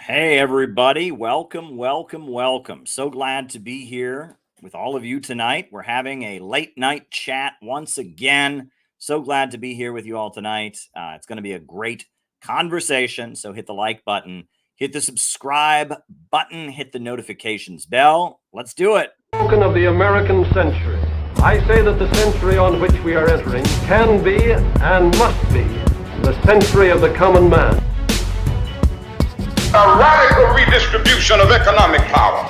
Hey, everybody. Welcome, welcome, welcome. So glad to be here with all of you tonight. We're having a late night chat once again. So glad to be here with you all tonight. It's going to be a great conversation. So hit the like button, hit the subscribe button, hit the notifications bell. Let's do it. Spoken of the American century. I say that the century on which we are entering can be and must be the century of the common man. A radical redistribution of economic power.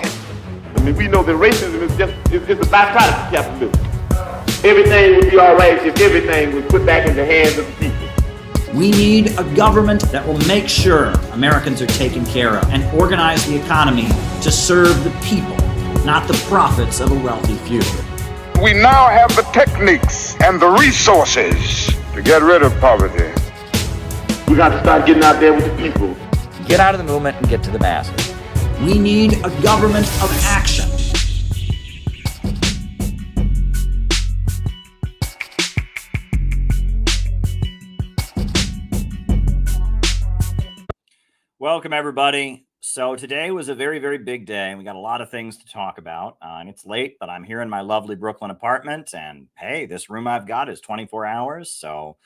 I mean, we know that racism is just a byproduct of capitalism. Everything would be all right if everything was put back in the hands of the people. We need a government that will make sure Americans are taken care of and organize the economy to serve the people, not the profits of a wealthy few. We now have the techniques and the resources to get rid of poverty. We got to start getting out there with the people. Get out of the movement and get to the masses. We need a government of action. Welcome, everybody. So today was a very, very big day, and we got a lot of things to talk about. And it's late, but I'm here in my lovely Brooklyn apartment. And hey, this room I've got is 24 hours. So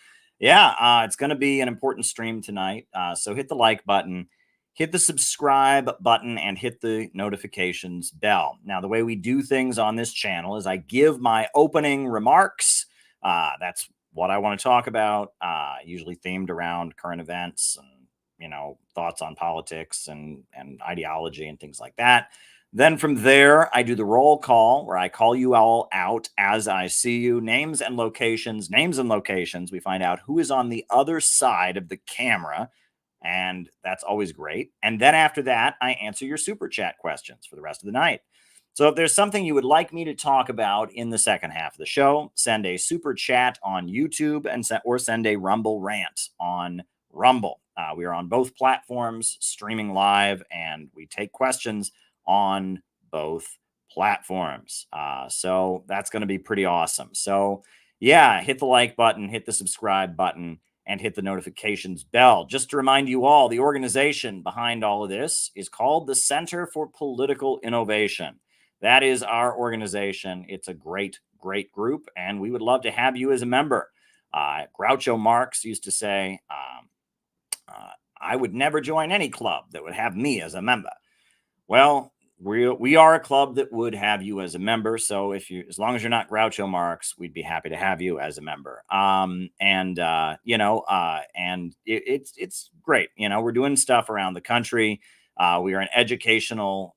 yeah, it's going to be an important stream tonight. So hit the like button, hit the subscribe button, and hit the notifications bell. Now, the way we do things on this channel is I give my opening remarks. That's what I want to talk about, usually themed around current events and thoughts on politics and ideology and things like that. Then from there, I do the roll call where I call you all out as I see you, names and locations. We find out who is on the other side of the camera, and that's always great. And then after that, I answer your super chat questions for the rest of the night. So if there's something you would like me to talk about in the second half of the show, send a super chat on YouTube or send a Rumble rant on Rumble. We are on both platforms, streaming live, and we take questions on both platforms. So that's going to be pretty awesome. So yeah, hit the like button, hit the subscribe button, and hit the notifications bell. Just to remind you all, the organization behind all of this is called the Center for Political Innovation. That is our organization. It's a great, great group, and we would love to have you as a member. Groucho Marx used to say, I would never join any club that would have me as a member. Well, we are a club that would have you as a member. So as long as you're not Groucho Marx, we'd be happy to have you as a member. And it's great. We're doing stuff around the country. We are an educational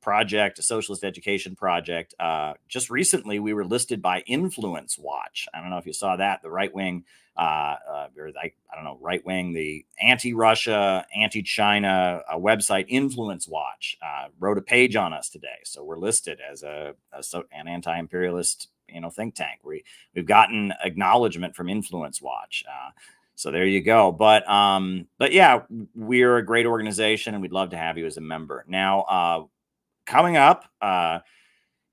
project, a socialist education project. Just recently, we were listed by Influence Watch. I don't know if you saw that, the right wing, right wing, the anti-Russia, anti-China website Influence Watch wrote a page on us today. So we're listed as an anti-imperialist, think tank. We've gotten acknowledgement from Influence Watch. So there you go. But yeah, we're a great organization, and we'd love to have you as a member. Now, coming up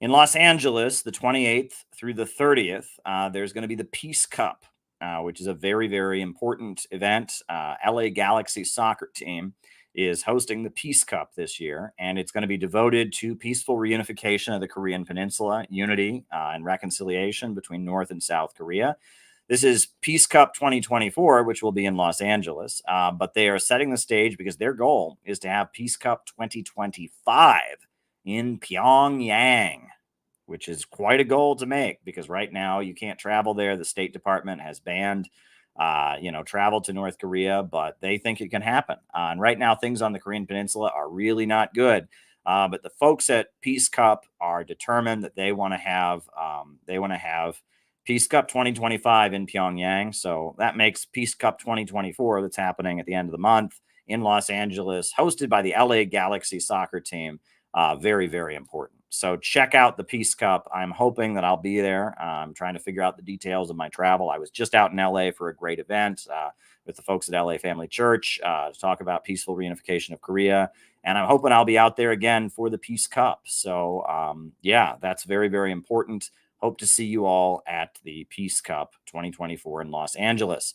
in Los Angeles, the 28th through the 30th, there's going to be the Peace Cup, which is a very, very important event. LA Galaxy soccer team is hosting the Peace Cup this year, and it's going to be devoted to peaceful reunification of the Korean Peninsula, unity and reconciliation between North and South Korea. This is Peace Cup 2024, which will be in Los Angeles, but they are setting the stage because their goal is to have Peace Cup 2025 in Pyongyang, which is quite a goal to make because right now you can't travel there. The State Department has banned, travel to North Korea, but they think it can happen. And right now things on the Korean Peninsula are really not good. But the folks at Peace Cup are determined that they want to have Peace Cup 2025 in Pyongyang. So that makes Peace Cup 2024 that's happening at the end of the month in Los Angeles, hosted by the LA Galaxy soccer team. Very, very important. So check out the Peace Cup. I'm hoping that I'll be there. I'm trying to figure out the details of my travel. I was just out in LA for a great event with the folks at LA Family Church to talk about peaceful reunification of Korea. And I'm hoping I'll be out there again for the Peace Cup. So yeah, that's very, very important. Hope to see you all at the Peace Cup 2024 in Los Angeles.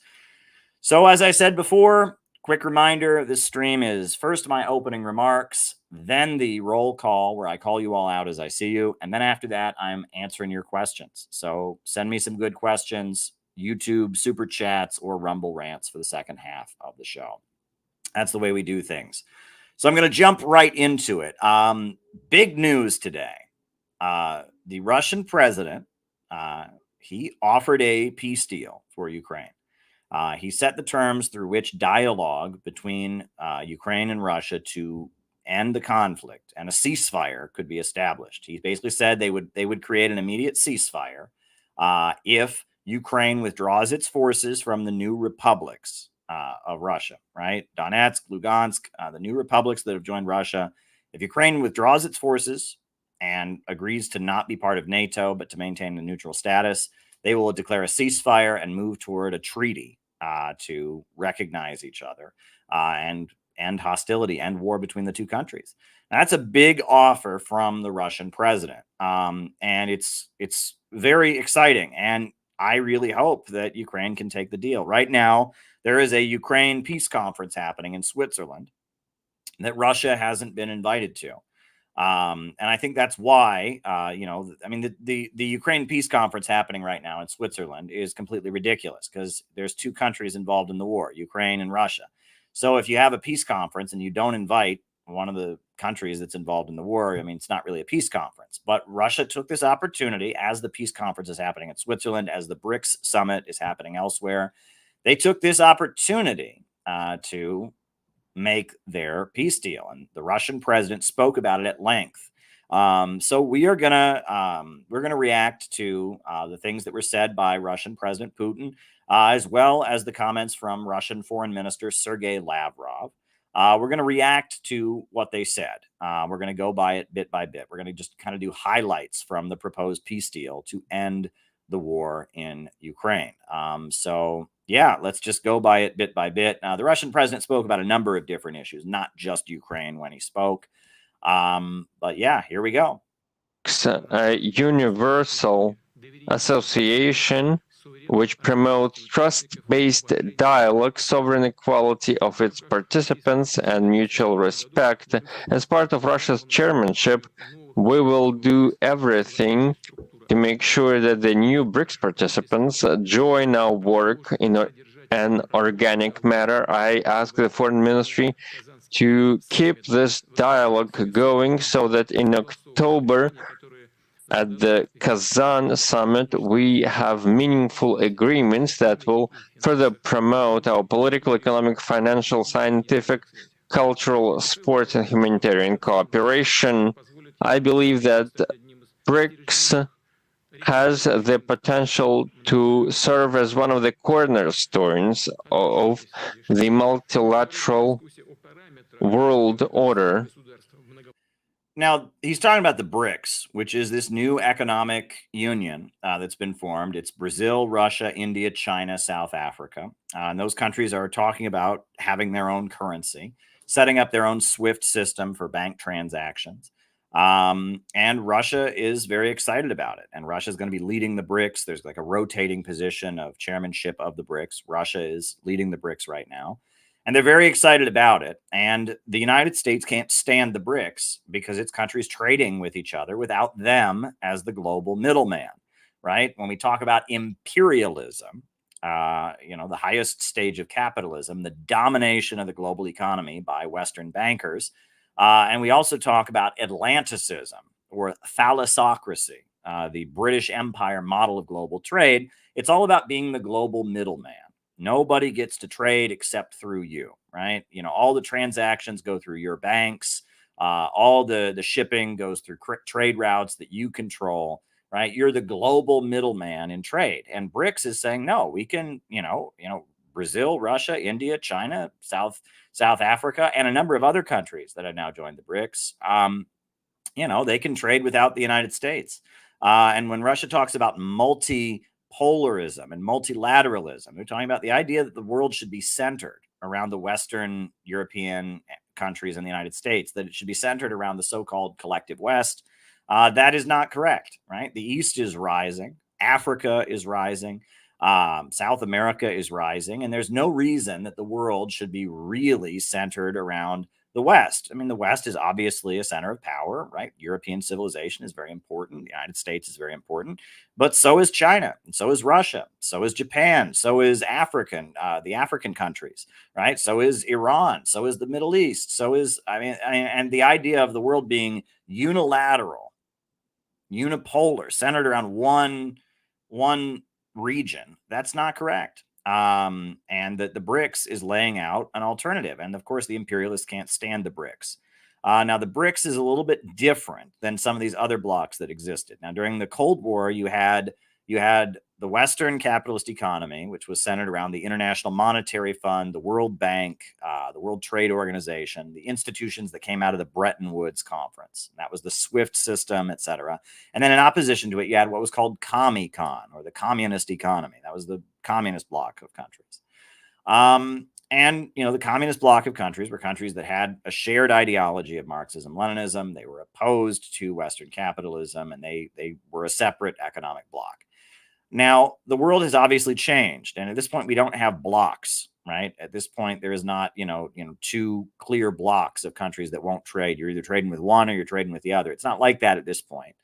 So as I said before, Quick reminder, this stream is first my opening remarks, then the roll call where I call you all out as I see you, and then after that, I'm answering your questions. So send me some good questions, YouTube, Super Chats, or Rumble Rants for the second half of the show. That's the way we do things. So I'm going to jump right into it. Big news today. The Russian president, he offered a peace deal for Ukraine. He set the terms through which dialogue between Ukraine and Russia to end the conflict and a ceasefire could be established. He basically said they would create an immediate ceasefire if Ukraine withdraws its forces from the new republics of Russia, right? Donetsk, Lugansk, the new republics that have joined Russia. If Ukraine withdraws its forces and agrees to not be part of NATO, but to maintain a neutral status, they will declare a ceasefire and move toward a treaty to recognize each other and end hostility and war between the two countries. Now, that's a big offer from the Russian president, and it's very exciting. And I really hope that Ukraine can take the deal. Right now, there is a Ukraine peace conference happening in Switzerland that Russia hasn't been invited to. And I think that's why, the Ukraine peace conference happening right now in Switzerland is completely ridiculous because there's two countries involved in the war, Ukraine and Russia. So if you have a peace conference and you don't invite one of the countries that's involved in the war, I mean, it's not really a peace conference. But Russia took this opportunity as the peace conference is happening in Switzerland, as the BRICS summit is happening elsewhere. They took this opportunity to make their peace deal, and the Russian president spoke about it at length. So we're gonna react to the things that were said by Russian President Putin, as well as the comments from Russian Foreign Minister Sergei Lavrov. We're going to react to what they said. We're going to go by it bit by bit. We're going to just kind of do highlights from the proposed peace deal to end the war in Ukraine. So yeah, let's just go by it bit by bit. Now, the Russian president spoke about a number of different issues, not just Ukraine when he spoke. But yeah, here we go. A universal association which promotes trust-based dialogue, sovereign equality of its participants, and mutual respect. As part of Russia's chairmanship, we will do everything to make sure that the new BRICS participants join our work in an organic manner. I ask the Foreign Ministry to keep this dialogue going so that in October, at the Kazan summit, we have meaningful agreements that will further promote our political, economic, financial, scientific, cultural, sports, and humanitarian cooperation. I believe that BRICS has the potential to serve as one of the cornerstones of the multilateral world order. Now, he's talking about the BRICS, which is this new economic union that's been formed. It's Brazil, Russia, India, China, South Africa. And those countries are talking about having their own currency, setting up their own SWIFT system for bank transactions. And Russia is very excited about it. And Russia is going to be leading the BRICS. There's like a rotating position of chairmanship of the BRICS. Russia is leading the BRICS right now. And they're very excited about it. And the United States can't stand the BRICS because its countries trading with each other without them as the global middleman, right? When we talk about imperialism, the highest stage of capitalism, the domination of the global economy by Western bankers. And we also talk about Atlanticism or thalassocracy, the British Empire model of global trade. It's all about being the global middleman. Nobody gets to trade except through you, right? All the transactions go through your banks. All the shipping goes through trade routes that you control, right? You're the global middleman in trade. And BRICS is saying, no, we can, Brazil, Russia, India, China, South Africa, and a number of other countries that have now joined the BRICS. They can trade without the United States. And when Russia talks about multipolarism and multilateralism, they're talking about the idea that the world should be centered around the Western European countries and the United States, that it should be centered around the so-called collective West. That is not correct, right? The East is rising. Africa is rising. South America is rising, and there's no reason that the world should be really centered around the West. I mean, the West is obviously a center of power, right? European civilization is very important. The United States is very important, but so is China, and so is Russia, so is Japan, so is the African countries, right? So is Iran, so is the Middle East, so is, and the idea of the world being unilateral, unipolar, centered around one region, that's not correct. And that the BRICS is laying out an alternative. And of course, the imperialists can't stand the BRICS. Now, the BRICS is a little bit different than some of these other blocs that existed. Now, during the Cold War, you had the Western capitalist economy, which was centered around the International Monetary Fund, the World Bank, the World Trade Organization, the institutions that came out of the Bretton Woods Conference. That was the SWIFT system, et cetera. And then in opposition to it, you had what was called Comecon, or the communist economy. That was the communist bloc of countries. And, the communist bloc of countries were countries that had a shared ideology of Marxism, Leninism. They were opposed to Western capitalism, and they were a separate economic bloc. Now, the world has obviously changed. And at this point, we don't have blocks, right? At this point, there is not, two clear blocks of countries that won't trade. You're either trading with one or you're trading with the other. It's not like that at this point.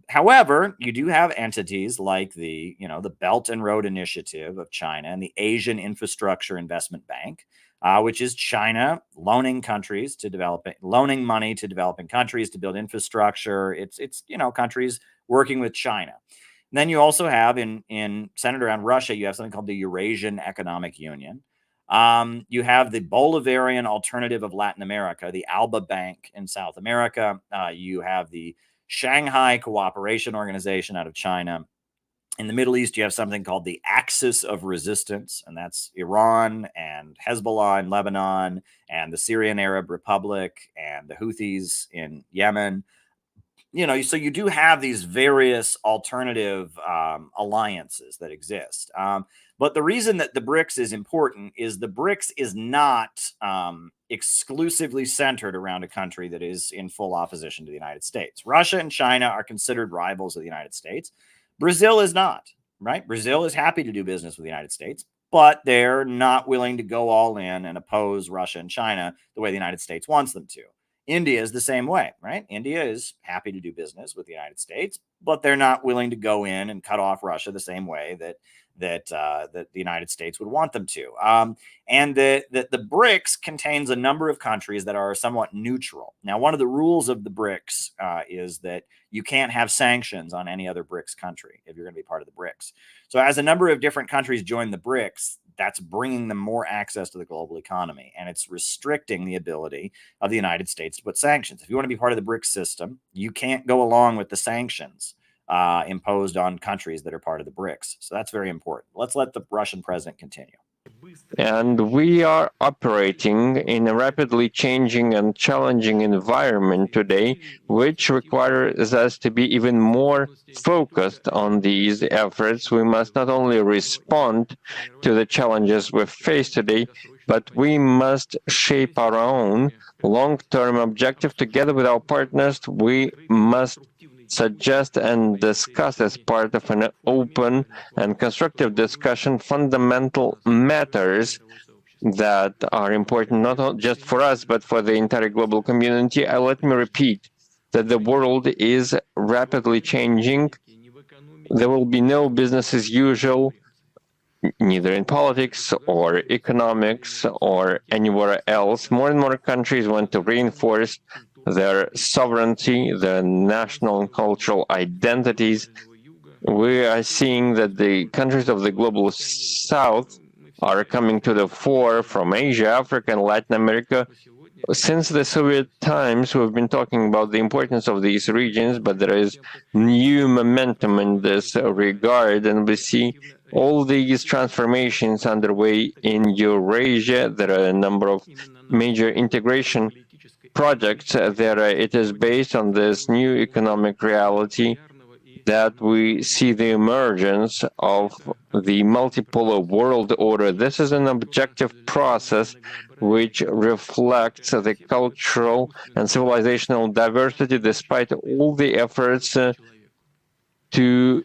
However, you do have entities like the Belt and Road Initiative of China and the Asian Infrastructure Investment Bank, which is China loaning loaning money to developing countries to build infrastructure. It's countries working with China. And then you also have in centered around Russia, you have something called the Eurasian Economic Union. You have the Bolivarian Alternative of Latin America, the ALBA Bank in South America. You have the Shanghai Cooperation Organization out of China. In the Middle East, you have something called the Axis of Resistance, and that's Iran and Hezbollah in Lebanon and the Syrian Arab Republic and the Houthis in Yemen. So you do have these various alternative alliances that exist. But the reason that the BRICS is important is the BRICS is not exclusively centered around a country that is in full opposition to the United States. Russia and China are considered rivals of the United States. Brazil is not, right? Brazil is happy to do business with the United States, but they're not willing to go all in and oppose Russia and China the way the United States wants them to. India is the same way, right? India is happy to do business with the United States, but they're not willing to go in and cut off Russia the same way that the United States would want them to. And the BRICS contains a number of countries that are somewhat neutral. Now, one of the rules of the BRICS is that you can't have sanctions on any other BRICS country if you're going to be part of the BRICS. So as a number of different countries join the BRICS, that's bringing them more access to the global economy, and it's restricting the ability of the United States to put sanctions. If you want to be part of the BRICS system, you can't go along with the sanctions imposed on countries that are part of the BRICS. So that's very important. Let's let the Russian president continue. And we are operating in a rapidly changing and challenging environment today, which requires us to be even more focused on these efforts. We must not only respond to the challenges we face today, but we must shape our own long-term objective together with our partners. We must suggest and discuss as part of an open and constructive discussion fundamental matters that are important not just for us, but for the entire global community. Let me repeat that the world is rapidly changing. There will be no business as usual, neither in politics or economics or anywhere else. More and more countries want to reinforce their sovereignty, their national and cultural identities. We are seeing that the countries of the global south are coming to the fore from Asia, Africa, and Latin America. Since the Soviet times, we've been talking about the importance of these regions, but there is new momentum in this regard, and we see all these transformations underway in Eurasia. There are a number of major integration projects there. It is based on this new economic reality that we see the emergence of the multipolar world order. This is an objective process which reflects the cultural and civilizational diversity despite all the efforts to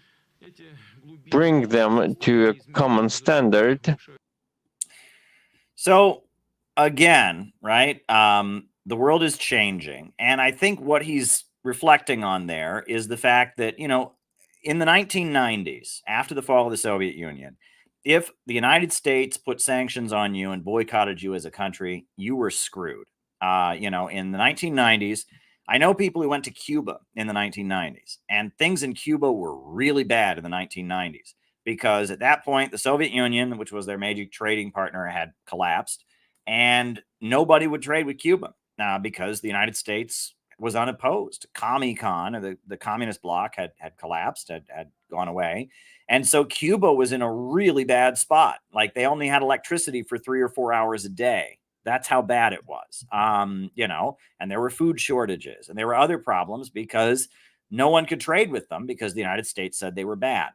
bring them to a common standard. So again, right? The world is changing. And I think what he's reflecting on there is the fact that, in the 1990s, after the fall of the Soviet Union, if the United States put sanctions on you and boycotted you as a country, you were screwed. In the 1990s, I know people who went to Cuba in the 1990s, and things in Cuba were really bad in the 1990s because at that point, the Soviet Union, which was their major trading partner, had collapsed, and nobody would trade with Cuba because the United States was unopposed. Comecon, or the communist bloc, had collapsed, had gone away. And so Cuba was in a really bad spot. Like they only had electricity for 3 or 4 hours a day. That's how bad it was. And there were food shortages and there were other problems because no one could trade with them because the United States said they were bad.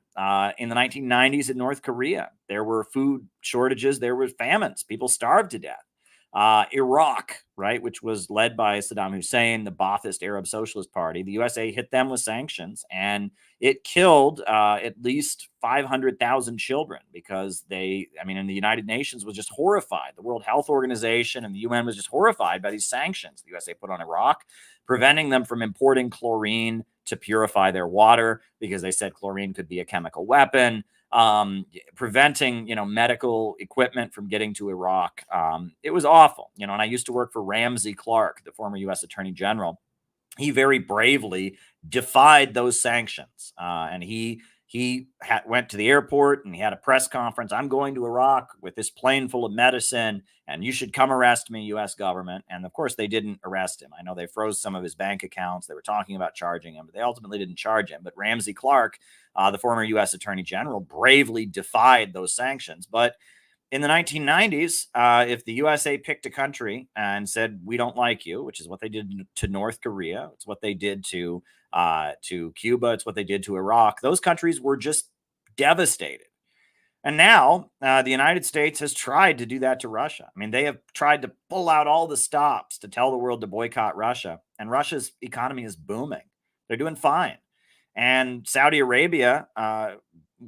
In the 1990s in North Korea, there were food shortages. There were famines. People starved to death. Iraq, right, which was led by Saddam Hussein, the Ba'athist Arab Socialist Party. The USA hit them with sanctions, and it killed at least 500,000 children because and the United Nations was just horrified. The World Health Organization and the UN was just horrified by these sanctions the USA put on Iraq, preventing them from importing chlorine to purify their water because they said chlorine could be a chemical weapon. Preventing, medical equipment from getting to Iraq. It was awful, and I used to work for Ramsey Clark, the former U.S. Attorney General. He very bravely defied those sanctions. And he went to the airport and he had a press conference. I'm going to Iraq with this plane full of medicine and you should come arrest me, U.S. government. And of course, they didn't arrest him. I know they froze some of his bank accounts. They were talking about charging him, but they ultimately didn't charge him. But Ramsey Clark, the former U.S. Attorney General, bravely defied those sanctions. But in the 1990s, if the USA picked a country and said, we don't like you, which is what they did to North Korea, it's what they did to Cuba, it's what they did to Iraq, those countries were just devastated. And now the United States has tried to do that to Russia. I mean, they have tried to pull out all the stops to tell the world to boycott Russia. And Russia's economy is booming. They're doing fine. And Saudi Arabia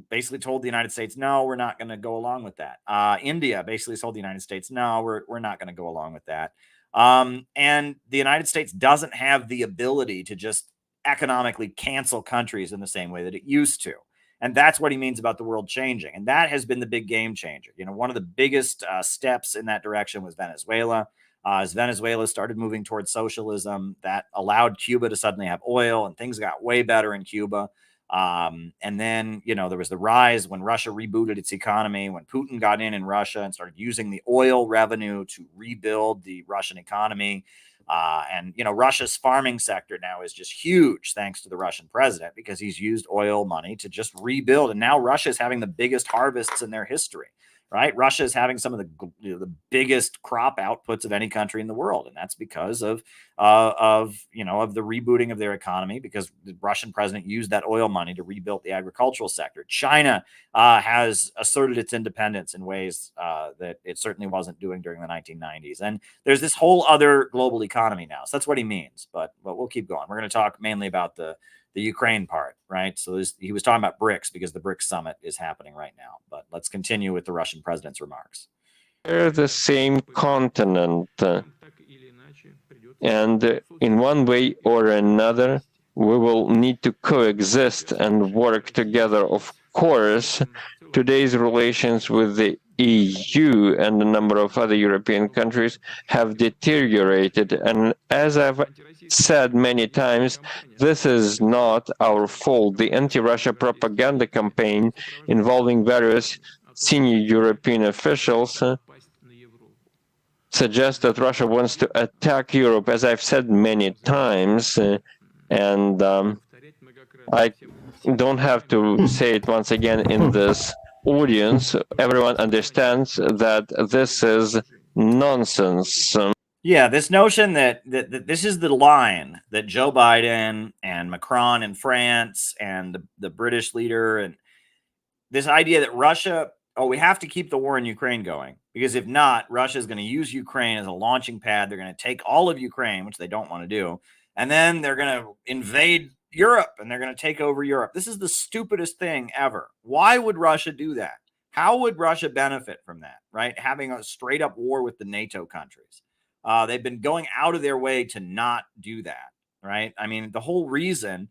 basically told the United States, no, we're not going to go along with that. India basically told the United States, no, we're not going to go along with that. And the United States doesn't have the ability to just economically cancel countries in the same way that it used to. And that's what he means about the world changing. And that has been the big game changer. You know, one of the biggest steps in that direction was Venezuela. As Venezuela started moving towards socialism, that allowed Cuba to suddenly have oil, and things got way better in Cuba. And then, you know, there was the rise when Russia rebooted its economy, when Putin got in Russia and started using the oil revenue to rebuild the Russian economy. And, you know, Russia's farming sector now is just huge, thanks to the Russian president, because he's used oil money to just rebuild. And now Russia is having the biggest harvests in their history, right? Russia is having some of the biggest crop outputs of any country in the world. And that's because of the rebooting of their economy, because the Russian president used that oil money to rebuild the agricultural sector. China has asserted its independence in ways that it certainly wasn't doing during the 1990s. And there's this whole other global economy now. So that's what he means. But we'll keep going. We're going to talk mainly about the Ukraine part, right? So he was talking about BRICS because the BRICS summit is happening right now. But let's continue with the Russian president's remarks. They're the same continent. And in one way or another, we will need to coexist and work together. Of course, today's relations with the EU and a number of other European countries have deteriorated. And as I've said many times, this is not our fault. The anti-Russia propaganda campaign involving various senior European officials suggests that Russia wants to attack Europe, as I've said many times. And I don't have to say it once again in this audience. Everyone understands that this is nonsense. Yeah, this notion that this is the line that Joe Biden and Macron in France and the British leader, and this idea that Russia, we have to keep the war in Ukraine going, because if not, Russia is going to use Ukraine as a launching pad. They're going to take all of Ukraine, which they don't want to do, and then they're going to invade Europe and they're going to take over Europe. This is the stupidest thing ever. Why would Russia do that? How would Russia benefit from that, right? Having a straight up war with the NATO countries. They've been going out of their way to not do that, right? I mean, the whole reason,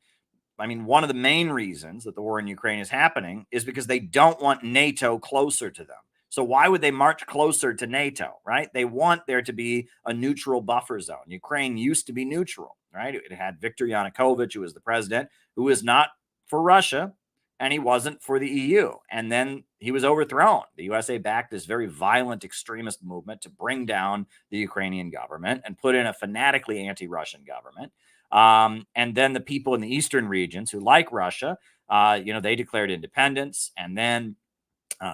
one of the main reasons that the war in Ukraine is happening is because they don't want NATO closer to them. So why would they march closer to NATO, right? They want there to be a neutral buffer zone. Ukraine used to be neutral, right? It had Viktor Yanukovych, who was the president, who was not for Russia, and he wasn't for the EU. And then he was overthrown. The USA backed this very violent extremist movement to bring down the Ukrainian government and put in a fanatically anti-Russian government. And then the people in the eastern regions who like Russia, they declared independence, and then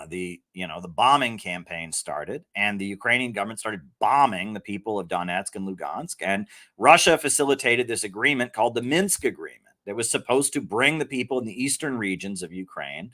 the bombing campaign started, and the Ukrainian government started bombing the people of Donetsk and Lugansk, and Russia facilitated this agreement called the Minsk Agreement that was supposed to bring the people in the eastern regions of Ukraine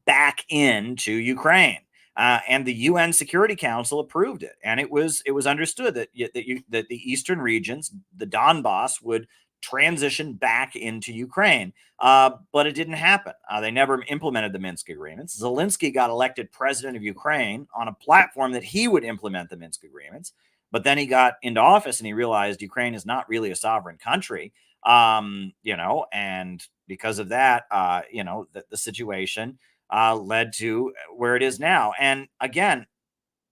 back into Ukraine. And the UN Security Council approved it, and it was understood that the eastern regions, the Donbass, would transition back into Ukraine, but it didn't happen. They never implemented the Minsk agreements. Zelensky got elected president of Ukraine on a platform that he would implement the Minsk agreements, but then he got into office and he realized Ukraine is not really a sovereign country, and because of that, the situation led to where it is now. And again,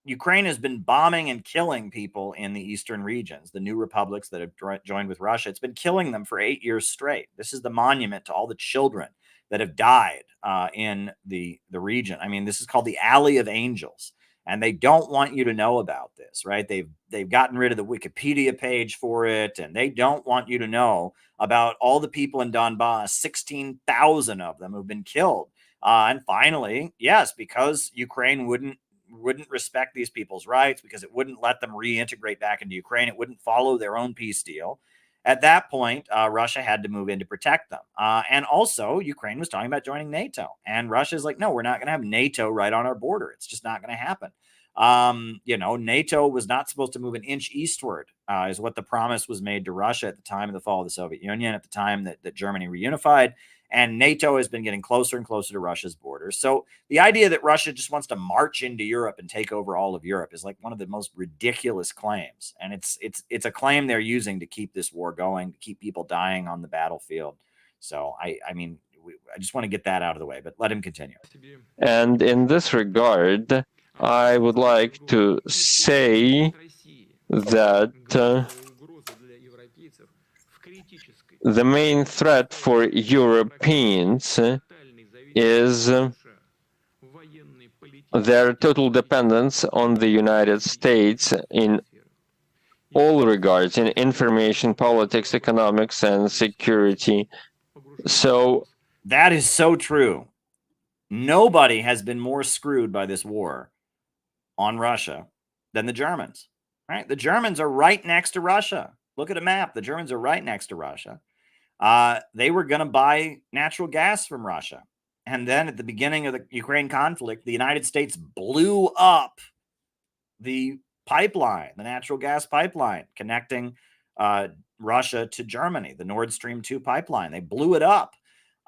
Ukraine has been bombing and killing people in the eastern regions, the new republics that have joined with Russia. It's been killing them for 8 years straight. This is the monument to all the children that have died in the region. I mean, this is called the Alley of Angels, and they don't want you to know about this, right? They've gotten rid of the Wikipedia page for it, and they don't want you to know about all the people in Donbass, 16,000 of them who've been killed. And finally, yes, because Ukraine wouldn't respect these people's rights, because it wouldn't let them reintegrate back into Ukraine, it wouldn't follow their own peace deal. At that point, Russia had to move in to protect them. And also, Ukraine was talking about joining NATO. And Russia's like, no, we're not going to have NATO right on our border. It's just not going to happen. NATO was not supposed to move an inch eastward, is what the promise was made to Russia at the time of the fall of the Soviet Union, at the time that Germany reunified. And NATO has been getting closer and closer to Russia's borders. So the idea that Russia just wants to march into Europe and take over all of Europe is like one of the most ridiculous claims. And it's a claim they're using to keep this war going, to keep people dying on the battlefield. So I just want to get that out of the way, but let him continue. And in this regard, I would like to say that the main threat for Europeans is their total dependence on the United States in all regards, in information, politics, economics, and security. So that is so true. Nobody has been more screwed by this war on Russia than the Germans, right? The Germans are right next to Russia. Look at a map. The Germans are right next to Russia. They were going to buy natural gas from Russia. And then at the beginning of the Ukraine conflict, the United States blew up the pipeline, the natural gas pipeline connecting Russia to Germany, the Nord Stream 2 pipeline. They blew it up.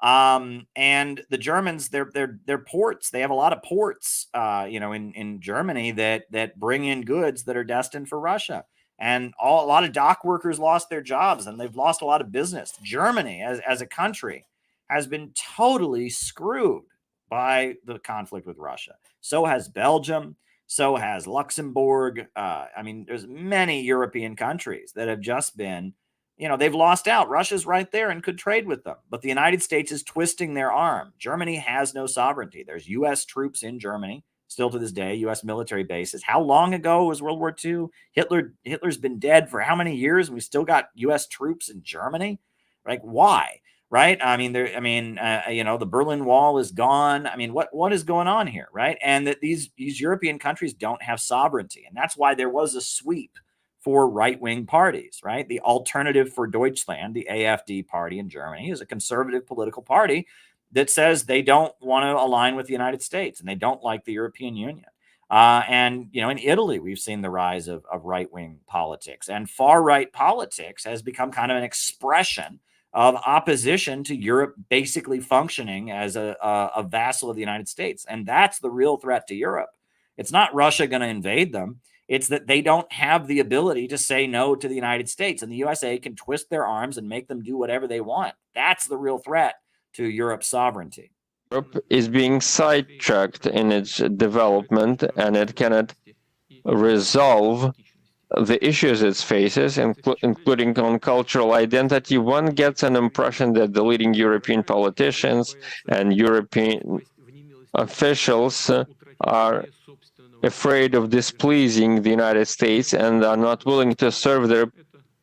And the Germans, their ports, they have a lot of ports, in Germany that bring in goods that are destined for Russia. And a lot of dock workers lost their jobs, and they've lost a lot of business. Germany, as a country, has been totally screwed by the conflict with Russia. So has Belgium. So has Luxembourg. There's many European countries that have just been, they've lost out. Russia's right there and could trade with them. But the United States is twisting their arm. Germany has no sovereignty. There's U.S. troops in Germany. Still to this day, U.S. military bases. How long ago was World War II? Hitler's been dead for how many years, and we still got U.S. troops in Germany? Like, why? Right? The Berlin Wall is gone. What is going on here, right? And that these European countries don't have sovereignty, and that's why there was a sweep for right-wing parties, right? The Alternative for Deutschland, the AfD party in Germany, is a conservative political party that says they don't want to align with the United States and they don't like the European Union. In Italy, we've seen the rise of right-wing politics, and far-right politics has become kind of an expression of opposition to Europe basically functioning as a vassal of the United States. And that's the real threat to Europe. It's not Russia going to invade them. It's that they don't have the ability to say no to the United States, and the USA can twist their arms and make them do whatever they want. That's the real threat to Europe's sovereignty. Europe is being sidetracked in its development, and it cannot resolve the issues it faces, including on cultural identity. One gets an impression that the leading European politicians and European officials are afraid of displeasing the United States and are not willing to serve their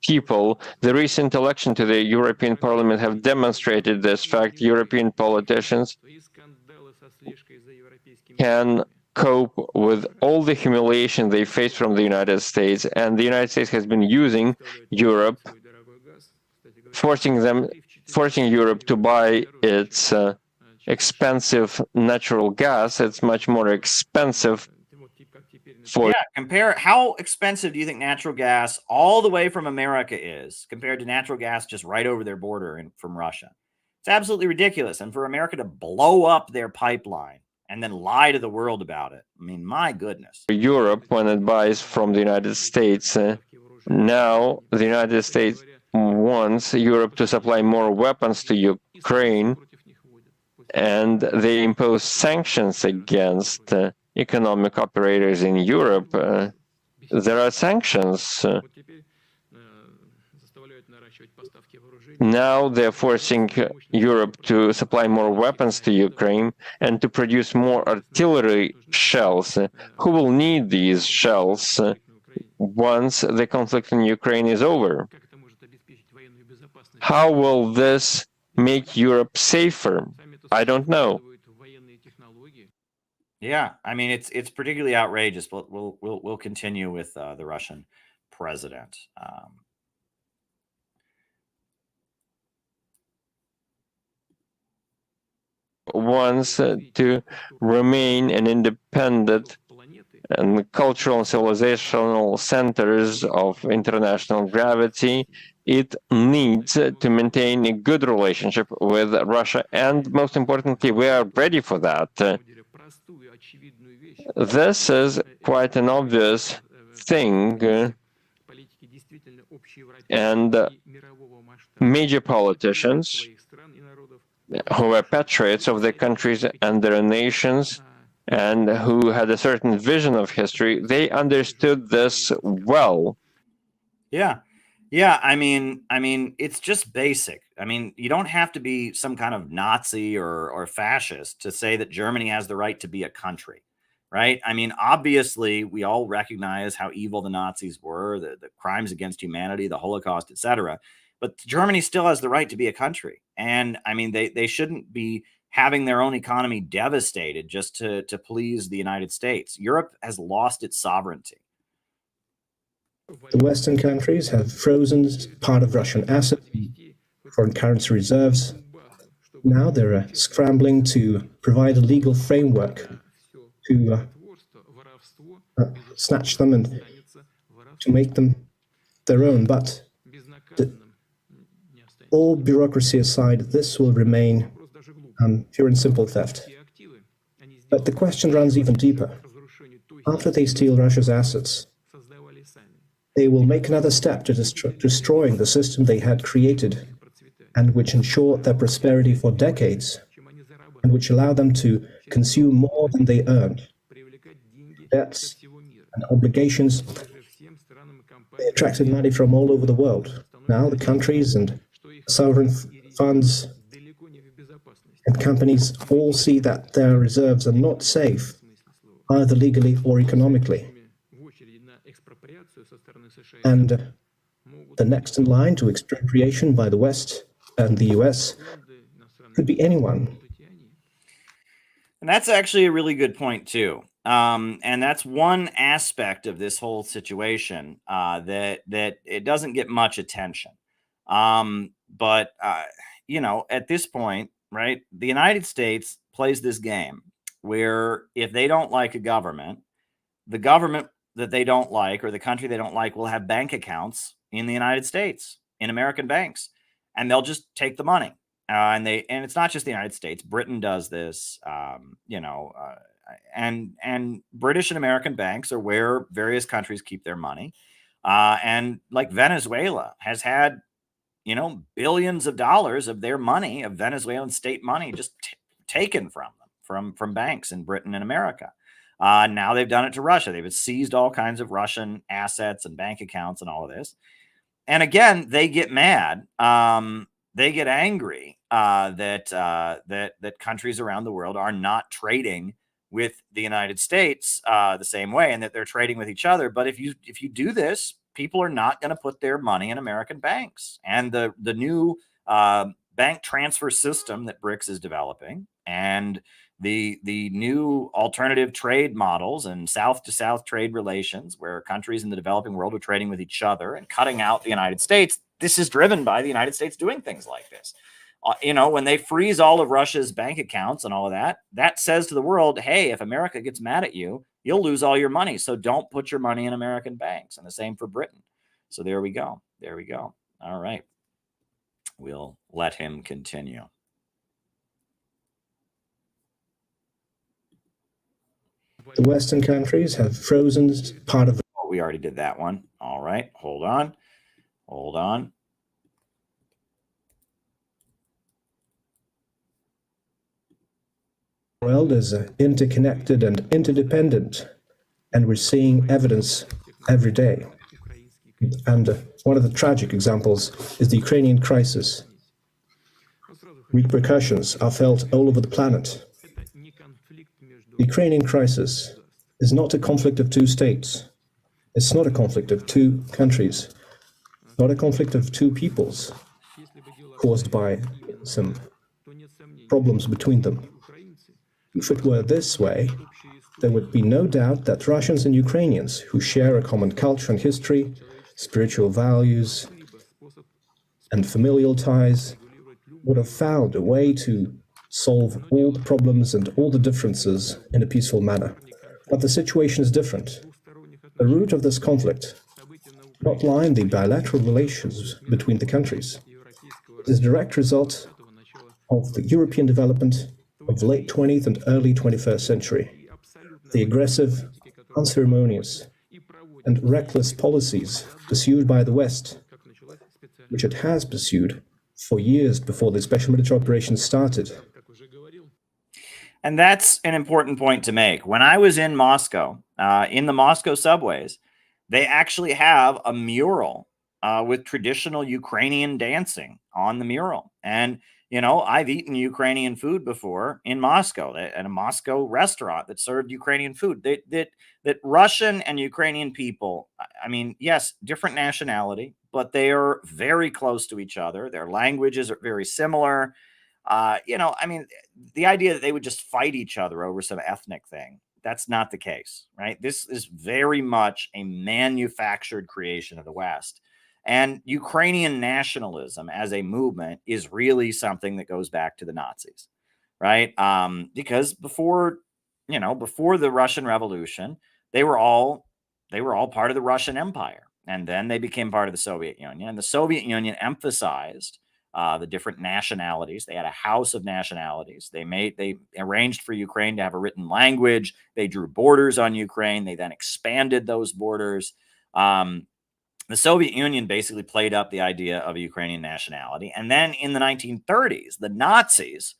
people. The recent election to the European Parliament have demonstrated this fact. European politicians can cope with all the humiliation they face from the United States, and the United States has been using Europe, forcing Europe to buy its expensive natural gas. It's much more expensive for compare how expensive do you think natural gas all the way from America is compared to natural gas just right over their border from Russia. It's absolutely ridiculous. And for America to blow up their pipeline and then lie to the world about it, I mean, my goodness. Europe, when it buys from the United States, now the United States wants Europe to supply more weapons to Ukraine, and they impose sanctions against economic operators in Europe. There are sanctions. Now they're forcing Europe to supply more weapons to Ukraine and to produce more artillery shells. Who will need these shells once the conflict in Ukraine is over? How will this make Europe safer? I don't know. Yeah, I mean, it's particularly outrageous, but we'll continue with the Russian president. Wants to remain an independent and cultural and civilizational centers of international gravity. It needs to maintain a good relationship with Russia, and most importantly, we are ready for that. This is quite an obvious thing, and major politicians who are patriots of their countries and their nations and who had a certain vision of history, they understood this well. Yeah, I mean, it's just basic. I mean, you don't have to be some kind of Nazi or fascist to say that Germany has the right to be a country, right? I mean, obviously, we all recognize how evil the Nazis were, the crimes against humanity, the Holocaust, etc. But Germany still has the right to be a country. And I mean, they shouldn't be having their own economy devastated just to please the United States. Europe has lost its sovereignty. The Western countries have frozen part of Russian assets, foreign currency reserves. Now they're scrambling to provide a legal framework to snatch them and to make them their own. But all bureaucracy aside, this will remain pure and simple theft. But the question runs even deeper. After they steal Russia's assets, they will make another step to destroying the system they had created and which ensured their prosperity for decades and which allowed them to consume more than they earned. Debts and obligations, they attracted money from all over the world. Now the countries and sovereign funds and companies all see that their reserves are not safe, either legally or economically. And the next in line to expropriation by the West and the US could be anyone. And that's actually a really good point, too. And that's one aspect of this whole situation that it doesn't get much attention. But at this point, right, the United States plays this game where if they don't like a government, the government that they don't like or the country they don't like will have bank accounts in the United States, in American banks. and they'll just take the money. And it's not just the United States. Britain does this, and British and American banks are where various countries keep their money. And like Venezuela has had, billions of dollars of their money, of Venezuelan state money, just taken from them, from banks in Britain and America. Now they've done it to Russia. They've seized all kinds of Russian assets and bank accounts and all of this. And again, they get mad. They get angry that countries around the world are not trading with the United States the same way, and that they're trading with each other. But if you do this, people are not going to put their money in American banks. And the new bank transfer system that BRICS is developing, and the new alternative trade models and South-to-South trade relations, where countries in the developing world are trading with each other and cutting out the United States, this is driven by the United States doing things like this. When they freeze all of Russia's bank accounts and all of that, that says to the world, hey, if America gets mad at you, you'll lose all your money. So don't put your money in American banks. And the same for Britain. So there we go. There we go. All right. We'll let him continue. The Western countries have frozen part of Oh, we already did that one. All right. Hold on. Hold on. the world is interconnected and interdependent, and we're seeing evidence every day. And one of the tragic examples is the Ukrainian crisis. Repercussions are felt all over the planet. The Ukrainian crisis is not a conflict of two states. It's not a conflict of two countries, not a conflict of two peoples caused by some problems between them. If it were this way, there would be no doubt that Russians and Ukrainians, who share a common culture and history, spiritual values, and familial ties, would have found a way to solve all the problems and all the differences in a peaceful manner. But the situation is different. The root of this conflict does not lie in the bilateral relations between the countries. It is a direct result of the European development of the late 20th and early 21st century. The aggressive, unceremonious, and reckless policies pursued by the West, which it has pursued for years before the special military operation started. And that's an important point to make. When I was in Moscow, in the Moscow subways, they actually have a mural with traditional Ukrainian dancing on the mural. And, I've eaten Ukrainian food before in Moscow, at a Moscow restaurant that served Ukrainian food. That Russian and Ukrainian people, I mean, yes, different nationality, but they are very close to each other. Their languages are very similar. The idea that they would just fight each other over some ethnic thing, that's not the case, right? This is very much a manufactured creation of the West. And Ukrainian nationalism as a movement is really something that goes back to the Nazis, right? Because before the Russian Revolution, they were all part of the Russian Empire. And then they became part of the Soviet Union. And the Soviet Union emphasized the different nationalities. They had a house of nationalities. They arranged for Ukraine to have a written language. They drew borders on Ukraine. They then expanded those borders. The Soviet Union basically played up the idea of a Ukrainian nationality. And then in the 1930s, the Nazis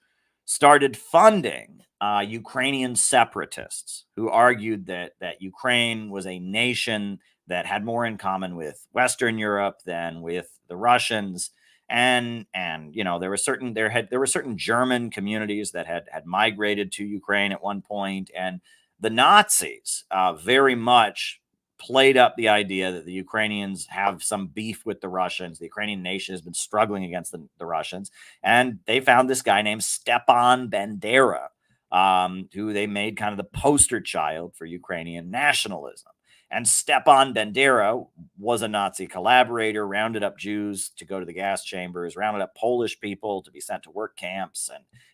started funding Ukrainian separatists who argued that Ukraine was a nation that had more in common with Western Europe than with the Russians. And there were certain German communities that had migrated to Ukraine at one point, and the Nazis very much played up the idea that the Ukrainians have some beef with the Russians. The Ukrainian nation has been struggling against the Russians, and they found this guy named Stepan Bandera, who they made kind of the poster child for Ukrainian nationalism. And Stepan Bandera was a Nazi collaborator, rounded up Jews to go to the gas chambers, rounded up Polish people to be sent to work camps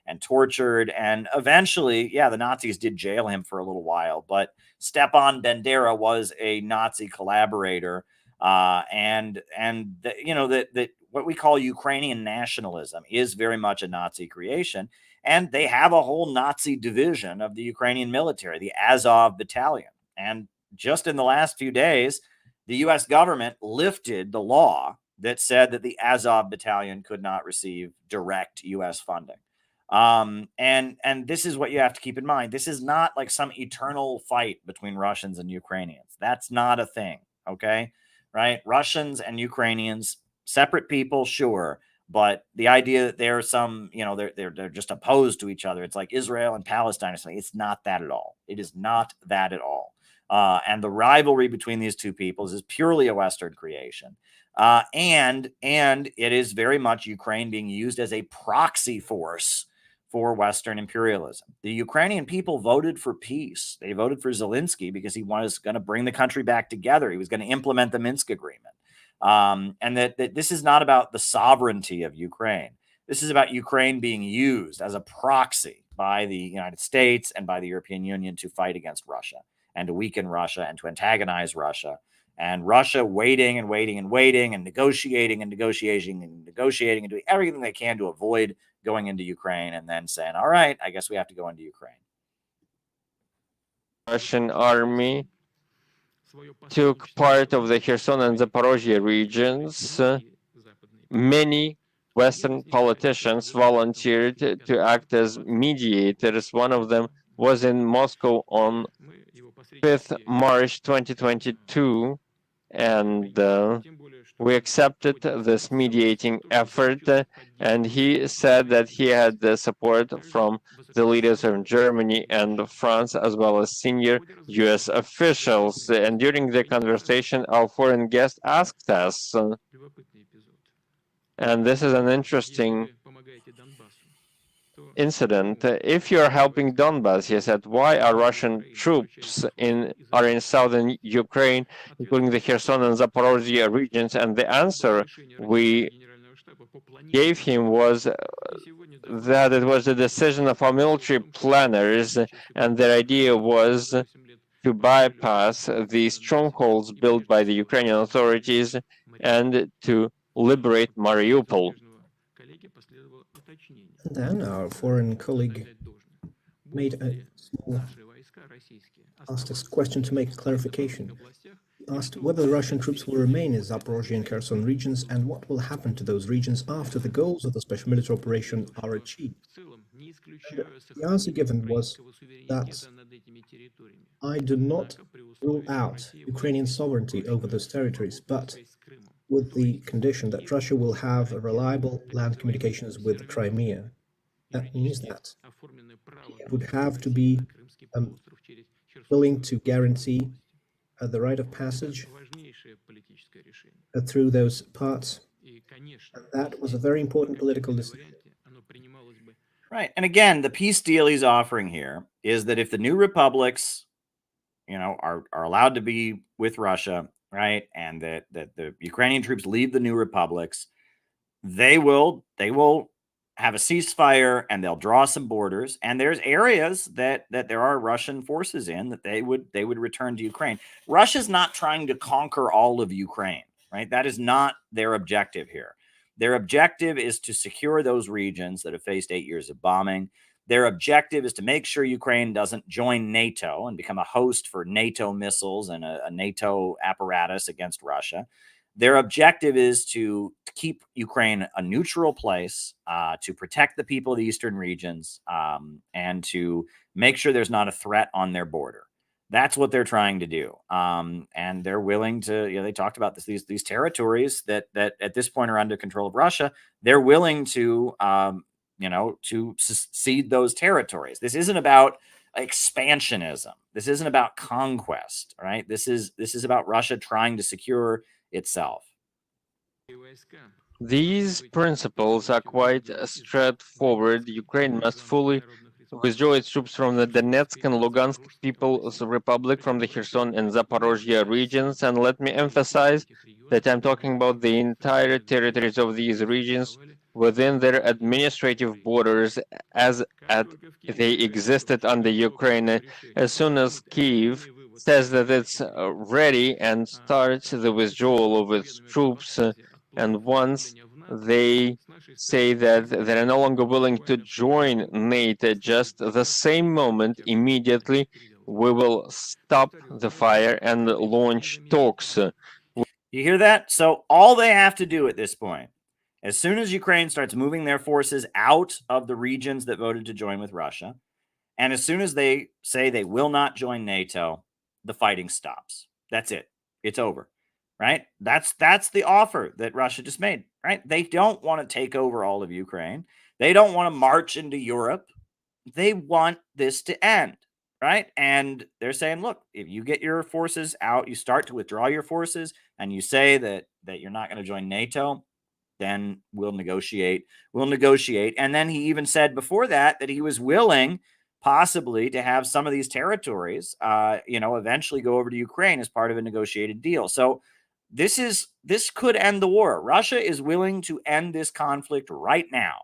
and tortured. And eventually, the Nazis did jail him for a little while. But Stepan Bandera was a Nazi collaborator. That what we call Ukrainian nationalism is very much a Nazi creation. And they have a whole Nazi division of the Ukrainian military, the Azov Battalion. And just in the last few days, the US government lifted the law that said that the Azov Battalion could not receive direct US funding. And this is what you have to keep in mind. This is not like some eternal fight between Russians and Ukrainians. That's not a thing. Okay. Right. Russians and Ukrainians, separate people, sure. But the idea that they're some, they're just opposed to each other. It's like Israel and Palestine. It's not that at all. It is not that at all. And the rivalry between these two peoples is purely a Western creation. And it is very much Ukraine being used as a proxy force for Western imperialism. The Ukrainian people voted for peace. They voted for Zelensky because he was going to bring the country back together. He was going to implement the Minsk agreement. And that this is not about the sovereignty of Ukraine. This is about Ukraine being used as a proxy by the United States and by the European Union to fight against Russia and to weaken Russia and to antagonize Russia. And Russia waiting and waiting and waiting and negotiating and negotiating and negotiating and doing everything they can to avoid going into Ukraine, and then saying, all right, I guess we have to go into Ukraine. Russian army took part of the Kherson and Zaporozhye regions. Many Western politicians volunteered to act as mediators. One of them was in Moscow on 5th March 2022, and we accepted this mediating effort, and he said that he had the support from the leaders of Germany and France, as well as senior US officials. And during the conversation, our foreign guest asked us, and this is an interesting incident, if you're helping Donbas, he said, why are Russian troops in southern Ukraine, including the Kherson and Zaporozhye regions? And the answer we gave him was that it was the decision of our military planners, and their idea was to bypass the strongholds built by the Ukrainian authorities and to liberate Mariupol. And then our foreign colleague asked this question to make a clarification. He asked whether the Russian troops will remain in Zaporozhye and Kherson regions and what will happen to those regions after the goals of the special military operation are achieved. And the answer given was that I do not rule out Ukrainian sovereignty over those territories, but with the condition that Russia will have a reliable land communications with Crimea. That means that it would have to be willing to guarantee the right of passage through those parts. And that was a very important political decision. Right. And again, the peace deal he's offering here is that if the new republics, are allowed to be with Russia, right, and that the Ukrainian troops leave the new republics, they will have a ceasefire and they'll draw some borders, and there's areas that there are Russian forces in that they would return to Ukraine. Russia's not trying to conquer all of Ukraine, right? That is not their objective here. Their objective is to secure those regions that have faced 8 years of bombing. Their objective is to make sure Ukraine doesn't join NATO and become a host for NATO missiles and a NATO apparatus against Russia. Their objective is to keep Ukraine a neutral place, to protect the people of the eastern regions, and to make sure there's not a threat on their border. That's what they're trying to do. And they're willing to, they talked about these territories that at this point are under control of Russia. They're willing to, to cede those territories. This isn't about expansionism. This isn't about conquest, right? This is about Russia trying to secure itself. These principles are quite straightforward. Ukraine must fully withdraw its troops from the Donetsk and Lugansk People's Republic, from the Kherson and Zaporozhye regions. And let me emphasize that I'm talking about the entire territories of these regions within their administrative borders as they existed under Ukraine. As soon as Kyiv says that it's ready and starts the withdrawal of its troops, And once they say that they're no longer willing to join NATO, just the same moment, immediately, we will stop the fire and launch talks. You hear that? So all they have to do at this point, as soon as Ukraine starts moving their forces out of the regions that voted to join with Russia, and as soon as they say they will not join NATO, the fighting stops. That's it. It's over. Right? That's the offer that Russia just made, right? They don't want to take over all of Ukraine. They don't want to march into Europe. They want this to end, right? And they're saying, look, if you get your forces out, you start to withdraw your forces, and you say that you're not going to join NATO, then we'll negotiate. We'll negotiate. And then he even said before that he was willing possibly to have some of these territories, eventually go over to Ukraine as part of a negotiated deal. So this could end the war. Russia is willing to end this conflict right now,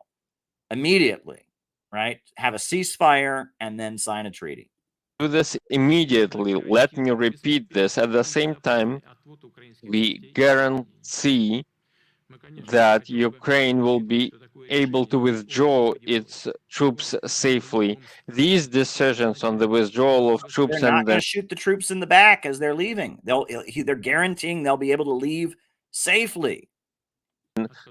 immediately, right? Have a ceasefire and then sign a treaty. Do this immediately. Let me repeat this. At the same time, we guarantee that Ukraine will be able to withdraw its troops safely. These decisions on the withdrawal of troops They're not and going the to shoot the troops in the back as they're leaving. They're guaranteeing they'll be able to leave safely.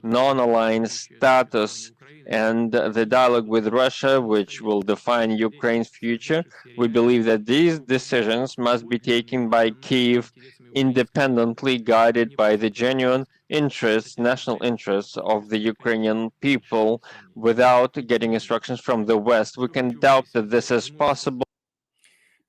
non-aligned status and the dialogue with Russia, which will define Ukraine's future, we believe that these decisions must be taken by Kyiv independently, guided by the genuine interests, national interests of the Ukrainian people, without getting instructions from the West. We can doubt that this is possible.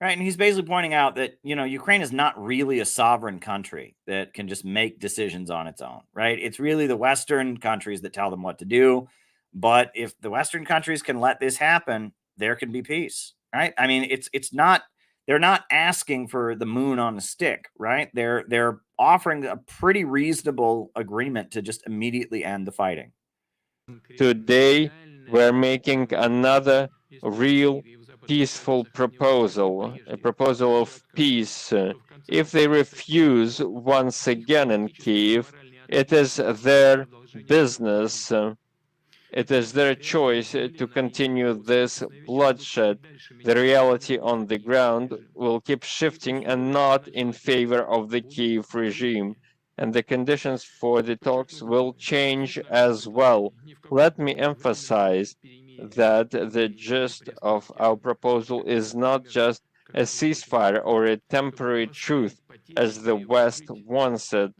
Right. And he's basically pointing out that, Ukraine is not really a sovereign country that can just make decisions on its own, right? It's really the Western countries that tell them what to do. But if the Western countries can let this happen, there can be peace, right? I mean, it's not, they're not asking for the moon on a stick, right? They're offering a pretty reasonable agreement to just immediately end the fighting. Today, we're making another real peaceful proposal, a proposal of peace. If they refuse once again in Kyiv, it is their business. It is their choice to continue this bloodshed. The reality on the ground will keep shifting and not in favor of the Kyiv regime. And the conditions for the talks will change as well. Let me emphasize that the gist of our proposal is not just a ceasefire or a temporary truce, as the West wants it.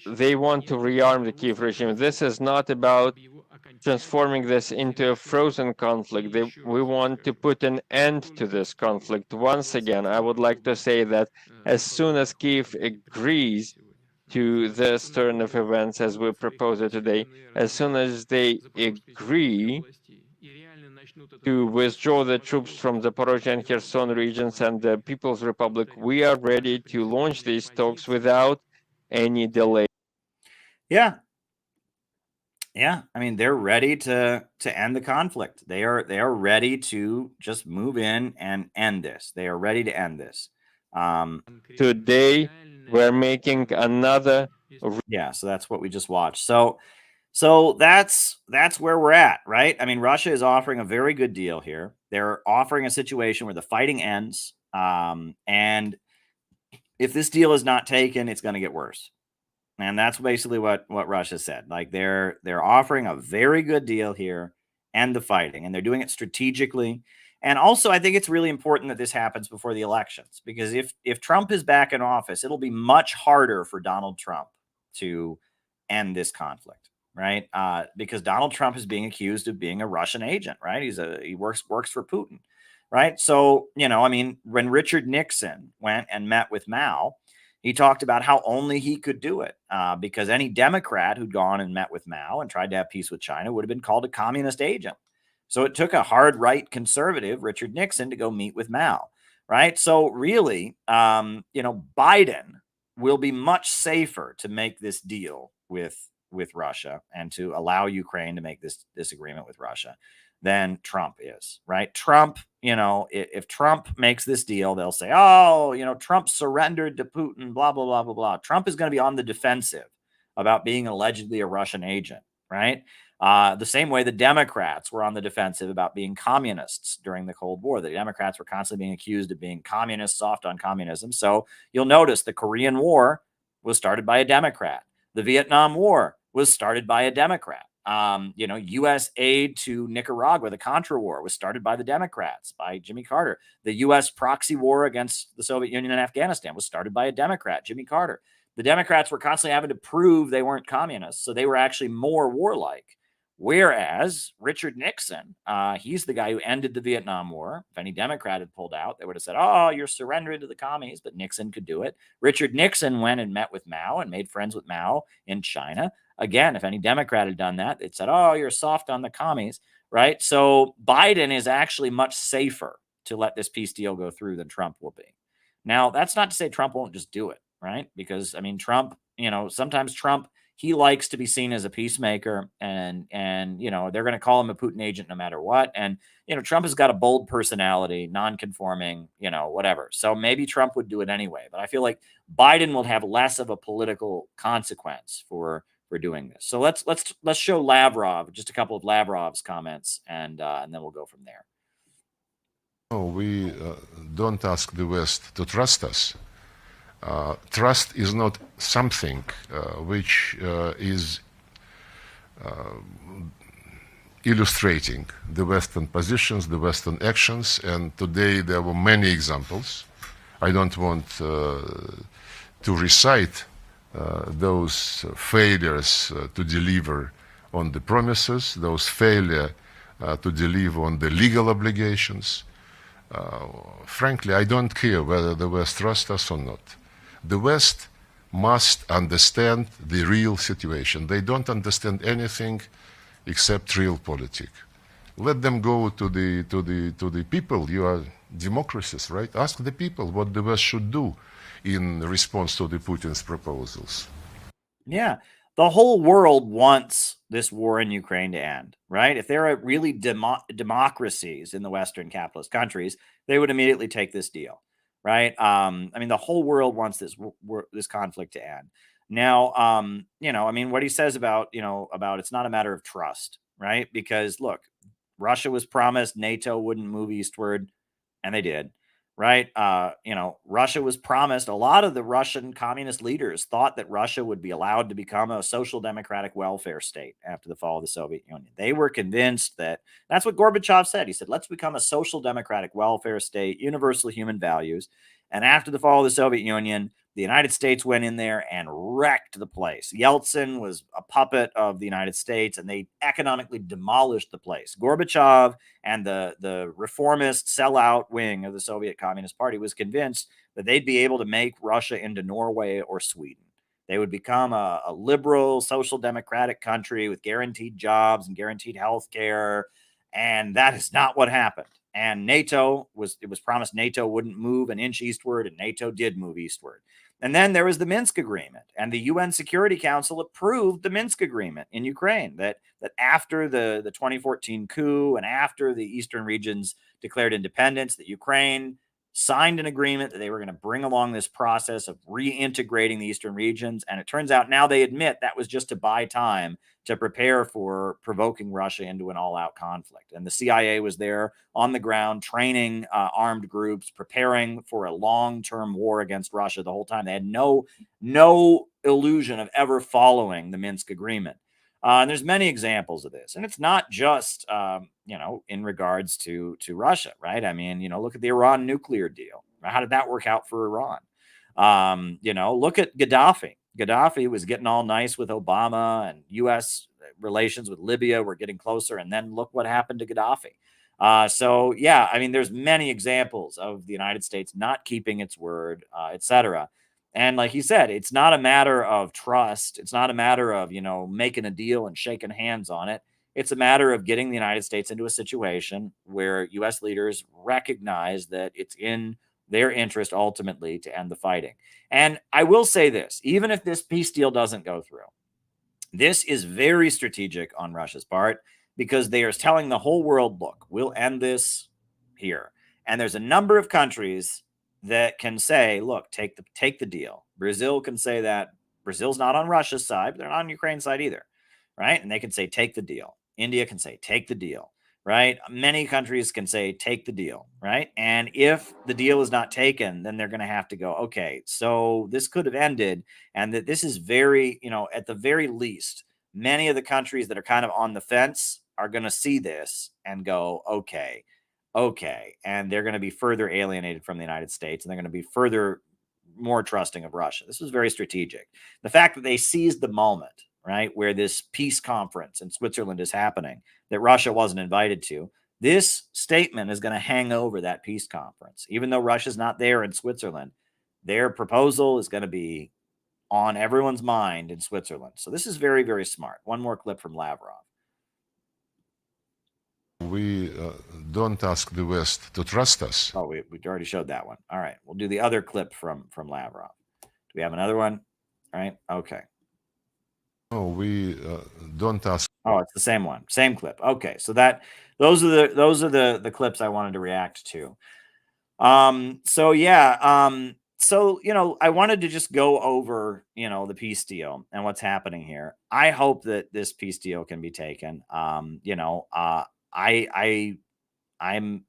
They want to rearm the Kyiv regime. This is not about transforming this into a frozen conflict. We want to put an end to this conflict. Once again, I would like to say that as soon as Kyiv agrees to this turn of events as we propose it today, as soon as they agree to withdraw the troops from the Zaporozhye and Kherson regions and the People's Republic, we are ready to launch these talks without any delay. Yeah. I mean, they're ready to end the conflict. They are ready to just move in and end this. They are ready to end this. Today, we're making another. Yeah, so that's what we just watched. So that's where we're at, right? I mean, Russia is offering a very good deal here. They're offering a situation where the fighting ends, and if this deal is not taken, it's going to get worse. And that's basically what Russia said. Like they're offering a very good deal here, end the fighting, and they're doing it strategically. And also, I think it's really important that this happens before the elections, because if Trump is back in office, it'll be much harder for Donald Trump to end this conflict, right? Because Donald Trump is being accused of being a Russian agent, right? He works for Putin, right? So, I mean, when Richard Nixon went and met with Mao, he talked about how only he could do it because any Democrat who'd gone and met with Mao and tried to have peace with China would have been called a communist agent. So it took a hard right conservative, Richard Nixon, to go meet with Mao, right? So really, Biden will be much safer to make this deal with Russia and to allow Ukraine to make this agreement with Russia than Trump is, right? Trump if Trump makes this deal, they'll say, oh, Trump surrendered to Putin, blah, blah, blah, blah, blah. Trump is going to be on the defensive about being allegedly a Russian agent, right? The same way the Democrats were on the defensive about being communists during the Cold War. The Democrats were constantly being accused of being communists, soft on communism. So you'll notice the Korean War was started by a Democrat. The Vietnam War was started by a Democrat. U.S. aid to Nicaragua, the Contra War, was started by the Democrats, by Jimmy Carter. The U.S. proxy war against the Soviet Union and Afghanistan was started by a Democrat, Jimmy Carter. The Democrats were constantly having to prove they weren't communists, so they were actually more warlike. Whereas Richard Nixon, he's the guy who ended the Vietnam War. If any Democrat had pulled out, they would have said, oh, you're surrendering to the commies, but Nixon could do it. Richard Nixon went and met with Mao and made friends with Mao in China. Again, if any Democrat had done that, they'd said, oh, you're soft on the commies, right? So Biden is actually much safer to let this peace deal go through than Trump will be. Now, that's not to say Trump won't just do it, right? Because, Trump, sometimes Trump, he likes to be seen as a peacemaker, and they're going to call him a Putin agent no matter what. And, Trump has got a bold personality, non-conforming, whatever. So maybe Trump would do it anyway. But I feel like Biden will have less of a political consequence for doing this. So let's show Lavrov, just a couple of Lavrov's comments, and then we'll go from there. No, we don't ask the West to trust us. Trust is not something which is illustrating the Western positions, the Western actions, and today there were many examples. I don't want to recite those failures to deliver on the promises, those failure to deliver on the legal obligations. Frankly, I don't care whether the West trusts us or not. The West must understand the real situation. They don't understand anything except real politics. Let them go to the people. You are democracies, right? Ask the people what the West should do in response to the Putin's proposals. Yeah, the whole world wants this war in Ukraine to end, right? If there are really democracies in the Western capitalist countries, they would immediately take this deal, right? The whole world wants this conflict to end. Now, what he says about it's not a matter of trust, right? Because look, Russia was promised NATO wouldn't move eastward, and they did. Right. Russia was promised, a lot of the Russian communist leaders thought that Russia would be allowed to become a social democratic welfare state after the fall of the Soviet Union. They were convinced that's what Gorbachev said. He said, let's become a social democratic welfare state, universal human values. And after the fall of the Soviet Union, the United States went in there and wrecked the place. Yeltsin was a puppet of the United States, and they economically demolished the place. Gorbachev and the reformist sellout wing of the Soviet Communist Party was convinced that they'd be able to make Russia into Norway or Sweden. They would become a liberal, social democratic country with guaranteed jobs and guaranteed health care. And that is not what happened. And it was promised NATO wouldn't move an inch eastward, and NATO did move eastward. And then there was the Minsk Agreement, and the UN Security Council approved the Minsk Agreement in Ukraine, that after the 2014 coup and after the eastern regions declared independence, that Ukraine signed an agreement that they were going to bring along this process of reintegrating the eastern regions. And it turns out now they admit that was just to buy time to prepare for provoking Russia into an all-out conflict. And the CIA was there on the ground training armed groups, preparing for a long-term war against Russia the whole time. They had no illusion of ever following the Minsk Agreement. And there's many examples of this. And it's not just, in regards to Russia, right? Look at the Iran nuclear deal. How did that work out for Iran? Look at Gaddafi. Gaddafi was getting all nice with Obama, and U.S. relations with Libya were getting closer. And then look what happened to Gaddafi. There's many examples of the United States not keeping its word, et cetera. And like he said, it's not a matter of trust. It's not a matter of, making a deal and shaking hands on it. It's a matter of getting the United States into a situation where U.S. leaders recognize that it's in their interest ultimately to end the fighting. And I will say this, even if this peace deal doesn't go through, this is very strategic on Russia's part, because they are telling the whole world, look, we'll end this here. And there's a number of countries that can say, look, take the deal. Brazil can say that. Brazil's not on Russia's side, but they're not on Ukraine's side either, right? And they can say, take the deal. India can say, take the deal, right? Many countries can say, take the deal, right? And if the deal is not taken, then they're going to have to go, okay, so this could have ended, and that this is very, at the very least, many of the countries that are kind of on the fence are going to see this and go, okay. And they're going to be further alienated from the United States, and they're going to be further more trusting of Russia. This was very strategic. The fact that they seized the moment, right, where this peace conference in Switzerland is happening, that Russia wasn't invited to, this statement is going to hang over that peace conference. Even though Russia's not there in Switzerland, their proposal is going to be on everyone's mind in Switzerland. So this is very, very smart. One more clip from Lavrov. We don't ask the West to trust us. Oh, we already showed that one. All right. We'll do the other clip from Lavrov. Do we have another one? All right. Okay. No, we don't ask. Oh, it's the same one. Same clip. Okay. So those are the clips I wanted to react to. So I wanted to just go over, the peace deal and what's happening here. I hope that this peace deal can be taken. I'm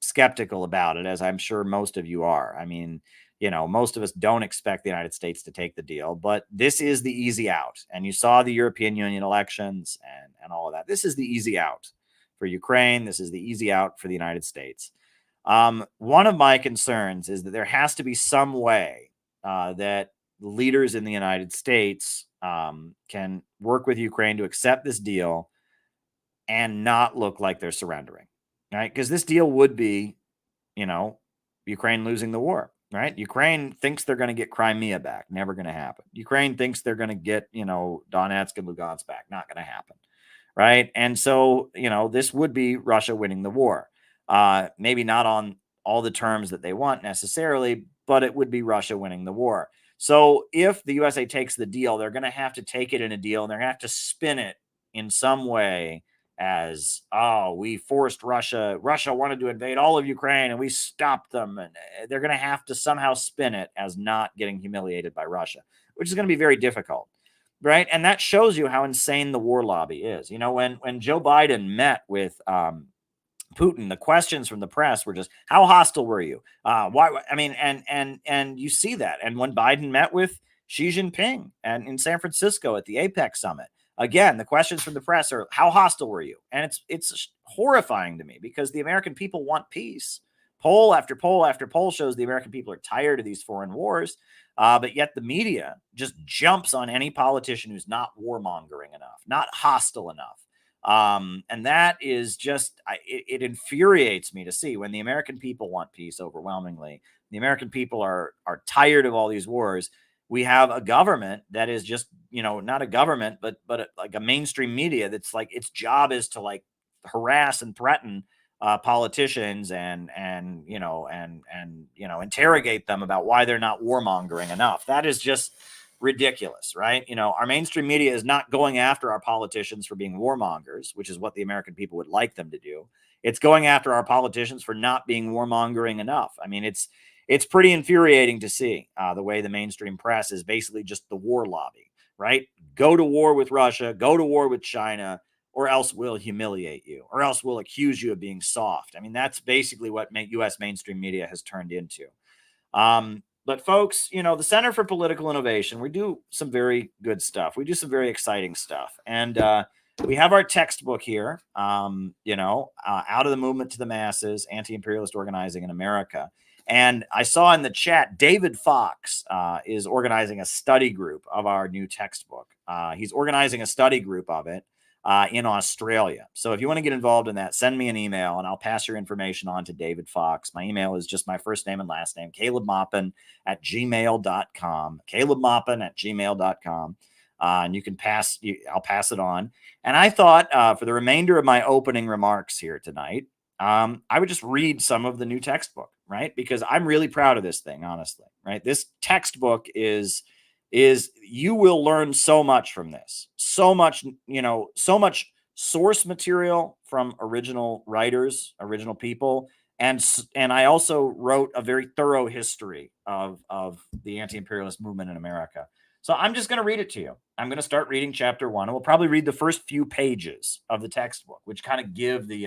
skeptical about it, as I'm sure most of you are. I mean, most of us don't expect the United States to take the deal, but this is the easy out. And you saw the European Union elections and all of that. This is the easy out for Ukraine. This is the easy out for the United States. One of my concerns is that there has to be some way that leaders in the United States can work with Ukraine to accept this deal and not look like they're surrendering, right? Because this deal would be, Ukraine losing the war, right? Ukraine thinks they're going to get Crimea back. Never going to happen. Ukraine thinks they're going to get, Donetsk and Lugansk back. Not going to happen, right? And so, this would be Russia winning the war. Maybe not on all the terms that they want necessarily, but it would be Russia winning the war. So if the USA takes the deal, they're going to have to take it in a deal, and they're going to have to spin it in some way as, oh, we forced Russia wanted to invade all of Ukraine and we stopped them. And they're going to have to somehow spin it as not getting humiliated by Russia, which is going to be very difficult, right? And that shows you how insane the war lobby is. When Joe Biden met with Putin, the questions from the press were just, how hostile were you? Why? I mean, and you see that. And when Biden met with Xi Jinping and in San Francisco at the APEC summit, again, the questions from the press are, how hostile were you? And it's horrifying to me, because the American people want peace. Poll after poll after poll shows the American people are tired of these foreign wars, but yet the media just jumps on any politician who's not warmongering enough, not hostile enough. And that is just, it infuriates me to see when the American people want peace overwhelmingly. The American people are tired of all these wars. We have a government that is just, not a government, but like a mainstream media that's like, its job is to like harass and threaten politicians and interrogate them about why they're not warmongering enough. That is just ridiculous, right? Our mainstream media is not going after our politicians for being warmongers, which is what the American people would like them to do. It's going after our politicians for not being warmongering enough. I mean, it's pretty infuriating to see the way the mainstream press is basically just the war lobby, right? Go to war with Russia, go to war with China, or else we'll humiliate you, or else we'll accuse you of being soft. I mean, that's basically what U.S. mainstream media has turned into. But folks, the Center for Political Innovation, we do some very good stuff. We do some very exciting stuff. And we have our textbook here, Out of the Movement to the Masses, Anti-Imperialist Organizing in America. And I saw in the chat, David Fox is organizing a study group of our new textbook. He's organizing a study group of it in Australia. So if you want to get involved in that, send me an email and I'll pass your information on to David Fox. My email is just my first name and last name, calebmaupin@gmail.com, calebmaupin@gmail.com. And you can I'll pass it on. And I thought for the remainder of my opening remarks here tonight, I would just read some of the new textbook, right? Because I'm really proud of this thing, honestly, right? This textbook is you will learn so much from this, so much source material from original writers, original people, And I also wrote a very thorough history of the anti-imperialist movement in America. So I'm just going to read it to you. I'm going to start reading chapter 1, and we'll probably read the first few pages of the textbook, which kind of give the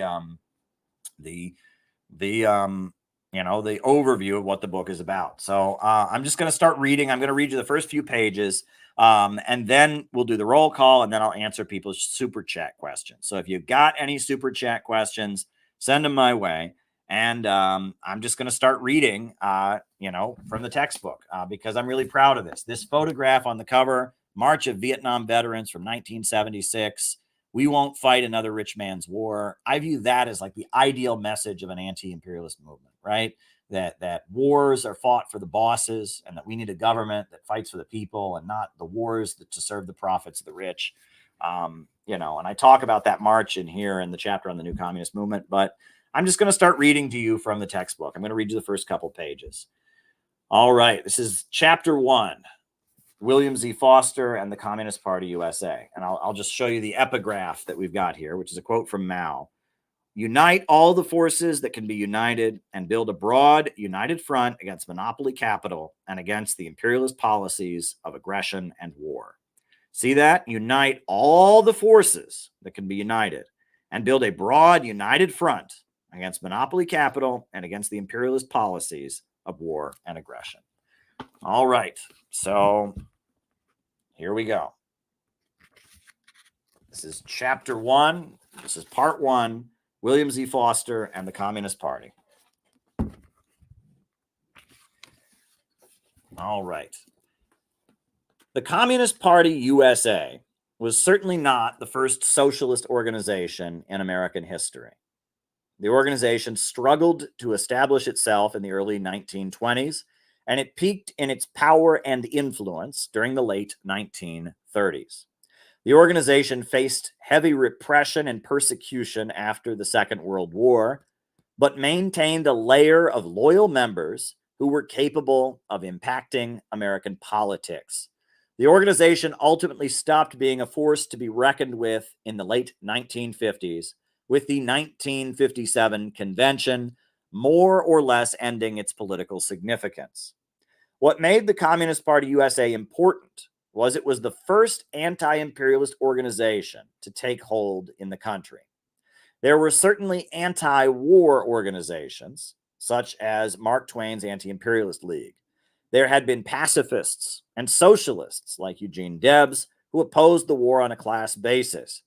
overview of what the book is about. So I'm just going to start reading. I'm going to read you the first few pages, and then we'll do the roll call, and then I'll answer people's super chat questions. So if you've got any super chat questions, send them my way. And I'm just going to start reading, from the textbook because I'm really proud of this. This photograph on the cover, March of Vietnam Veterans from 1976. We won't fight another rich man's war. I view that as like the ideal message of an anti-imperialist movement, right? That wars are fought for the bosses and that we need a government that fights for the people and not the wars to serve the profits of the rich. And I talk about that march in here in the chapter on the new communist movement, but I'm just going to start reading to you from the textbook. I'm going to read you the first couple pages. All right. This is chapter 1, William Z. Foster and the Communist Party USA. And I'll just show you the epigraph that we've got here, which is a quote from Mao. Unite all the forces that can be united and build a broad, united front against monopoly capital and against the imperialist policies of aggression and war. See that? Unite all the forces that can be united and build a broad, united front against monopoly capital and against the imperialist policies of war and aggression. All right. So here we go. This is chapter 1. This is part 1, William Z. Foster and the Communist Party. All right. The Communist Party USA was certainly not the first socialist organization in American history. The organization struggled to establish itself in the early 1920s, and it peaked in its power and influence during the late 1930s. The organization faced heavy repression and persecution after the Second World War, but maintained a layer of loyal members who were capable of impacting American politics. The organization ultimately stopped being a force to be reckoned with in the late 1950s, with the 1957 convention more or less ending its political significance. What made the Communist Party USA important was it was the first anti-imperialist organization to take hold in the country. There were certainly anti-war organizations, such as Mark Twain's Anti-Imperialist League. There had been pacifists and socialists like Eugene Debs who opposed the war on a class basis.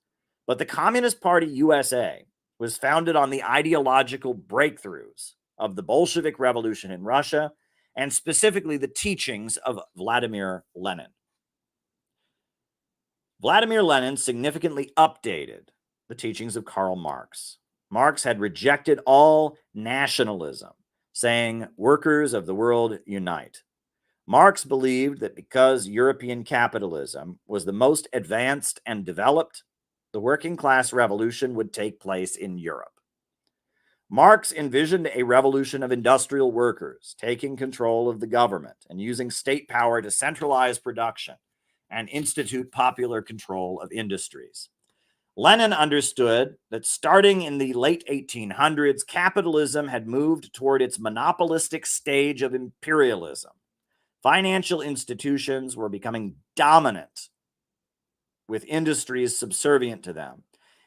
But the Communist Party USA was founded on the ideological breakthroughs of the Bolshevik Revolution in Russia, and specifically the teachings of Vladimir Lenin. Vladimir Lenin significantly updated the teachings of Karl Marx. Marx had rejected all nationalism, saying, "Workers of the world, unite." Marx believed that because European capitalism was the most advanced and developed, the working class revolution would take place in Europe. Marx envisioned a revolution of industrial workers taking control of the government and using state power to centralize production and institute popular control of industries. Lenin understood that starting in the late 1800s, capitalism had moved toward its monopolistic stage of imperialism. Financial institutions were becoming dominant, with industries subservient to them,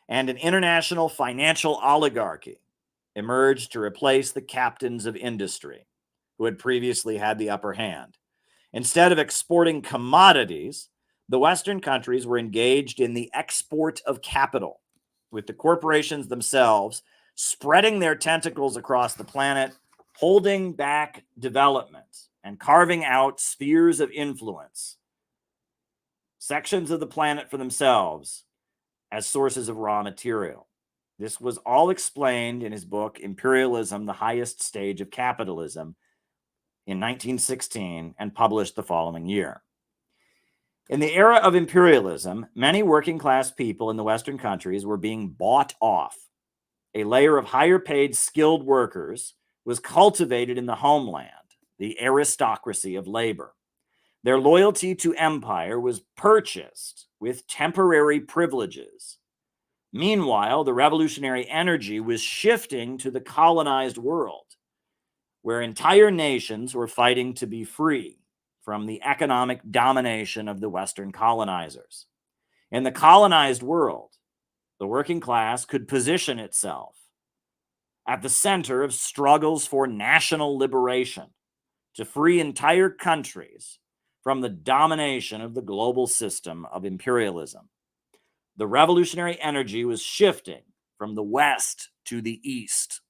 and an international financial oligarchy emerged to replace the captains of industry, who had previously had the upper hand. Instead of exporting commodities, the Western countries were engaged in the export of capital, with the corporations themselves spreading their tentacles across the planet, holding back development and carving out spheres of influence, sections of the planet for themselves as sources of raw material. This was all explained in his book, Imperialism, the Highest Stage of Capitalism, in 1916 and published the following year. In the era of imperialism, many working class people in the Western countries were being bought off. A layer of higher paid skilled workers was cultivated in the homeland, the aristocracy of labor. Their loyalty to empire was purchased with temporary privileges. Meanwhile, the revolutionary energy was shifting to the colonized world, where entire nations were fighting to be free from the economic domination of the Western colonizers. In the colonized world, the working class could position itself at the center of struggles for national liberation to free entire countries from the domination of the global system of imperialism. The revolutionary energy was shifting from the West to the East.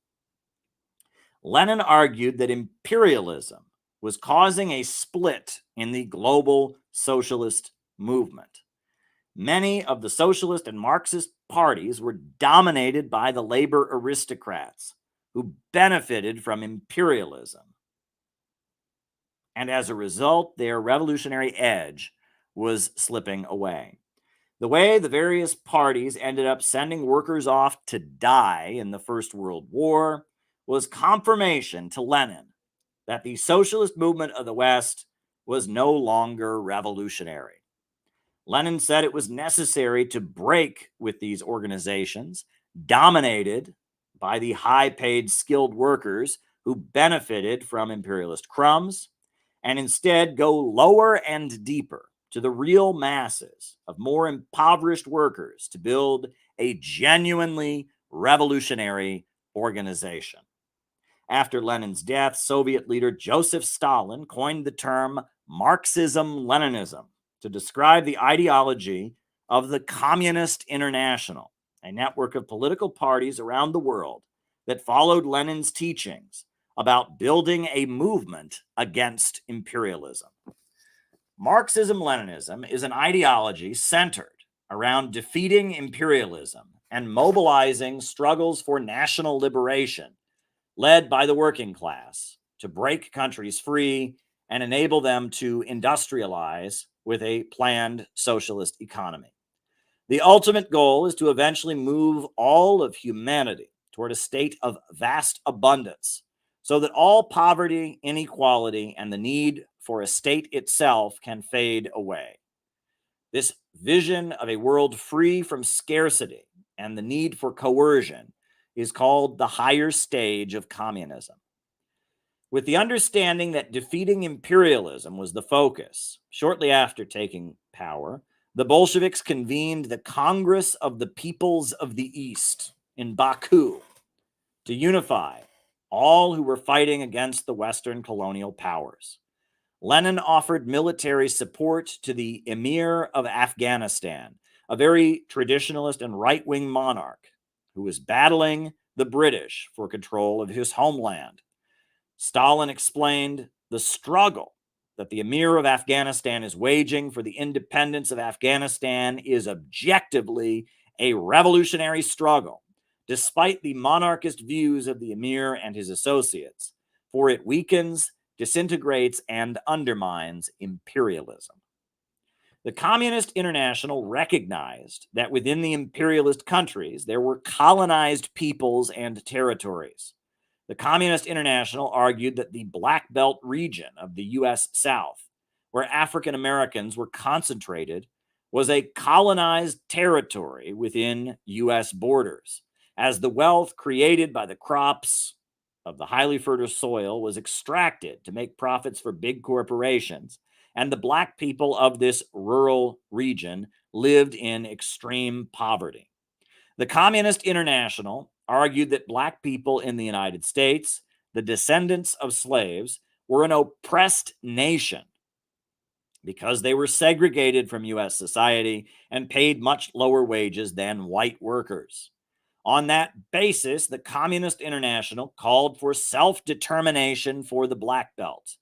Lenin argued that imperialism was causing a split in the global socialist movement. Many of the socialist and Marxist parties were dominated by the labor aristocrats who benefited from imperialism. And as a result, their revolutionary edge was slipping away. The way the various parties ended up sending workers off to die in the First World War was confirmation to Lenin that the socialist movement of the West was no longer revolutionary. Lenin said it was necessary to break with these organizations dominated by the high-paid skilled workers who benefited from imperialist crumbs, and instead go lower and deeper to the real masses of more impoverished workers to build a genuinely revolutionary organization. After Lenin's death, Soviet leader Joseph Stalin coined the term Marxism-Leninism to describe the ideology of the Communist International, a network of political parties around the world that followed Lenin's teachings about building a movement against imperialism. Marxism-Leninism is an ideology centered around defeating imperialism and mobilizing struggles for national liberation led by the working class to break countries free and enable them to industrialize with a planned socialist economy. The ultimate goal is to eventually move all of humanity toward a state of vast abundance so that all poverty, inequality, and the need for a state itself can fade away. This vision of a world free from scarcity and the need for coercion is called the higher stage of communism. With the understanding that defeating imperialism was the focus, shortly after taking power, the Bolsheviks convened the Congress of the Peoples of the East in Baku to unify all who were fighting against the Western colonial powers. Lenin offered military support to the Emir of Afghanistan, a very traditionalist and right-wing monarch who was battling the British for control of his homeland. Stalin explained the struggle that the Emir of Afghanistan is waging for the independence of Afghanistan is objectively a revolutionary struggle, despite the monarchist views of the Emir and his associates, for it weakens, disintegrates, and undermines imperialism. The Communist International recognized that within the imperialist countries, there were colonized peoples and territories. The Communist International argued that the Black Belt region of the U.S. South, where African Americans were concentrated, was a colonized territory within U.S. borders, as the wealth created by the crops of the highly fertile soil was extracted to make profits for big corporations, and the Black people of this rural region lived in extreme poverty. The Communist International argued that Black people in the United States, the descendants of slaves, were an oppressed nation because they were segregated from U.S. society and paid much lower wages than white workers. On that basis, the Communist International called for self-determination for the Black Belt,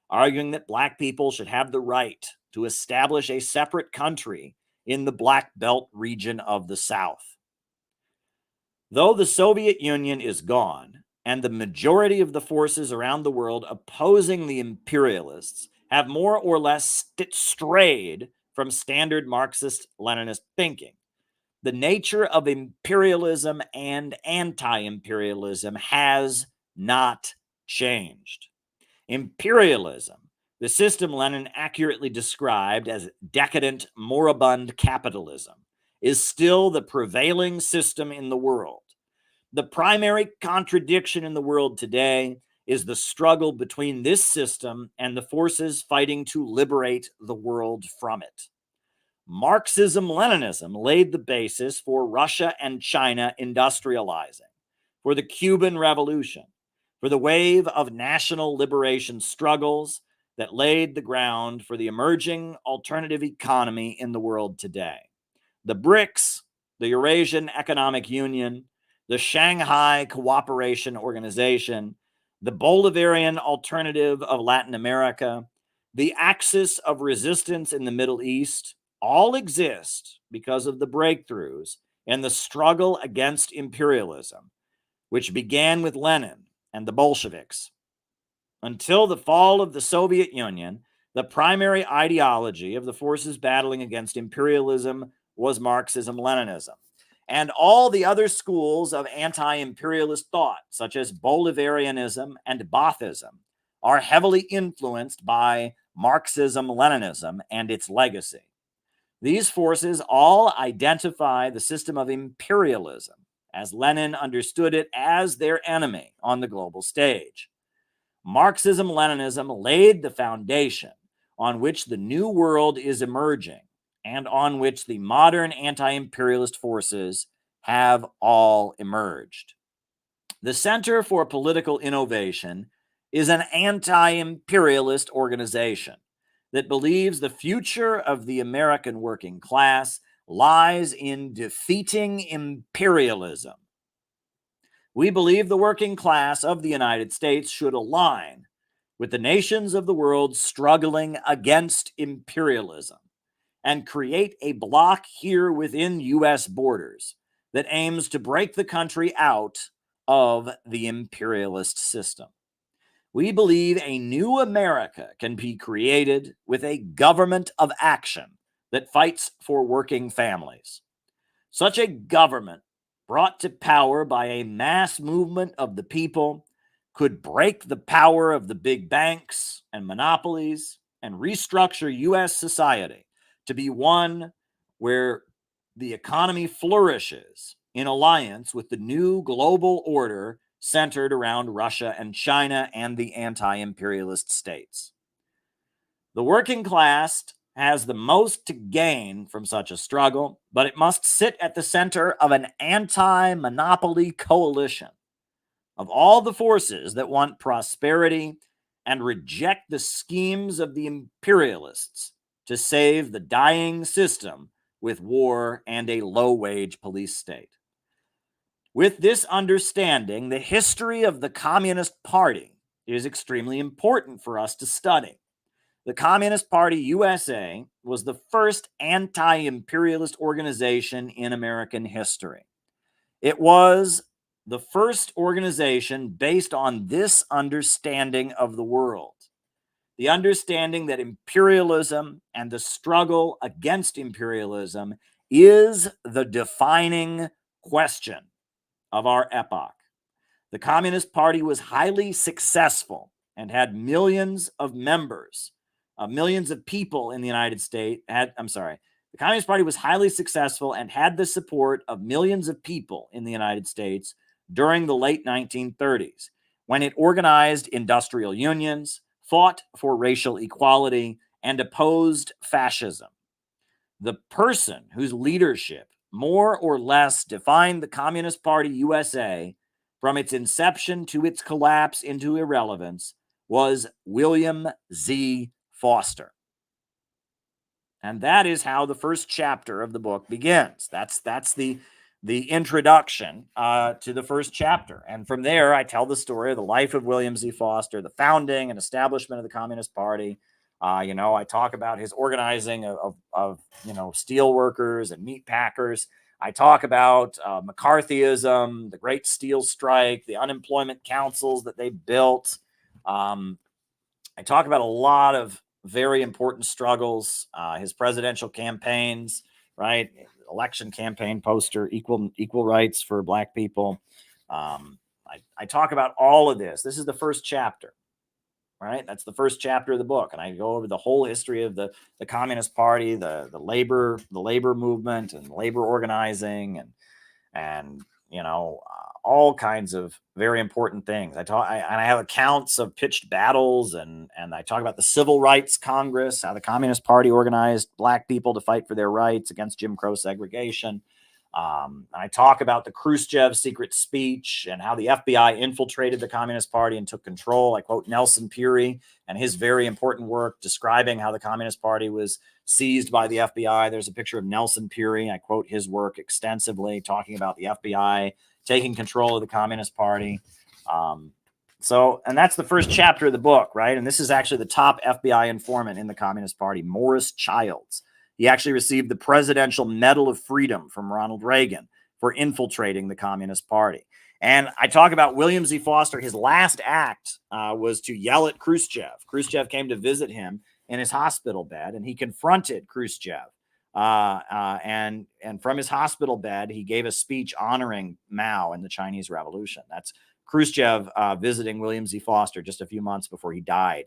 arguing that Black people should have the right to establish a separate country in the Black Belt region of the South. Though the Soviet Union is gone, and the majority of the forces around the world opposing the imperialists have more or less strayed from standard Marxist-Leninist thinking, the nature of imperialism and anti-imperialism has not changed. Imperialism, the system Lenin accurately described as decadent, moribund capitalism, is still the prevailing system in the world. The primary contradiction in the world today is the struggle between this system and the forces fighting to liberate the world from it. Marxism-Leninism laid the basis for Russia and China industrializing, for the Cuban Revolution, for the wave of national liberation struggles that laid the ground for the emerging alternative economy in the world today. The BRICS, the Eurasian Economic Union, the Shanghai Cooperation Organization, the Bolivarian Alternative of Latin America, the Axis of Resistance in the Middle East, all exist because of the breakthroughs in the struggle against imperialism, which began with Lenin and the Bolsheviks. Until the fall of the Soviet Union, the primary ideology of the forces battling against imperialism was Marxism-Leninism. And all the other schools of anti-imperialist thought, such as Bolivarianism and Baathism, are heavily influenced by Marxism-Leninism and its legacy. These forces all identify the system of imperialism, as Lenin understood it, as their enemy on the global stage. Marxism-Leninism laid the foundation on which the new world is emerging and on which the modern anti-imperialist forces have all emerged. The Center for Political Innovation is an anti-imperialist organization that believes the future of the American working class lies in defeating imperialism. We believe the working class of the United States should align with the nations of the world struggling against imperialism and create a bloc here within U.S. borders that aims to break the country out of the imperialist system. We believe a new America can be created with a government of action that fights for working families. Such a government, brought to power by a mass movement of the people, could break the power of the big banks and monopolies and restructure U.S. society to be one where the economy flourishes in alliance with the new global order centered around Russia and China and the anti-imperialist states. The working class has the most to gain from such a struggle, but it must sit at the center of an anti-monopoly coalition of all the forces that want prosperity and reject the schemes of the imperialists to save the dying system with war and a low-wage police state. With this understanding, the history of the Communist Party is extremely important for us to study. The Communist Party USA was the first anti-imperialist organization in American history. It was the first organization based on this understanding of the world. The understanding that imperialism and the struggle against imperialism is the defining question of our epoch. The Communist Party was highly successful and had millions of members, millions of people in the United States. The Communist Party was highly successful and had the support of millions of people in the United States during the late 1930s, when it organized industrial unions, fought for racial equality, and opposed fascism. The person whose leadership more or less defined the Communist Party USA from its inception to its collapse into irrelevance was William Z. Foster. And that is how the first chapter of the book begins. That's the introduction to the first chapter. And from there, I tell the story of the life of William Z. Foster, the founding and establishment of the Communist Party. I talk about his organizing of steel workers and meat packers. I talk about McCarthyism, the Great Steel Strike, the unemployment councils that they built. I talk about a lot of very important struggles, his presidential campaigns, right? Election campaign poster, equal rights for Black people. I talk about all of this. This is the first chapter. right? That's the first chapter of the book. And I go over the whole history of the Communist Party, the labor movement and labor organizing and all kinds of very important things. I have accounts of pitched battles and I talk about the Civil Rights Congress, how the Communist Party organized black people to fight for their rights against Jim Crow segregation. I talk about the Khrushchev secret speech and how the FBI infiltrated the Communist Party and took control. I quote Nelson Peary and his very important work describing how the Communist Party was seized by the FBI. There's a picture of Nelson Peary. I quote his work extensively, talking about the FBI taking control of the Communist Party. And that's the first chapter of the book, right? And this is actually the top FBI informant in the Communist Party, Morris Childs. He actually received the Presidential Medal of Freedom from Ronald Reagan for infiltrating the Communist Party. And I talk about William Z. Foster. His last act was to yell at Khrushchev. Khrushchev came to visit him in his hospital bed, and he confronted Khrushchev. And from his hospital bed, he gave a speech honoring Mao and the Chinese Revolution. That's Khrushchev visiting William Z. Foster just a few months before he died.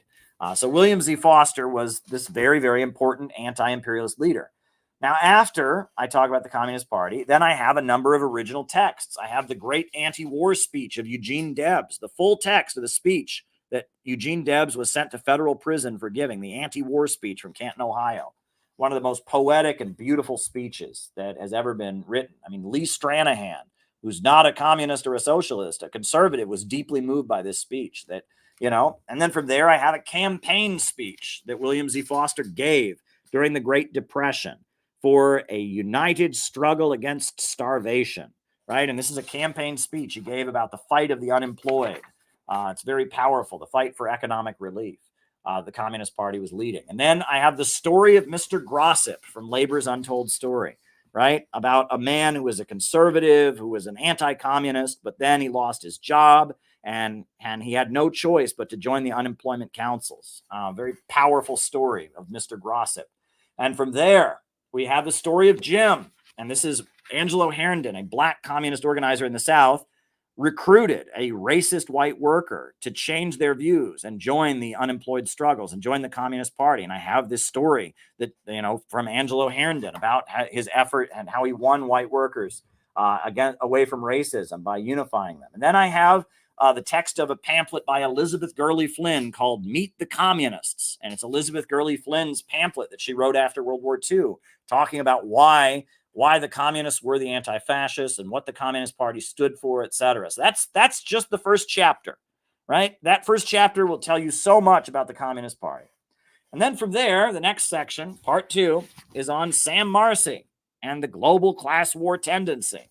So William Z. Foster was this very, very important anti-imperialist leader. Now, after I talk about the Communist Party, then I have a number of original texts. I have the great anti-war speech of Eugene Debs, the full text of the speech that Eugene Debs was sent to federal prison for giving, the anti-war speech from Canton, Ohio. One of the most poetic and beautiful speeches that has ever been written. I mean, Lee Stranahan, who's not a communist or a socialist, a conservative, was deeply moved by this speech. And then from there, I have a campaign speech that William Z. Foster gave during the Great Depression for a united struggle against starvation, right? And this is a campaign speech he gave about the fight of the unemployed. It's very powerful, the fight for economic relief. The Communist Party was leading. And then I have the story of Mr. Grossip from Labor's Untold Story, right? About a man who was a conservative, who was an anti-communist, but then he lost his job and he had no choice but to join the unemployment councils. Very powerful story of Mr. Grossip. And from there, we have the story of Jim. And this is Angelo Herndon, a black communist organizer in the South, recruited a racist white worker to change their views and join the unemployed struggles and join the Communist Party. And I have this story that, from Angelo Herndon about his effort and how he won white workers away from racism by unifying them. And then I have the text of a pamphlet by Elizabeth Gurley Flynn called Meet the Communists. And it's Elizabeth Gurley Flynn's pamphlet that she wrote after World War II, talking about why the communists were the anti-fascists and what the Communist Party stood for, etc. So that's just the first chapter, right? That first chapter will tell you so much about the Communist Party. And then from there, the next section, part 2, is on Sam Marcy and the global class war tendency.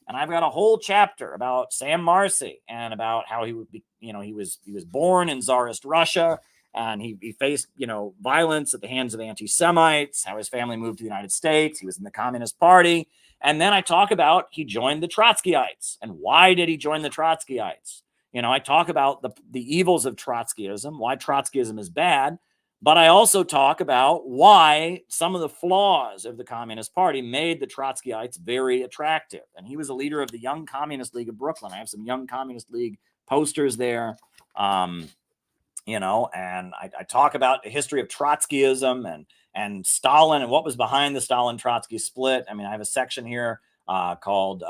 And I've got a whole chapter about Sam Marcy and about how he would be, he was born in Tsarist Russia, and he faced, violence at the hands of anti-Semites, how his family moved to the United States. He was in the Communist Party. And then I talk about he joined the Trotskyites. And why did he join the Trotskyites? I talk about the evils of Trotskyism, why Trotskyism is bad. But I also talk about why some of the flaws of the Communist Party made the Trotskyites very attractive. And he was a leader of the Young Communist League of Brooklyn. I have some Young Communist League posters there. And I talk about the history of Trotskyism and Stalin and what was behind the Stalin-Trotsky split. I mean, I have a section here called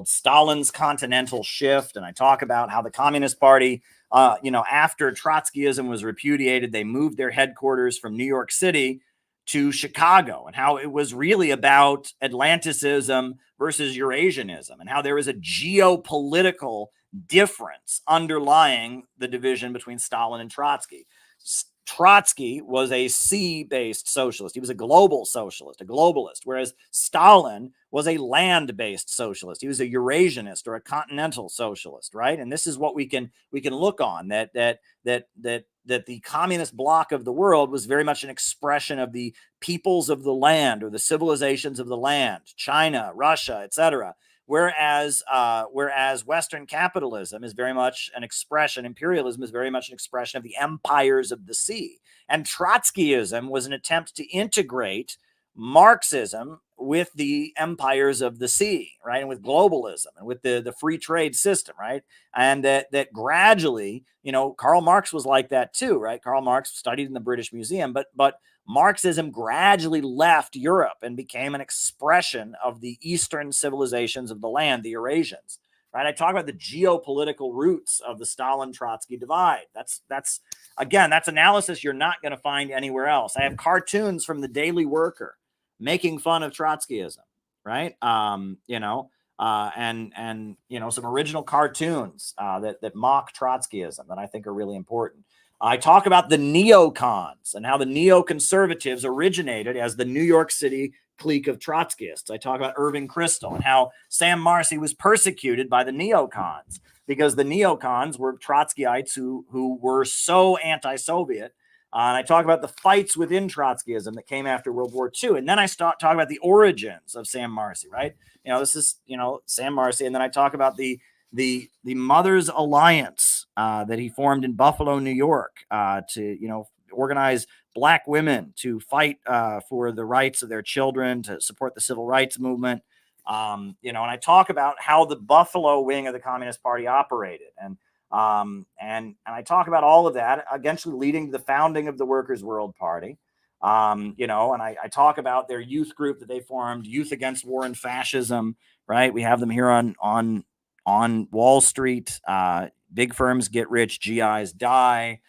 Stalin's Continental Shift. And I talk about how the Communist Party, after Trotskyism was repudiated, they moved their headquarters from New York City to Chicago, and how it was really about Atlanticism versus Eurasianism, and how there was a geopolitical difference underlying the division between Stalin and Trotsky. Trotsky was a sea-based socialist. He was a global socialist, a globalist, whereas Stalin was a land-based socialist. He was a Eurasianist or a continental socialist, right? And this is what we can look on, that the communist bloc of the world was very much an expression of the peoples of the land or the civilizations of the land, China, Russia, etc. Whereas Western capitalism is very much an expression, imperialism is very much an expression of the empires of the sea. And Trotskyism was an attempt to integrate Marxism with the empires of the sea, right? And with globalism and with the free trade system, right? And that gradually, Karl Marx was like that too, right? Karl Marx studied in the British Museum, but Marxism gradually left Europe and became an expression of the Eastern civilizations of the land, the Eurasians, right? I talk about the geopolitical roots of the Stalin-Trotsky divide. That's analysis you're not going to find anywhere else. I have cartoons from the Daily Worker making fun of Trotskyism, right? And some original cartoons that mock Trotskyism that I think are really important. I talk about the neocons and how the neoconservatives originated as the New York City clique of Trotskyists. I talk about Irving Kristol and how Sam Marcy was persecuted by the neocons because the neocons were Trotskyites who were so anti-Soviet. And I talk about the fights within Trotskyism that came after World War II. And then I talk about the origins of Sam Marcy, right? This is, Sam Marcy. And then I talk about the Mothers Alliance that he formed in Buffalo, New York, to, organize Black women to fight for the rights of their children, to support the civil rights movement. And I talk about how the Buffalo wing of the Communist Party operated. And I talk about all of that, eventually leading to the founding of the Workers' World Party. And I talk about their youth group that they formed, Youth Against War and Fascism, right? We have them here on Wall Street. Big firms get rich, GIs die.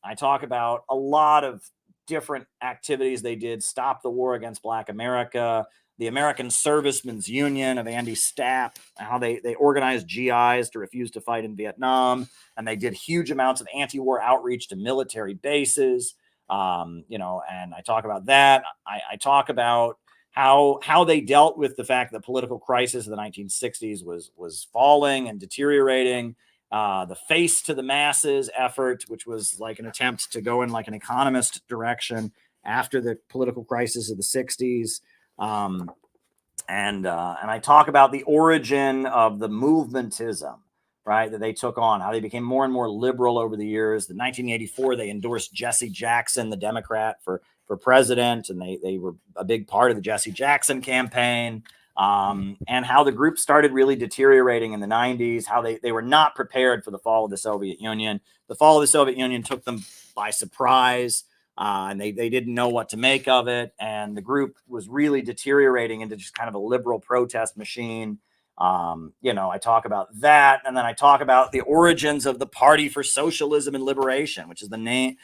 I talk about a lot of different activities they did, stop the war against Black America, the American Servicemen's Union of Andy Stapp, how they organized GIs to refuse to fight in Vietnam, and they did huge amounts of anti-war outreach to military bases. And I talk about that. I talk about how they dealt with the fact that the political crisis of the 1960s was falling and deteriorating. The Face to the Masses effort, which was like an attempt to go in like an economist direction after the political crisis of the 60s. And I talk about the origin of the movementism, right, that they took on, how they became more and more liberal over the years. In 1984, they endorsed Jesse Jackson, the Democrat, for president, and they were a big part of the Jesse Jackson campaign. And how the group started really deteriorating in the 90s, how they were not prepared for the fall of the Soviet Union. The fall of the Soviet Union took them by surprise. And they didn't know what to make of it. And the group was really deteriorating into just kind of a liberal protest machine. I talk about that. And then I talk about the origins of the Party for Socialism and Liberation, which is the main,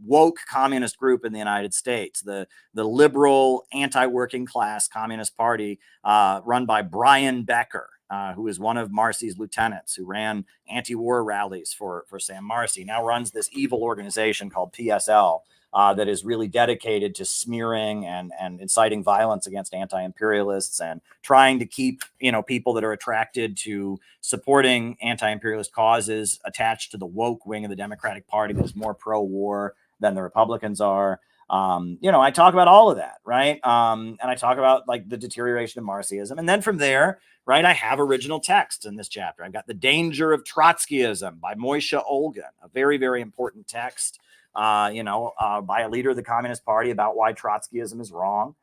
woke communist group in the United States, the liberal anti-working class communist party run by Brian Becker. Who is one of Marcy's lieutenants, who ran anti-war rallies for Sam Marcy, now runs this evil organization called PSL that is really dedicated to smearing and inciting violence against anti-imperialists and trying to keep, people that are attracted to supporting anti-imperialist causes attached to the woke wing of the Democratic Party that is more pro-war than the Republicans are. I talk about all of that, right? And I talk about like the deterioration of Marxism. And then from there, right, I have original text in this chapter. I've got The Danger of Trotskyism by Moishe Olgin, a very, very important text, by a leader of the Communist Party about why Trotskyism is wrong.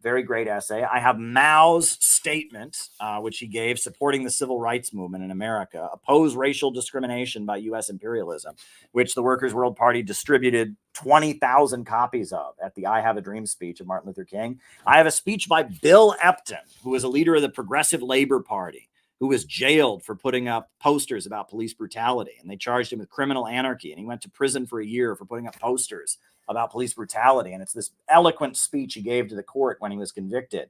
Very great essay. I have Mao's statement, which he gave supporting the civil rights movement in America, oppose racial discrimination by U.S. imperialism, which the Workers' World Party distributed 20,000 copies of at the I Have a Dream speech of Martin Luther King. I have a speech by Bill Epton, who is a leader of the Progressive Labor Party, who was jailed for putting up posters about police brutality. And they charged him with criminal anarchy. And he went to prison for a year for putting up posters about police brutality. And it's this eloquent speech he gave to the court when he was convicted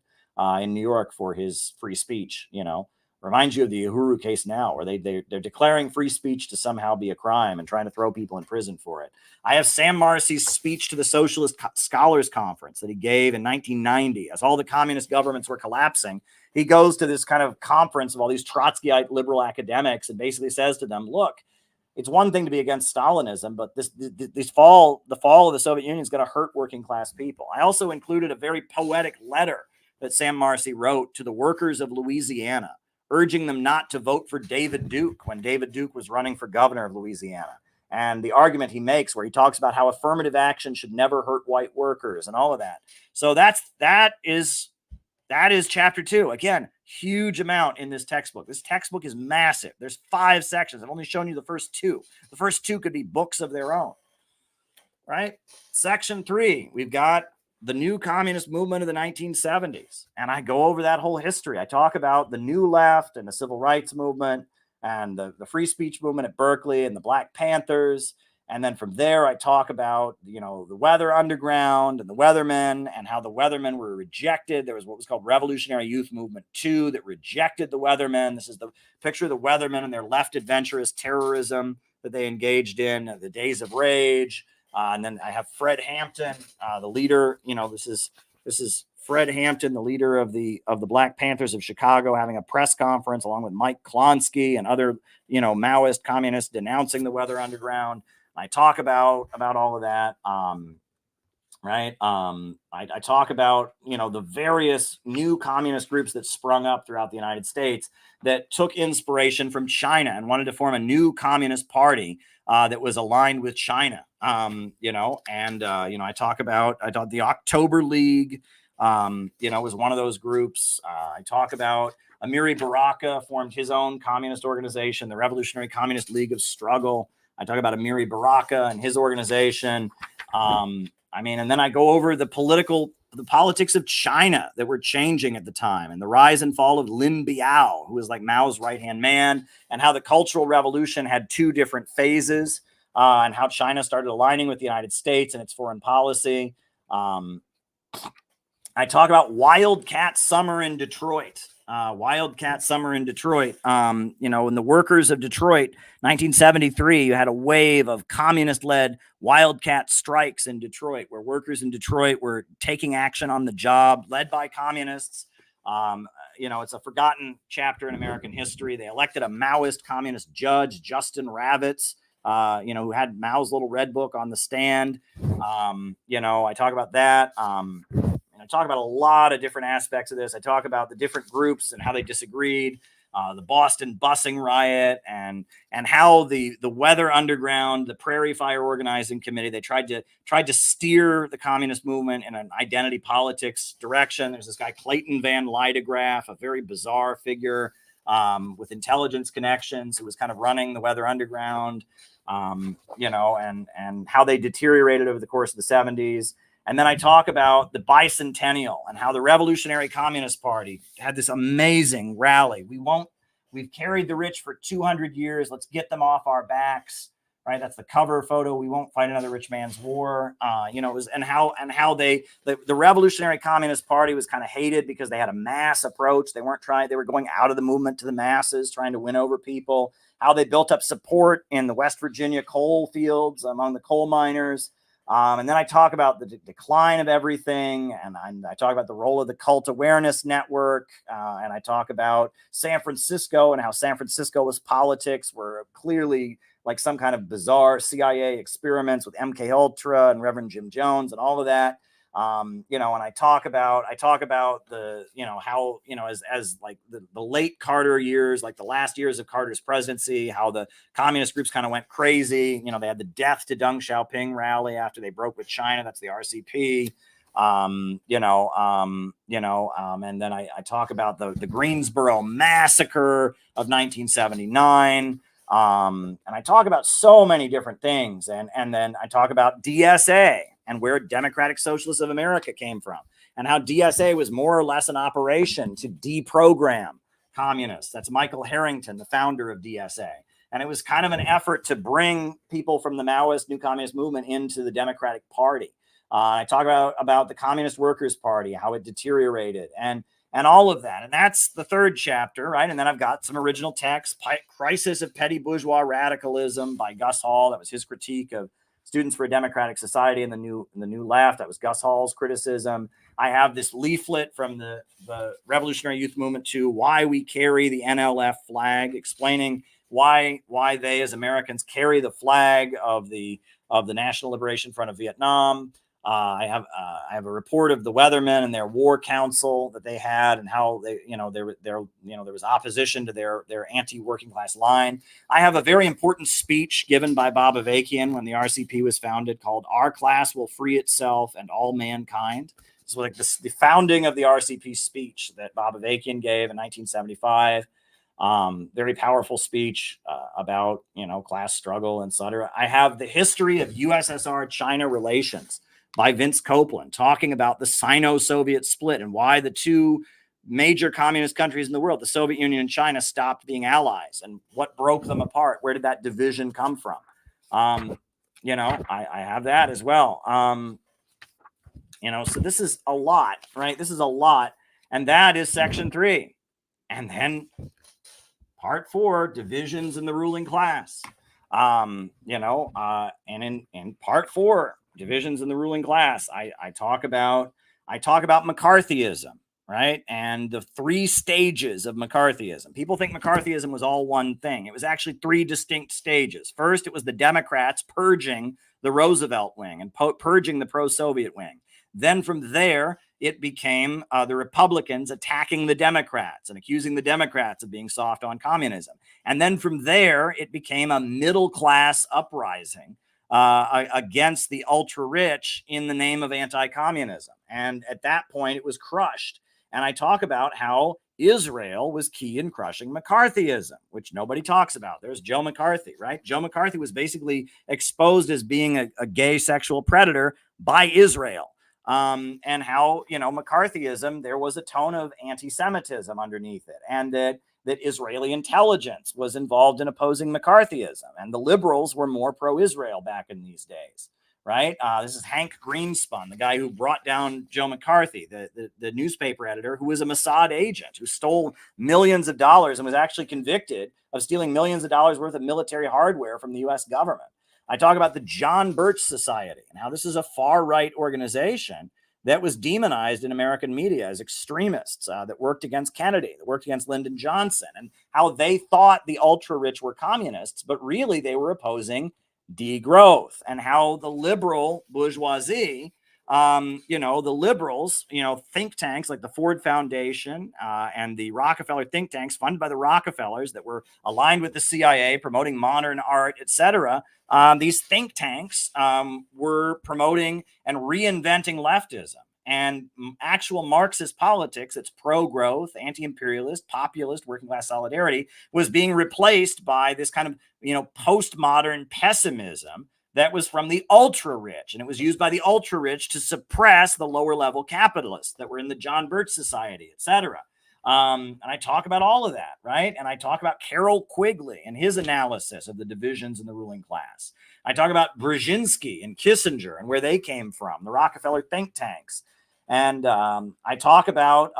in New York for his free speech. Reminds you of the Uhuru case now, where they're declaring free speech to somehow be a crime and trying to throw people in prison for it. I have Sam Marcy's speech to the Socialist Scholars Conference that he gave in 1990 as all the communist governments were collapsing. He goes to this kind of conference of all these Trotskyite liberal academics and basically says to them, look, it's one thing to be against Stalinism, but the fall of the Soviet Union is going to hurt working class people. I also included a very poetic letter that Sam Marcy wrote to the workers of Louisiana, urging them not to vote for David Duke when David Duke was running for governor of Louisiana. and the argument he makes where he talks about how affirmative action should never hurt white workers and all of that. So that is chapter 2. Again, huge amount in this textbook. This textbook is massive. There's 5 sections. I've only shown you the first 2. The first 2 could be books of their own, right? Section 3, we've got the new communist movement of the 1970s. And I go over that whole history. I talk about the New Left and the civil rights movement and the free speech movement at Berkeley and the Black Panthers. And then from there, I talk about, the Weather Underground and the Weathermen and how the Weathermen were rejected. There was what was called Revolutionary Youth Movement 2 that rejected the Weathermen. This is the picture of the Weathermen and their left adventurous terrorism that they engaged in, the Days of Rage. And then I have Fred Hampton, the leader. This is Fred Hampton, the leader of the Black Panthers of Chicago, having a press conference along with Mike Klonsky and other, Maoist communists denouncing the Weather Underground. I talk about all of that, right? I talk about, the various new communist groups that sprung up throughout the United States that took inspiration from China and wanted to form a new communist party that was aligned with China, I talk about the October League, was one of those groups. I talk about Amiri Baraka formed his own communist organization, the Revolutionary Communist League of Struggle. I talk about Amiri Baraka and his organization. And then I go over the politics of China that were changing at the time and the rise and fall of Lin Biao, who was like Mao's right-hand man, and how the Cultural Revolution had 2 different phases, and how China started aligning with the United States and its foreign policy. I talk about Wildcat Summer in Detroit. Wildcat Summer in Detroit. In the workers of Detroit, 1973, you had a wave of communist-led wildcat strikes in Detroit, where workers in Detroit were taking action on the job, led by communists. It's a forgotten chapter in American history. They elected a Maoist communist judge, Justin Ravitz, who had Mao's little red book on the stand. I talk about that. And I talk about a lot of different aspects of this. I talk about the different groups and how they disagreed, the Boston busing riot, and how the Weather Underground, the Prairie Fire Organizing Committee, they tried to steer the communist movement in an identity politics direction. There's this guy Clayton Van Lydegraf, a very bizarre figure with intelligence connections, who was kind of running the Weather Underground, and how they deteriorated over the course of the 70s. And then I talk about the bicentennial and how the Revolutionary Communist Party had this amazing rally. We've carried the rich for 200 years. Let's get them off our backs, right? That's the cover photo. We won't fight another rich man's war. How the Revolutionary Communist Party was kind of hated because they had a mass approach. They were going out of the movement to the masses, trying to win over people. How they built up support in the West Virginia coal fields among the coal miners. And then I talk about the decline of everything, and I talk about the role of the Cult Awareness Network, and I talk about San Francisco and how San Francisco's politics were clearly like some kind of bizarre CIA experiments with MK Ultra and Reverend Jim Jones and all of that. And I talk about the, how, as like the late Carter years, like the last years of Carter's presidency, how the communist groups kind of went crazy. They had the Death to Deng Xiaoping rally after they broke with China. That's the RCP. And then I talk about the Greensboro massacre of 1979. And I talk about so many different things. And then I talk about DSA and where Democratic Socialists of America came from, and how DSA was more or less an operation to deprogram communists. That's Michael Harrington, the founder of DSA. And it was kind of an effort to bring people from the Maoist New Communist movement into the Democratic Party. I talk about the Communist Workers' Party, how it deteriorated, and all of that. And that's the 3rd chapter, right? And then I've got some original text, Crisis of Petty Bourgeois Radicalism by Gus Hall. That was his critique of Students for a Democratic Society in the New Left. That was Gus Hall's criticism. I have this leaflet from the Revolutionary Youth Movement to Why We Carry the NLF Flag, explaining why they as Americans carry the flag of the National Liberation Front of Vietnam. I have a report of the Weathermen and their war council that they had, and how they, there was opposition to their anti-working class line. I have a very important speech given by Bob Avakian when the RCP was founded, called "Our Class Will Free Itself and All Mankind." It's like the founding of the RCP speech that Bob Avakian gave in 1975. Very powerful speech about class struggle, etc. I have the history of USSR-China relations by Vince Copeland, talking about the Sino-Soviet split and why the two major communist countries in the world, the Soviet Union and China, stopped being allies, and what broke them apart. Where did that division come from? I have that as well. So this is a lot, right? This is a lot. And that is section 3. And then part 4, divisions in the ruling class. And in part 4, divisions in the ruling class, I talk about McCarthyism, right? And the 3 stages of McCarthyism. People think McCarthyism was all one thing. It was actually 3 distinct stages. First, it was the Democrats purging the Roosevelt wing and purging the pro-Soviet wing. Then from there, it became the Republicans attacking the Democrats and accusing the Democrats of being soft on communism. And then from there, it became a middle-class uprising against the ultra-rich in the name of anti-communism. And at that point, it was crushed. And I talk about how Israel was key in crushing McCarthyism, which nobody talks about. There's Joe McCarthy, right? Joe McCarthy was basically exposed as being a gay sexual predator by Israel. And how, McCarthyism, there was a tone of anti-Semitism underneath it, and that Israeli intelligence was involved in opposing McCarthyism, and the liberals were more pro-Israel back in these days, right? This is Hank Greenspun, the guy who brought down Joe McCarthy, the newspaper editor who was a Mossad agent who stole millions of dollars and was actually convicted of stealing millions of dollars worth of military hardware from the U.S. government. I talk about the John Birch Society and how this is a far-right organization that was demonized in American media as extremists that worked against Kennedy, that worked against Lyndon Johnson, and how they thought the ultra-rich were communists, but really they were opposing degrowth, and how the liberal bourgeoisie, the liberals, think tanks like the Ford Foundation and the Rockefeller think tanks funded by the Rockefellers that were aligned with the CIA, promoting modern art, etc. These think tanks were promoting and reinventing leftism and actual Marxist politics. It's pro-growth, anti-imperialist, populist, working class solidarity was being replaced by this kind of, postmodern pessimism that was from the ultra-rich, and it was used by the ultra-rich to suppress the lower-level capitalists that were in the John Birch Society, etc. And I talk about all of that, right? And I talk about Carroll Quigley and his analysis of the divisions in the ruling class. I talk about Brzezinski and Kissinger and where they came from, the Rockefeller think tanks. And I talk about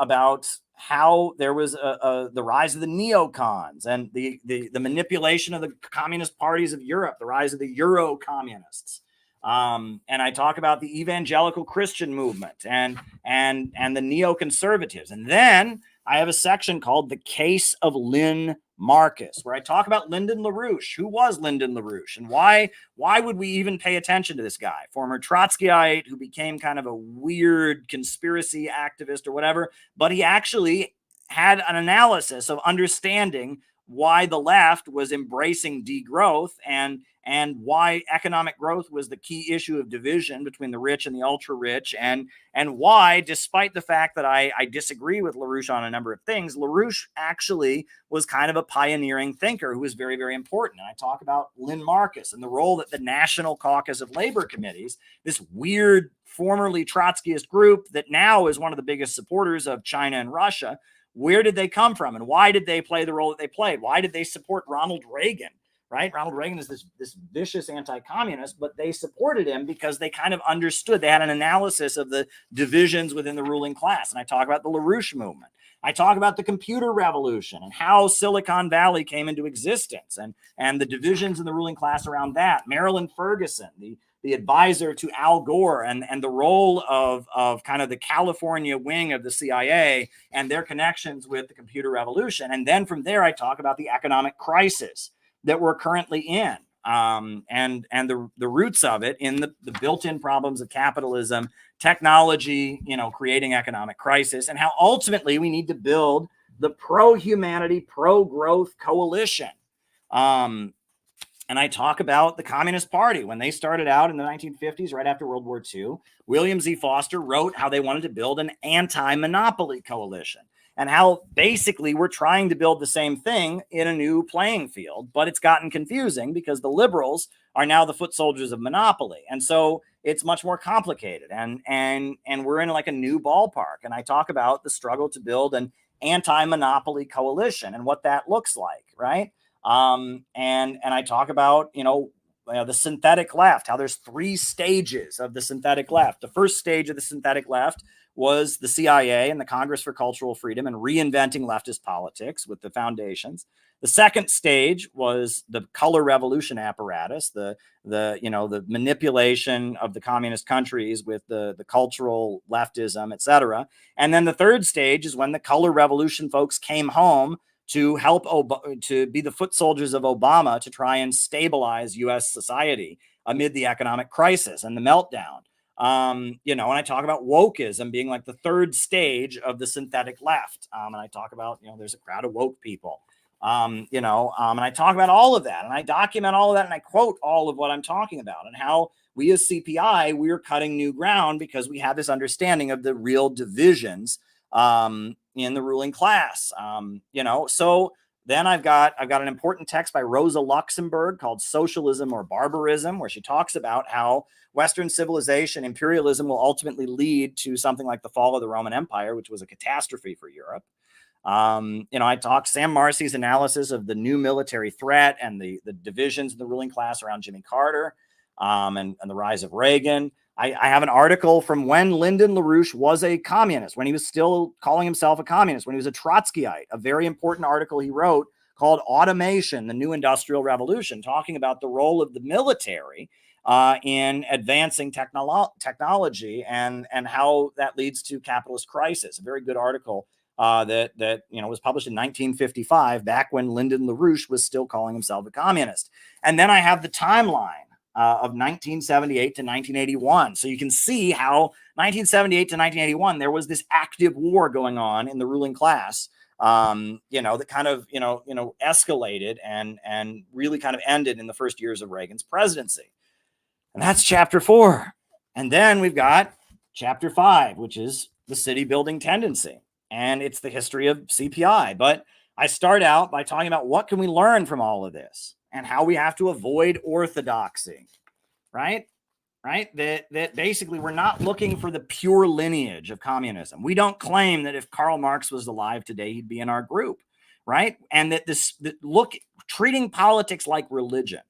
how there was the rise of the neocons and the manipulation of the communist parties of Europe, the rise of the Euro communists. And I talk about the evangelical Christian movement and the neoconservatives. And then I have a section called The Case of Lynn Marcus, where I talk about Lyndon LaRouche. Who was Lyndon LaRouche, and why would we even pay attention to this guy? Former Trotskyite who became kind of a weird conspiracy activist or whatever, but he actually had an analysis of understanding why the left was embracing degrowth and why economic growth was the key issue of division between the rich and the ultra-rich, and why, despite the fact that I disagree with LaRouche on a number of things, LaRouche actually was kind of a pioneering thinker who was very, very important. And I talk about Lynn Marcus and the role that the National Caucus of Labor Committees, this weird formerly Trotskyist group that now is one of the biggest supporters of China and Russia, where did they come from, and why did they play the role that they played? Why did they support Ronald Reagan? Right? Ronald Reagan is this vicious anti-communist, but they supported him because they kind of understood. They had an analysis of the divisions within the ruling class. And I talk about the LaRouche movement. I talk about the computer revolution and how Silicon Valley came into existence and the divisions in the ruling class around that. Marilyn Ferguson, the advisor to Al Gore, and the role of kind of the California wing of the CIA and their connections with the computer revolution. And then from there, I talk about the economic crisis that we're currently in. and the roots of it in the built-in problems of capitalism, technology, creating economic crisis, and how ultimately we need to build the pro-humanity, pro-growth coalition. And I talk about the Communist Party. When they started out in the 1950s, right after World War II, William Z. Foster wrote how they wanted to build an anti-monopoly coalition, and how basically we're trying to build the same thing in a new playing field, but it's gotten confusing because the liberals are now the foot soldiers of monopoly. And so it's much more complicated, and we're in like a new ballpark. And I talk about the struggle to build an anti-monopoly coalition and what that looks like, right? And I talk about, the synthetic left, how there's 3 stages of the synthetic left. The first stage of the synthetic left was the CIA and the Congress for Cultural Freedom and reinventing leftist politics with the foundations. The second stage was the color revolution apparatus, the manipulation of the communist countries with the cultural leftism, et cetera. And then the third stage is when the color revolution folks came home to help to be the foot soldiers of Obama to try and stabilize U.S. society amid the economic crisis and the meltdown. And I talk about wokeism being like the third stage of the synthetic left. And I talk about, there's a crowd of woke people, and I talk about all of that, and I document all of that, and I quote all of what I'm talking about, and how we as CPI, we're cutting new ground because we have this understanding of the real divisions in the ruling class. So then I've got an important text by Rosa Luxemburg called Socialism or Barbarism, where she talks about how Western civilization, imperialism, will ultimately lead to something like the fall of the Roman Empire, which was a catastrophe for Europe. I talk Sam Marcy's analysis of the new military threat and the divisions in the ruling class around Jimmy Carter, and the rise of Reagan. I have an article from when Lyndon LaRouche was a communist, when he was still calling himself a communist, when he was a Trotskyite, a very important article he wrote called Automation, the New Industrial Revolution, talking about the role of the military in advancing technology and how that leads to capitalist crisis. A very good article that was published in 1955, back when Lyndon LaRouche was still calling himself a communist. And then I have the timeline of 1978 to 1981. So you can see how 1978 to 1981, there was this active war going on in the ruling class, that kind of, escalated and really kind of ended in the first years of Reagan's presidency. And that's chapter 4. And then we've got chapter 5, which is the city building tendency. And it's the history of CPI. But I start out by talking about what can we learn from all of this, and how we have to avoid orthodoxy, right? That basically we're not looking for the pure lineage of communism. We don't claim that if Karl Marx was alive today, he'd be in our group, right? And that treating politics like religion,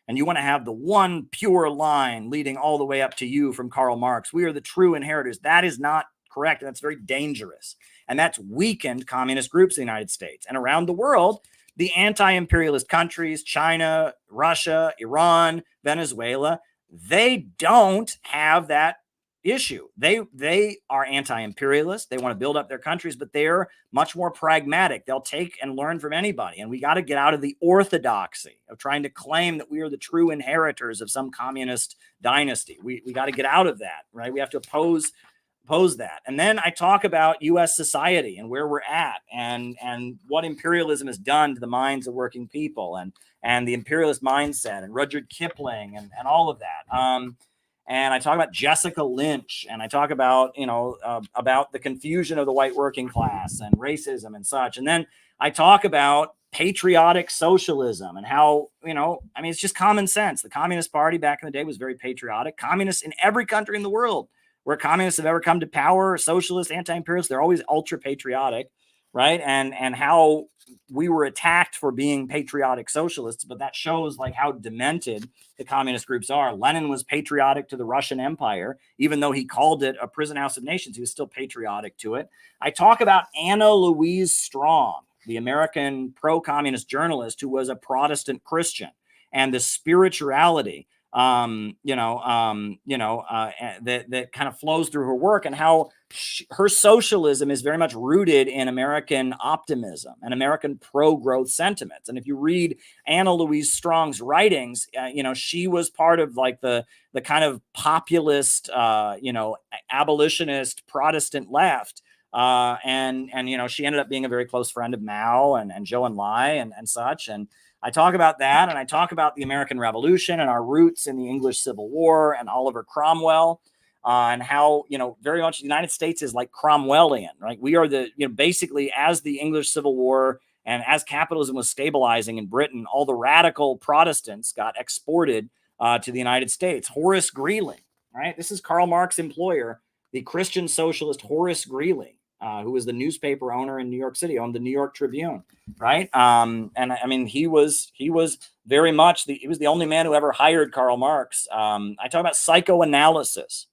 and you want to have the one pure line leading all the way up to you from Karl Marx. We are the true inheritors. That is not correct. And that's very dangerous. And that's weakened communist groups in the United States and around the world. The anti-imperialist countries, China, Russia, Iran, Venezuela, they don't have that issue. They are anti-imperialist. They want to build up their countries, but they're much more pragmatic. They'll take and learn from anybody. And we got to get out of the orthodoxy of trying to claim that we are the true inheritors of some communist dynasty. We got to get out of that, right? We have to oppose that. And then I talk about U.S. society and where we're at, and what imperialism has done to the minds of working people, and the imperialist mindset, and Rudyard Kipling, and all of that. And I talk about Jessica Lynch, and I talk about about the confusion of the white working class and racism and such. And then I talk about patriotic socialism and how, it's just common sense. The Communist Party back in the day was very patriotic. Communists in every country in the world where communists have ever come to power, socialists, anti-imperialists, they're always ultra patriotic, right? And how we were attacked for being patriotic socialists, but that shows like how demented the communist groups are. Lenin was patriotic to the Russian Empire, even though he called it a prison house of nations, he was still patriotic to it. I talk about Anna Louise Strong, the American pro-communist journalist who was a Protestant Christian, and the spirituality that kind of flows through her work, and how her socialism is very much rooted in American optimism and American pro-growth sentiments. And if you read Anna Louise Strong's writings, she was part of like the kind of populist, abolitionist Protestant left. And she ended up being a very close friend of Mao and Zhou Enlai and such. And I talk about that, and I talk about the American Revolution and our roots in the English Civil War and Oliver Cromwell, and how, very much the United States is like Cromwellian, right? We are basically, as the English Civil War and as capitalism was stabilizing in Britain, all the radical Protestants got exported to the United States. Horace Greeley, right? This is Karl Marx's employer, the Christian socialist Horace Greeley, who was the newspaper owner in New York City, owned the New York Tribune, right? And I mean, he was very much he was the only man who ever hired Karl Marx. I talk about psychoanalysis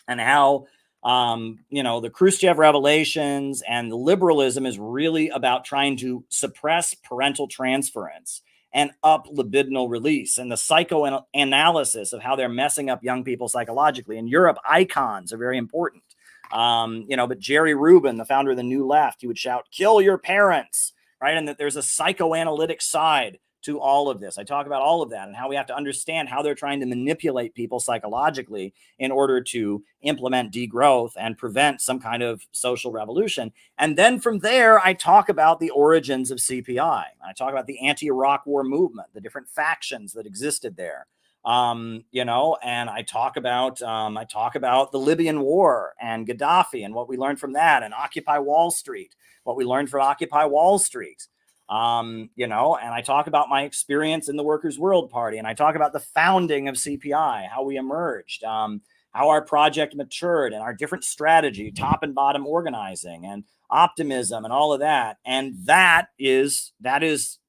and how, the Khrushchev revelations and the liberalism is really about trying to suppress parental transference and up libidinal release, and the psychoanalysis of how they're messing up young people psychologically. In Europe, icons are very important. But Jerry Rubin, the founder of the New Left, he would shout, "Kill your parents," right? And that there's a psychoanalytic side to all of this. I talk about all of that and how we have to understand how they're trying to manipulate people psychologically in order to implement degrowth and prevent some kind of social revolution. And then from there, I talk about the origins of CPI. I talk about the anti-Iraq war movement, the different factions that existed there. And I talk about the Libyan war and Gaddafi and what we learned from that, and Occupy Wall Street, what we learned from Occupy Wall Street. And I talk about my experience in the Workers' World Party, and I talk about the founding of CPI, how we emerged, how our project matured, and our different strategy, top and bottom organizing and optimism and all of that. And that is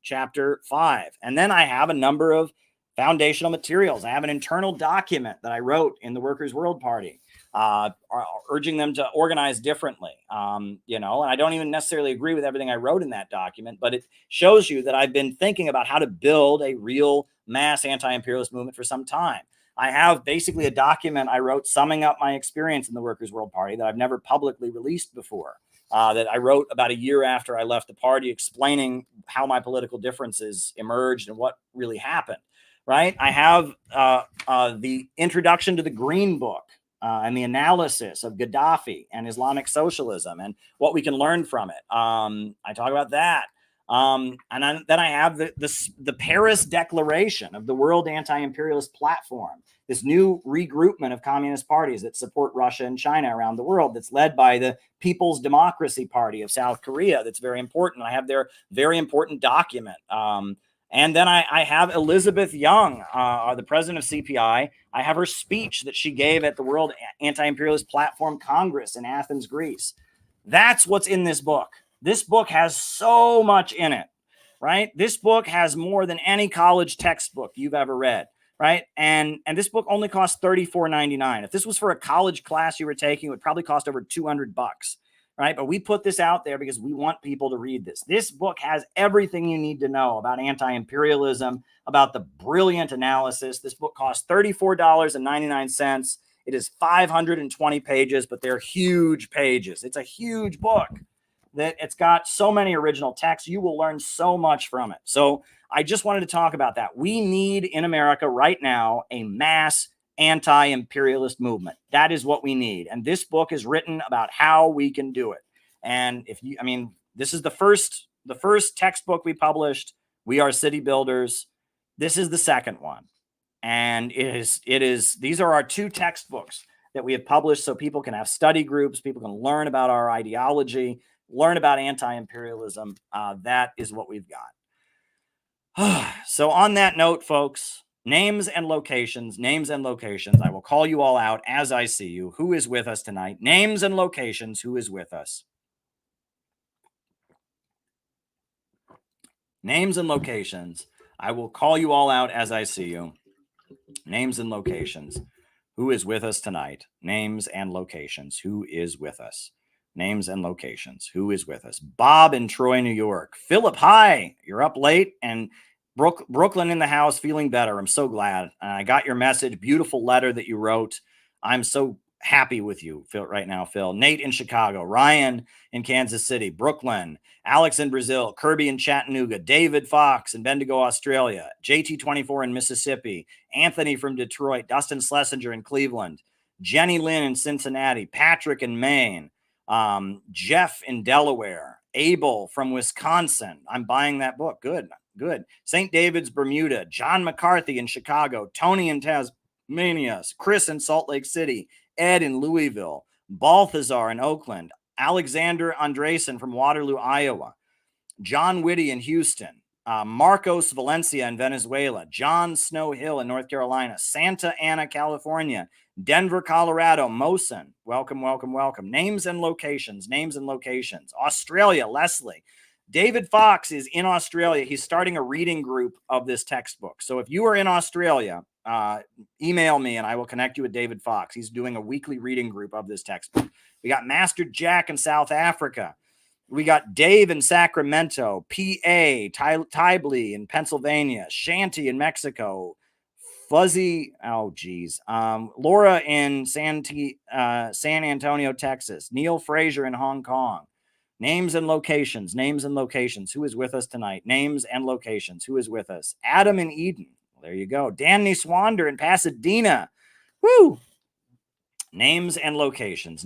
chapter 5. And then I have a number of foundational materials. I have an internal document that I wrote in the Workers' World Party, urging them to organize differently. And I don't even necessarily agree with everything I wrote in that document, but it shows you that I've been thinking about how to build a real mass anti-imperialist movement for some time. I have basically a document I wrote summing up my experience in the Workers' World Party that I've never publicly released before, that I wrote about a year after I left the party, explaining how my political differences emerged and what really happened. Right. I have the introduction to the Green Book and the analysis of Gaddafi and Islamic socialism and what we can learn from it. I talk about that. And then I have the Paris Declaration of the World Anti-Imperialist Platform, this new regroupment of communist parties that support Russia and China around the world, that's led by the People's Democracy Party of South Korea. That's very important. I have their very important document. And then I have Elizabeth Young, the president of CPI. I have her speech that she gave at the World Anti-Imperialist Platform Congress in Athens, Greece. That's what's in this book. This book has so much in it, right? This book has more than any college textbook you've ever read, right? And this book only costs $34.99. If this was for a college class you were taking, it would probably cost over $200. Right. But we put this out there because we want people to read this. This book has everything you need to know about anti-imperialism, about the brilliant analysis. This book costs $34.99. It is 520 pages, but they're huge pages. It's a huge book that it's got so many original texts. You will learn so much from it. So I just wanted to talk about that. We need in America right now a mass anti-imperialist movement. That is what we need. And this book is written about how we can do it. And this is the first textbook we published. We Are City Builders. This is the second one. And these are our 2 textbooks that we have published so people can have study groups, people can learn about our ideology, learn about anti-imperialism. That is what we've got. So on that note, folks, names and locations. I will call you all out as I see you. Who is with us tonight? Names and locations. Who is with us? Names and locations. I will call you all out as I see you. Names and locations. Who is with us tonight? Names and locations. Who is with us? Names and locations. Who is with us? Bob in Troy, New York. Philip, hi. You're up late and Brooklyn in the house, feeling better. I'm so glad. I got your message. Beautiful letter that you wrote. I'm so happy with you, Phil, right now, Phil. Nate in Chicago, Ryan in Kansas City, Brooklyn, Alex in Brazil, Kirby in Chattanooga, David Fox in Bendigo, Australia, JT24 in Mississippi, Anthony from Detroit, Dustin Schlesinger in Cleveland, Jenny Lynn in Cincinnati, Patrick in Maine, Jeff in Delaware, Abel from Wisconsin. I'm buying that book. Good. St. David's, Bermuda, John McCarthy in Chicago, Tony in Tasmania, Chris in Salt Lake City, Ed in Louisville, Balthazar in Oakland, Alexander Andresen from Waterloo, Iowa, John Whitty in Houston, Marcos Valencia in Venezuela, John Snow Hill in North Carolina, Santa Ana, California, Denver, Colorado, Mosen. Welcome. Names and locations. Australia, Leslie. David Fox is in Australia. He's starting a reading group of this textbook. So if you are in Australia, email me and I will connect you with David Fox. He's doing a weekly reading group of this textbook. We got Master Jack in South Africa. We got Dave in Sacramento, PA, Tyblee in Pennsylvania, Shanty in Mexico, Fuzzy, Laura in San Antonio, Texas, Neil Fraser in Hong Kong. Names and locations. Who is with us tonight? Names and locations. Who is with us? Adam in Eden. There you go. Danny Swander in Pasadena. Woo! Names and locations.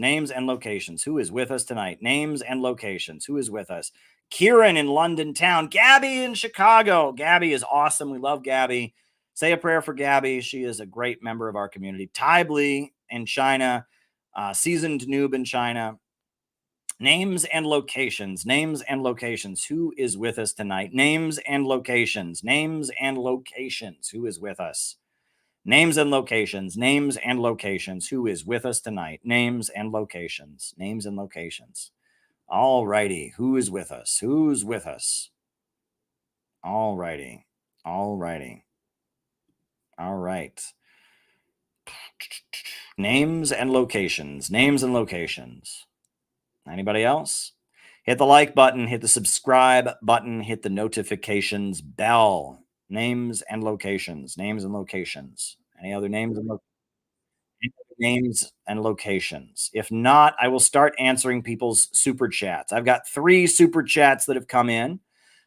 Who is with us tonight? Names and locations. Who is with us? Kieran in London town. Gabby in Chicago. Gabby is awesome. We love Gabby. Say a prayer for Gabby. She is a great member of our community. Tyblee in China. Seasoned noob in China. Names and locations. Who is with us tonight? Names and locations. Who is with us? Names and locations. Who is with us tonight? Names and locations. All righty. Who is with us? All righty. All right. Names and locations. Anybody else? Hit the like button, hit the subscribe button, hit the notifications bell. Names and locations. Any other names and locations? If not, I will start answering people's super chats. I've got 3 super chats that have come in.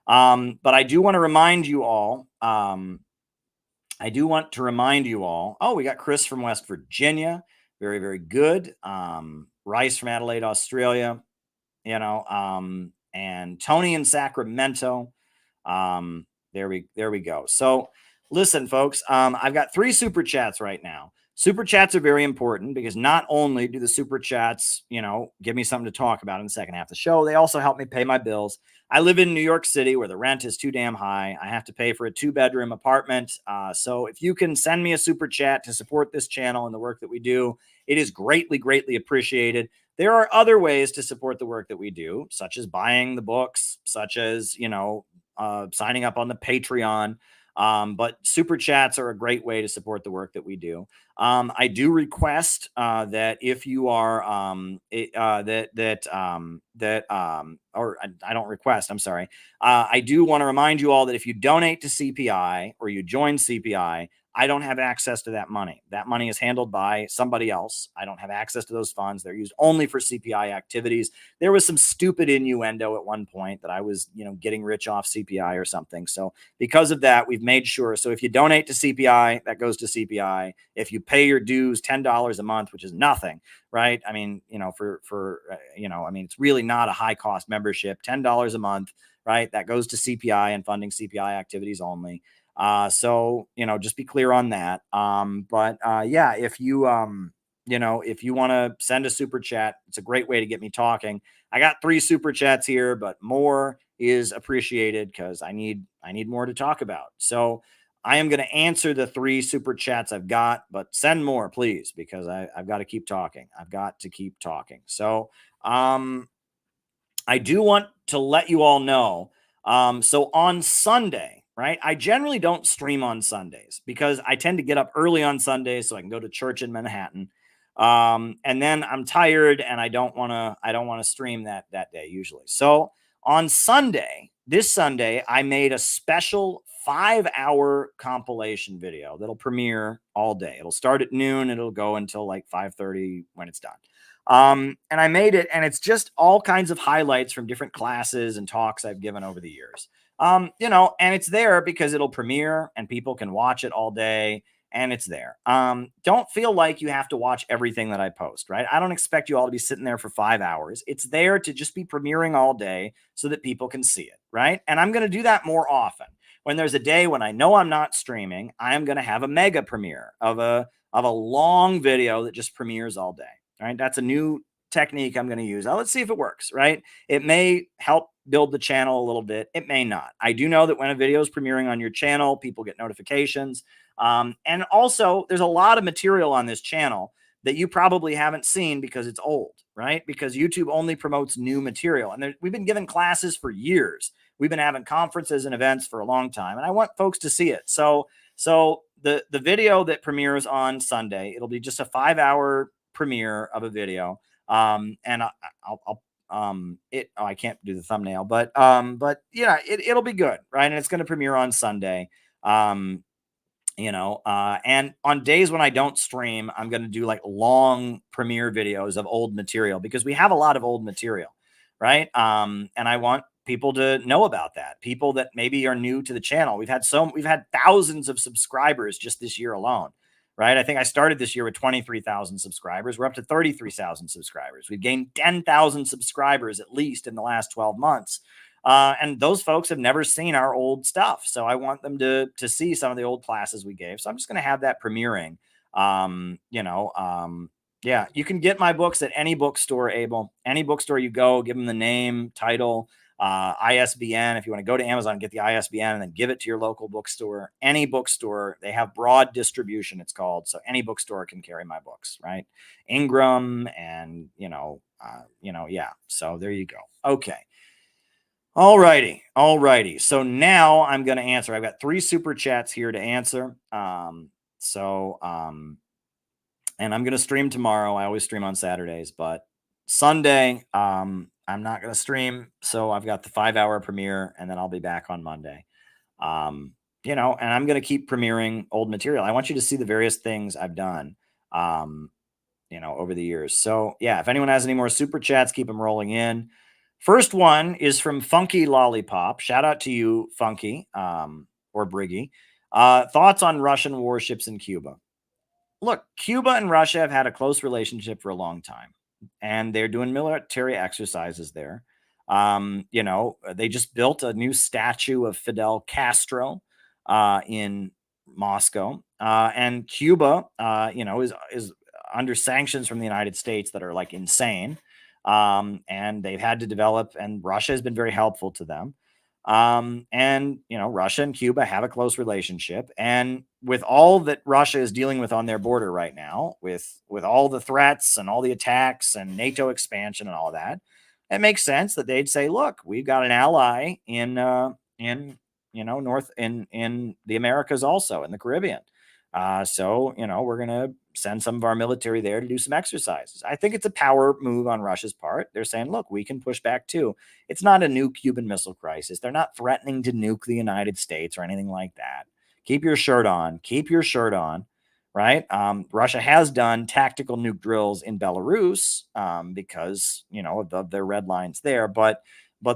But I do want to remind you all. Oh, we got Chris from West Virginia. Very, very good. Rice from Adelaide, Australia, and Tony in Sacramento. There we go. So listen, folks, I've got 3 super chats right now. Super chats are very important because not only do the super chats, give me something to talk about in the second half of the show, they also help me pay my bills. I live in New York City where the rent is too damn high. I have to pay for a 2-bedroom apartment. So if you can send me a super chat to support this channel and the work that we do, it is greatly, greatly appreciated. There are other ways to support the work that we do, such as buying the books, such as, signing up on the Patreon. But super chats are a great way to support the work that we do. I do request that if you are I don't request, I'm sorry. I do want to remind you all that if you donate to CPI or you join CPI, I don't have access to that money. That money is handled by somebody else. I don't have access to those funds. They're used only for CPI activities. There was some stupid innuendo at one point that I was, getting rich off CPI or something. So because of that, we've made sure. So if you donate to CPI, that goes to CPI. If you pay your dues, $10 a month, which is nothing, right? I mean, it's really not a high cost membership, $10 a month, right? That goes to CPI and funding CPI activities only. So, just be clear on that. If you, if you want to send a super chat, it's a great way to get me talking. I got 3 super chats here, but more is appreciated because I need more to talk about. So I am going to answer the 3 super chats I've got, but send more, please, because I've got to keep talking. So, I do want to let you all know. So on Sunday, right? I generally don't stream on Sundays because I tend to get up early on Sundays so I can go to church in Manhattan. And then I'm tired and I don't want to stream that day usually. So on Sunday, this Sunday, I made a special 5-hour compilation video that'll premiere all day. It'll start at noon. It'll go until like 5:30 when it's done. And I made it, and it's just all kinds of highlights from different classes and talks I've given over the years. And it's there because it'll premiere and people can watch it all day, and it's there. Don't feel like you have to watch everything that I post, right? I don't expect you all to be sitting there for 5 hours. It's there to just be premiering all day so that people can see it, right? And I'm going to do that more often. When there's a day when I know I'm not streaming, I am going to have a mega premiere of a long video that just premieres all day. Right? That's a new technique I'm going to use. Now, let's see if it works, right? It may help build the channel a little bit. It may not. I do know that when a video is premiering on your channel, people get notifications. And also, there's a lot of material on this channel that you probably haven't seen because it's old, right? Because YouTube only promotes new material. And we've been giving classes for years. We've been having conferences and events for a long time, and I want folks to see it. So the video that premieres on Sunday, it'll be just a 5-hour premiere of a video. And I can't do the thumbnail, but yeah, it'll be good, right? And it's going to premiere on Sunday. And on days when I don't stream, I'm going to do like long premiere videos of old material because we have a lot of old material, right? And I want people to know about that. People that maybe are new to the channel. We've had thousands of subscribers just this year alone. Right. I think I started this year with 23,000 subscribers. We're up to 33,000 subscribers. We've gained 10,000 subscribers at least in the last 12 months. And those folks have never seen our old stuff. So I want them to see some of the old classes we gave. So I'm just going to have that premiering. Yeah, you can get my books at any bookstore, Abel. Any bookstore you go, give them the name, title, ISBN. If you want to go to Amazon, get the ISBN and then give it to your local bookstore. Any bookstore, they have broad distribution, it's called. So any bookstore can carry my books, right? Ingram and, yeah. So there you go. Okay. All righty. So now I'm going to answer. I've got 3 super chats here to answer. And I'm going to stream tomorrow. I always stream on Saturdays, but Sunday, I'm not going to stream. So I've got the 5-hour premiere and then I'll be back on Monday. And I'm going to keep premiering old material. I want you to see the various things I've done, over the years. So yeah, if anyone has any more super chats, keep them rolling in. First one is from Funky Lollipop. Shout out to you, Funky, or Briggy. Thoughts on Russian warships in Cuba? Look, Cuba and Russia have had a close relationship for a long time. And they're doing military exercises there. They just built a new statue of Fidel Castro in Moscow. And Cuba, is under sanctions from the United States that are like insane. And they've had to develop, and Russia has been very helpful to them. Russia and Cuba have a close relationship. And with all that Russia is dealing with on their border right now, with all the threats and all the attacks and NATO expansion and all that, it makes sense that they'd say, look, we've got an ally in the Americas, also in the Caribbean. So we're going to send some of our military there to do some exercises. I think it's a power move on Russia's part. They're saying, look, we can push back too. It's not a new Cuban Missile Crisis. They're not threatening to nuke the United States or anything like that. Keep your shirt on. Keep your shirt on, right? Russia has done tactical nuke drills in Belarus because, of their red lines there, but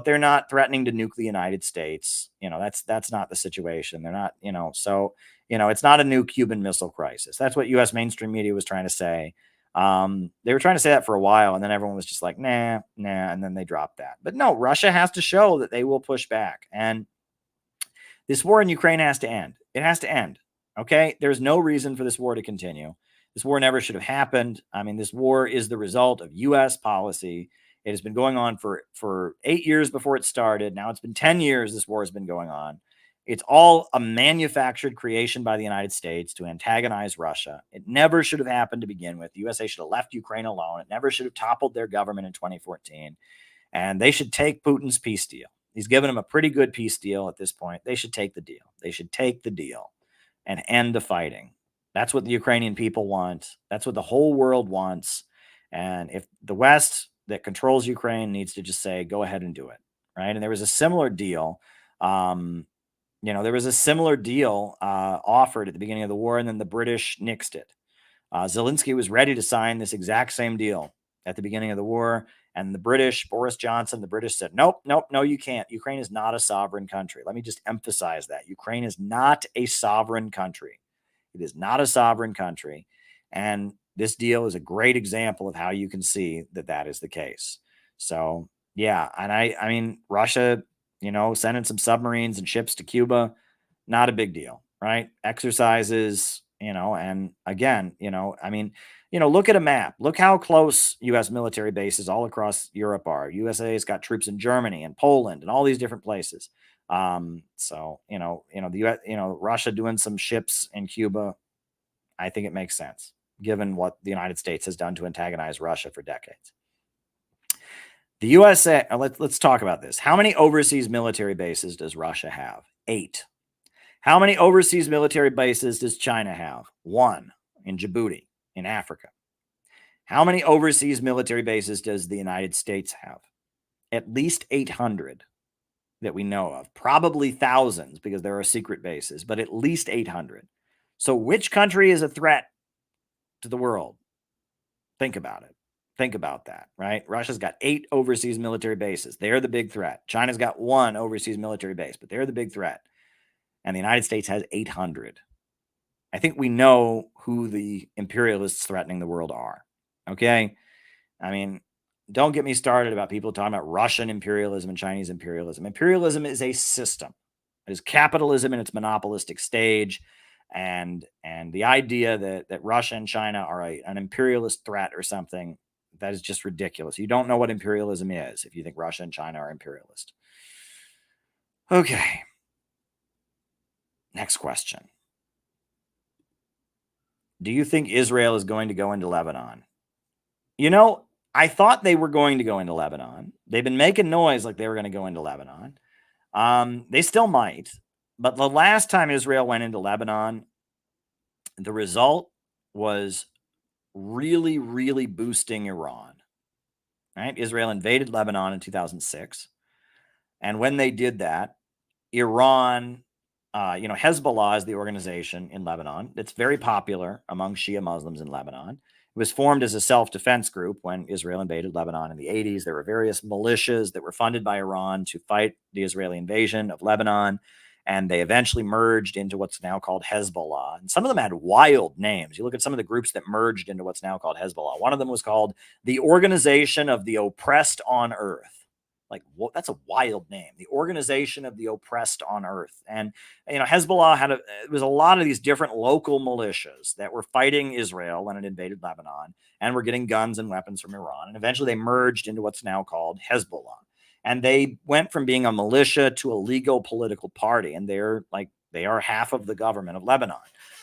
they're not threatening to nuke the United States. That's not the situation. They're not, it's not a new Cuban Missile Crisis. That's what U.S. mainstream media was trying to say. They were trying to say that for a while, and then everyone was just like, nah, and then they dropped that. But no, Russia has to show that they will push back. And this war in Ukraine has to end. It has to end, okay? There's no reason for this war to continue. This war never should have happened. I mean, this war is the result of U.S. policy. It has been going on for 8 years before it started. Now it's been 10 years this war has been going on. It's all a manufactured creation by the United States to antagonize Russia. It never should have happened to begin with. The USA should have left Ukraine alone. It never should have toppled their government in 2014. And they should take Putin's peace deal. He's given them a pretty good peace deal at this point. They should take the deal. They should take the deal and end the fighting. That's what the Ukrainian people want. That's what the whole world wants. And if the West that controls Ukraine needs to just say, go ahead and do it, right? And there was a similar deal. There was a similar deal offered at the beginning of the war, and then the British nixed it. Zelensky was ready to sign this exact same deal at the beginning of the war, and the British, Boris Johnson, the British said, nope, no, you can't. Ukraine is not a sovereign country. Let me just emphasize that. Ukraine is not a sovereign country. It is not a sovereign country. And this deal is a great example of how you can see that that is the case. So, yeah. And I mean, Russia, sending some submarines and ships to Cuba, not a big deal, right? Exercises, and again, look at a map. Look how close U.S. military bases all across Europe are. USA's got troops in Germany and Poland and all these different places. The U.S., Russia doing some ships in Cuba, I think it makes sense given what the United States has done to antagonize Russia for decades. The USA, let's talk about this. How many overseas military bases does Russia have? 8. How many overseas military bases does China have? 1 in Djibouti, in Africa. How many overseas military bases does the United States have? At least 800 that we know of. Probably thousands because there are secret bases, but at least 800. So which country is a threat to the world? Think about it. Think about that, right? Russia's got 8 overseas military bases. They're the big threat. China's got 1 overseas military base, but they're the big threat. And the United States has 800. I think we know who the imperialists threatening the world are. Okay? I mean, don't get me started about people talking about Russian imperialism and Chinese imperialism. Imperialism is a system. It is capitalism in its monopolistic stage. And the idea that Russia and China are an imperialist threat or something, that is just ridiculous. You don't know what imperialism is if you think Russia and China are imperialist. Okay. Next question. Do you think Israel is going to go into Lebanon? I thought they were going to go into Lebanon. They've been making noise like they were going to go into Lebanon. They still might. But the last time Israel went into Lebanon, the result was really, really boosting Iran. Right? Israel invaded Lebanon in 2006. And when they did that, Iran, Hezbollah is the organization in Lebanon. It's very popular among Shia Muslims in Lebanon. It was formed as a self-defense group when Israel invaded Lebanon in the 80s. There were various militias that were funded by Iran to fight the Israeli invasion of Lebanon. And they eventually merged into what's now called Hezbollah. And some of them had wild names. You look at some of the groups that merged into what's now called Hezbollah. One of them was called the Organization of the Oppressed on Earth. Like, that's a wild name. The Organization of the Oppressed on Earth. And, Hezbollah it was a lot of these different local militias that were fighting Israel when it invaded Lebanon and were getting guns and weapons from Iran. And eventually they merged into what's now called Hezbollah. And they went from being a militia to a legal political party. And they are half of the government of Lebanon.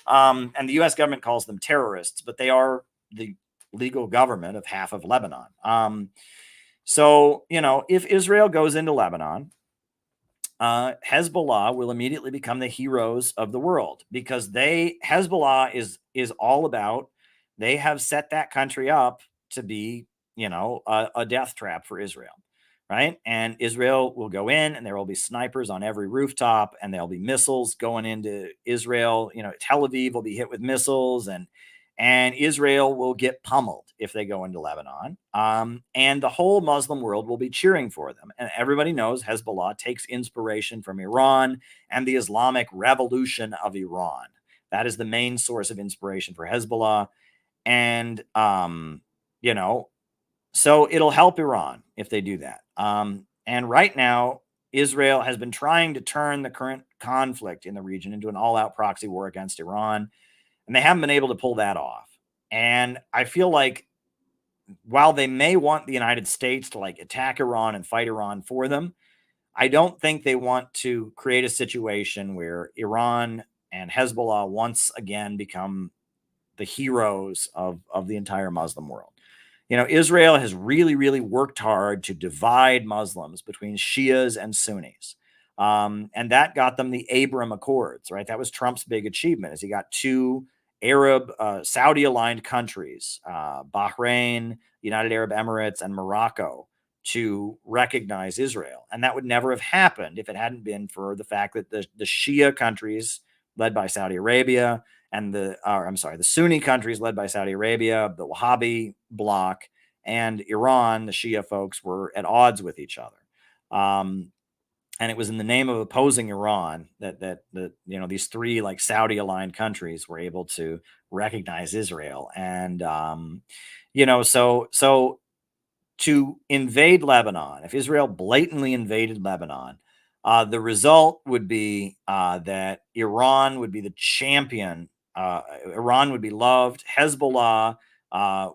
And the U.S. government calls them terrorists, but they are the legal government of half of Lebanon. So, if Israel goes into Lebanon, Hezbollah will immediately become the heroes of the world because Hezbollah is all about, they have set that country up to be, a death trap for Israel. Right. And Israel will go in and there will be snipers on every rooftop and there'll be missiles going into Israel. Tel Aviv will be hit with missiles and Israel will get pummeled if they go into Lebanon. And the whole Muslim world will be cheering for them. And everybody knows Hezbollah takes inspiration from Iran and the Islamic Revolution of Iran. That is the main source of inspiration for Hezbollah. And, so it'll help Iran if they do that. And right now, Israel has been trying to turn the current conflict in the region into an all-out proxy war against Iran, and they haven't been able to pull that off. And I feel like while they may want the United States to attack Iran and fight Iran for them, I don't think they want to create a situation where Iran and Hezbollah once again become the heroes of the entire Muslim world. Israel has really, really worked hard to divide Muslims between Shias and Sunnis. And that got them the Abraham Accords, right? That was Trump's big achievement, is he got 2 Arab, Saudi-aligned countries, Bahrain, United Arab Emirates, and Morocco, to recognize Israel. And that would never have happened if it hadn't been for the fact that the Shia countries led by Saudi Arabia and the Sunni countries led by Saudi Arabia, the Wahhabi bloc, and Iran, the Shia folks, were at odds with each other. And it was in the name of opposing Iran that these three like Saudi aligned countries were able to recognize Israel. And so to invade Lebanon, if Israel blatantly invaded Lebanon, the result would be that Iran would be the champion. Iran would be loved. Hezbollah,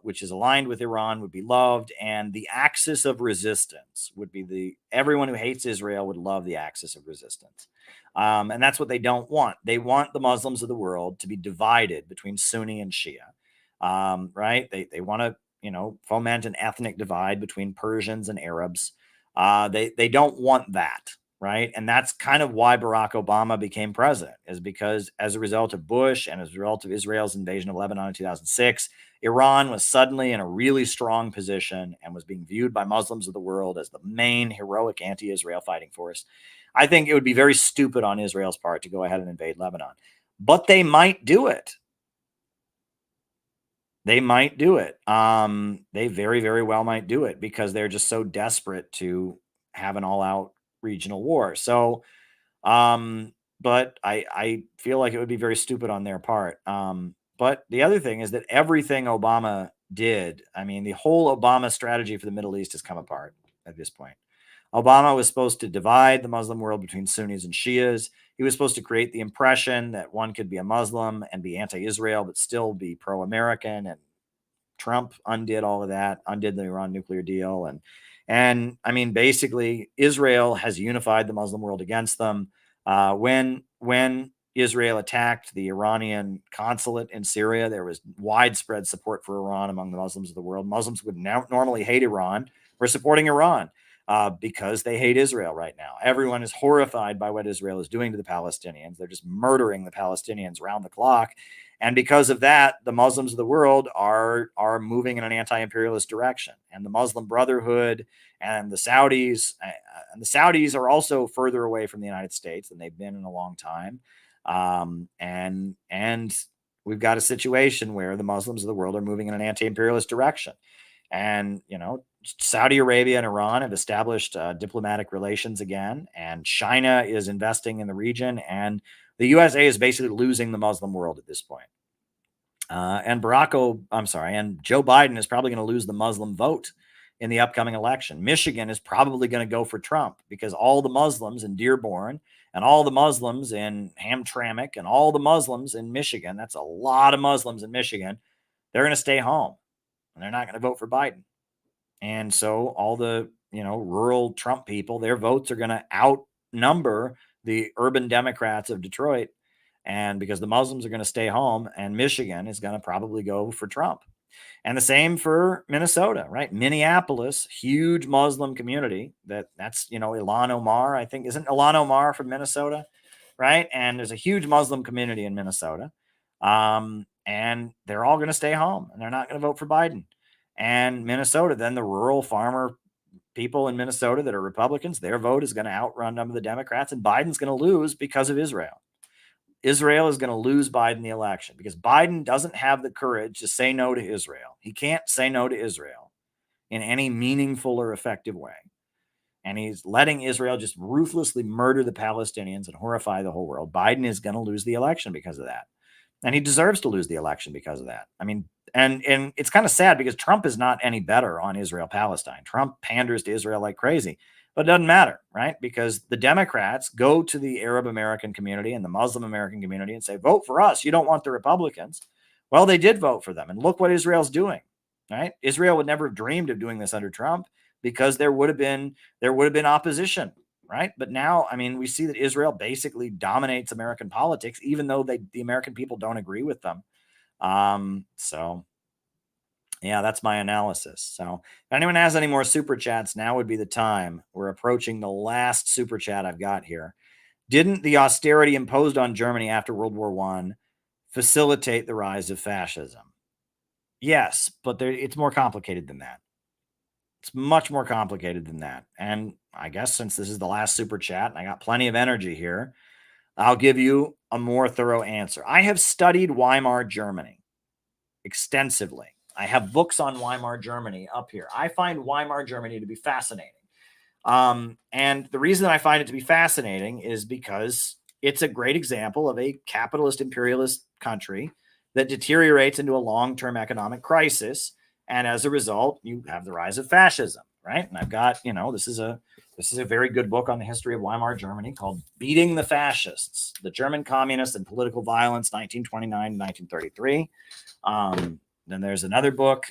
which is aligned with Iran, would be loved. And the axis of resistance would be everyone who hates Israel would love the axis of resistance. And that's what they don't want. They want the Muslims of the world to be divided between Sunni and Shia, right? They want to, foment an ethnic divide between Persians and Arabs. They don't want that, right? And that's kind of why Barack Obama became president, is because as a result of Bush and as a result of Israel's invasion of Lebanon in 2006, Iran was suddenly in a really strong position and was being viewed by Muslims of the world as the main heroic anti-Israel fighting force. I think it would be very stupid on Israel's part to go ahead and invade Lebanon, but they might do it. They might do it. They very, very well might do it because they're just so desperate to have an all-out regional war. So, but I feel like it would be very stupid on their part. But the other thing is that everything Obama did, I mean, the whole Obama strategy for the Middle East has come apart at this point. Obama was supposed to divide the Muslim world between Sunnis and Shias. He was supposed to create the impression that one could be a Muslim and be anti-Israel, but still be pro-American. And Trump undid all of that, undid the Iran nuclear deal. And I mean, basically, Israel has unified the Muslim world against them. When Israel attacked the Iranian consulate in Syria, there was widespread support for Iran among the Muslims of the world. Muslims would normally hate Iran. We're supporting Iran because they hate Israel right now. Everyone is horrified by what Israel is doing to the Palestinians. They're just murdering the Palestinians round the clock. And because of that, the Muslims of the world are moving in an anti-imperialist direction. And the Muslim Brotherhood and the Saudis are also further away from the United States than they've been in a long time. And we've got a situation where the Muslims of the world are moving in an anti-imperialist direction. And, Saudi Arabia and Iran have established diplomatic relations again, and China is investing in the region, and the USA is basically losing the Muslim world at this point. And Joe Biden is probably going to lose the Muslim vote in the upcoming election. Michigan is probably going to go for Trump because all the Muslims in Dearborn and all the Muslims in Hamtramck and all the Muslims in Michigan, that's a lot of Muslims in Michigan, they're going to stay home and they're not going to vote for Biden. And so all the, rural Trump people, their votes are going to outnumber the urban Democrats of Detroit. And because the Muslims are going to stay home, and Michigan is going to probably go for Trump. And the same for Minnesota, right? Minneapolis, huge Muslim community. That's Ilhan Omar, I think. Isn't Ilhan Omar from Minnesota, right? And there's a huge Muslim community in Minnesota. And they're all going to stay home, and they're not going to vote for Biden. And Minnesota, then the rural farmer people in Minnesota that are Republicans, their vote is going to outrun some of the Democrats, and Biden's going to lose because of Israel. Israel is going to lose Biden the election because Biden doesn't have the courage to say no to Israel. He can't say no to Israel in any meaningful or effective way. And he's letting Israel just ruthlessly murder the Palestinians and horrify the whole world. Biden is going to lose the election because of that. And he deserves to lose the election because of that. I mean, and it's kind of sad because Trump is not any better on Israel-Palestine. Trump panders to Israel like crazy. But it doesn't matter, right? Because the Democrats go to the Arab American community and the Muslim American community and say, vote for us. You don't want the Republicans. Well, they did vote for them. And look what Israel's doing, right? Israel would never have dreamed of doing this under Trump because there would have been opposition, right? But now, I mean, we see that Israel basically dominates American politics, even though the American people don't agree with them. So yeah, that's my analysis. So if anyone has any more super chats, now would be the time. We're approaching the last super chat I've got here. Didn't the austerity imposed on Germany after World War I facilitate the rise of fascism? Yes, but it's more complicated than that. It's It's much more complicated than that. And I guess since this is the last super chat and I got plenty of energy here, I'll give you a more thorough answer. I have studied Weimar Germany extensively. I have books on Weimar Germany up here. I find Weimar Germany to be fascinating. And the reason I find it to be fascinating is because it's a great example of a capitalist imperialist country that deteriorates into a long-term economic crisis. And as a result, you have the rise of fascism, right? And I've got, this is a very good book on the history of Weimar Germany called Beating the Fascists, the German Communists and Political Violence, 1929-1933. Then there's another book.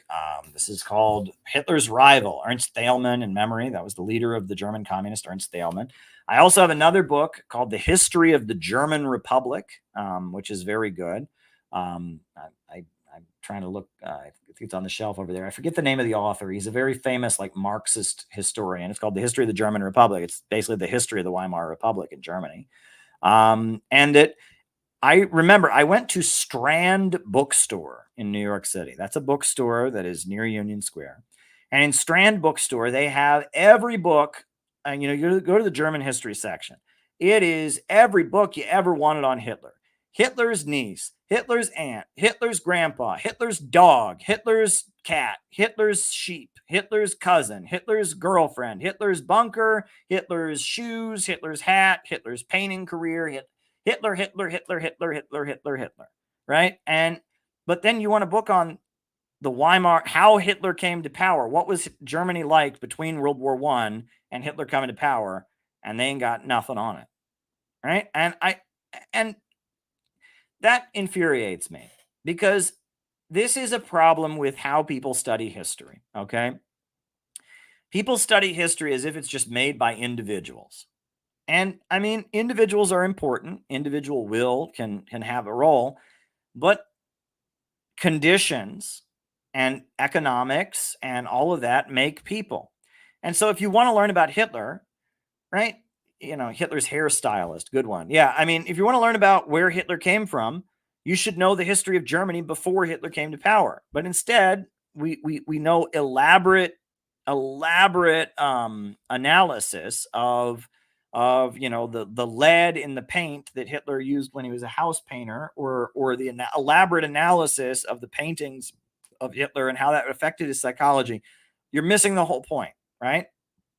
This is called Hitler's Rival, Ernst Thälmann in memory. That was the leader of the German communist, Ernst Thälmann. I also have another book called The History of the German Republic, which is very good. I'm trying to look. I think it's on the shelf over there. I forget the name of the author. He's a very famous Marxist historian. It's called The History of the German Republic. It's basically the history of the Weimar Republic in Germany. I remember I went to Strand Bookstore in New York City. That's a bookstore that is near Union Square. And in Strand Bookstore, they have every book. And, you go to the German history section. It is every book you ever wanted on Hitler. Hitler's niece, Hitler's aunt, Hitler's grandpa, Hitler's dog, Hitler's cat, Hitler's sheep, Hitler's cousin, Hitler's girlfriend, Hitler's bunker, Hitler's shoes, Hitler's hat, Hitler's painting career, Hitler, right? But then you want a book on the Weimar, how Hitler came to power. What was Germany like between World War I and Hitler coming to power? And they ain't got nothing on it, right? And that infuriates me because this is a problem with how people study history, okay? People study history as if it's just made by individuals. And I mean, individuals are important. Individual will can have a role, but conditions and economics and all of that make people. And so if you want to learn about Hitler, right? Hitler's hairstylist, good one. Yeah, I mean, if you want to learn about where Hitler came from, you should know the history of Germany before Hitler came to power. But instead, we know elaborate analysis of the lead in the paint that Hitler used when he was a house painter, or the elaborate analysis of the paintings of Hitler and how that affected his psychology. You're missing the whole point, right?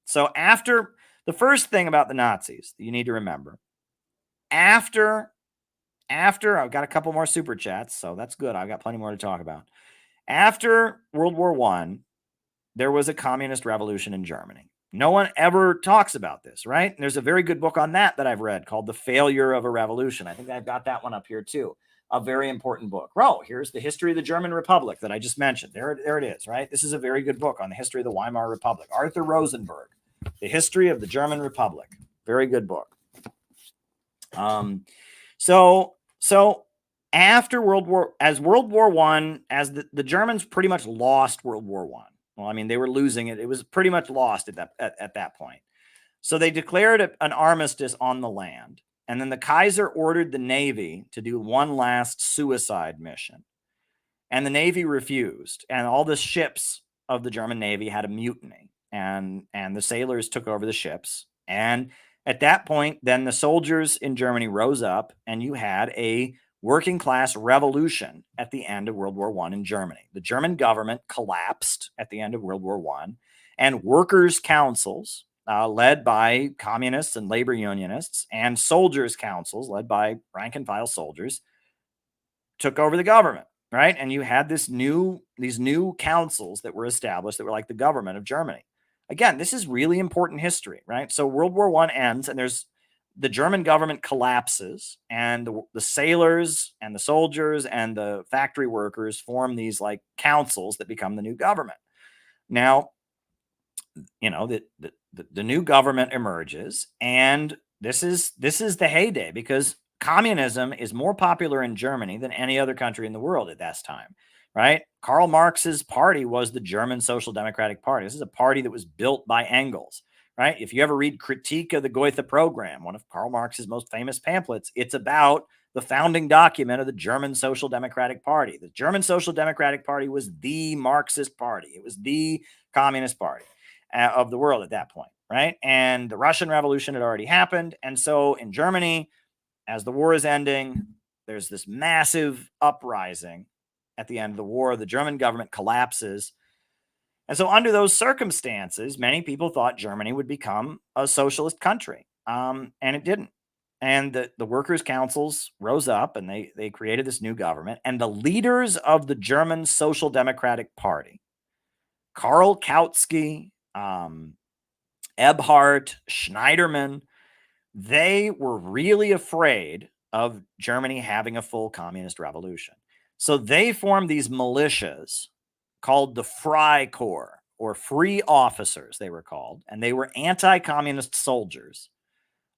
So after the first thing about the Nazis that you need to remember, after I've got a couple more super chats, so that's good. I've got plenty more to talk about. After World War I, there was a communist revolution in Germany. No one ever talks about this, right? And there's a very good book on that I've read called The Failure of a Revolution. I think I've got that one up here too. A very important book. Here's the history of the German Republic that I just mentioned. There it is, right? This is a very good book on the history of the Weimar Republic. Arthur Rosenberg, The History of the German Republic. Very good book. So after World War I, as the Germans pretty much lost World War I. Well, I mean, they were losing it. It was pretty much lost at that point. So they declared an armistice on the land. And then the Kaiser ordered the Navy to do one last suicide mission. And the Navy refused. And all the ships of the German Navy had a mutiny. And the sailors took over the ships. And at that point, then the soldiers in Germany rose up, and you had a working class revolution at the end of World War I in Germany. The German government collapsed at the end of World War I, and workers' councils led by communists and labor unionists, and soldiers' councils led by rank and file soldiers took over the government, right? And you had these new councils that were established that were like the government of Germany. Again, this is really important history, right? So World War I ends, and the German government collapses, and the sailors and the soldiers and the factory workers form these councils that become the new government. Now, the new government emerges, and this is the heyday because communism is more popular in Germany than any other country in the world at that time, right? Karl Marx's party was the German Social Democratic Party. This is a party that was built by Engels. Right? If you ever read Critique of the Goethe Program, one of Karl Marx's most famous pamphlets, it's about the founding document of the German Social Democratic Party. The German Social Democratic Party was the Marxist party. It was the Communist Party. of the world at that point, right? And the Russian Revolution had already happened. And so in Germany, as the war is ending, there's this massive uprising at the end of the war. The German government collapses. And so under those circumstances, many people thought Germany would become a socialist country. And it didn't. And the workers' councils rose up and they created this new government. And the leaders of the German Social Democratic Party, Karl Kautsky, Ebhardt, Schneiderman, they were really afraid of Germany having a full communist revolution. So they formed these militias called the Freikorps, or Free Officers, they were called. And they were anti-communist soldiers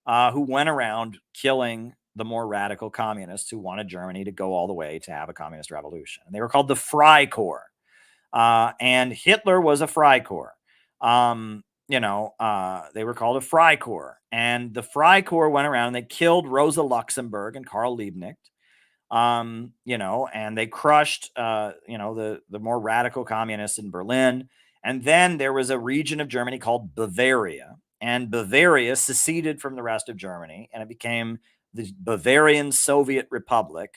who went around killing the more radical communists who wanted Germany to go all the way to have a communist revolution. And they were called the Freikorps. And Hitler was a Freikorps. They were called a Freikorps. And the Freikorps went around and they killed Rosa Luxemburg and Karl Liebknecht. And they crushed, the more radical communists in Berlin. And then there was a region of Germany called Bavaria. And Bavaria seceded from the rest of Germany, and it became the Bavarian Soviet Republic,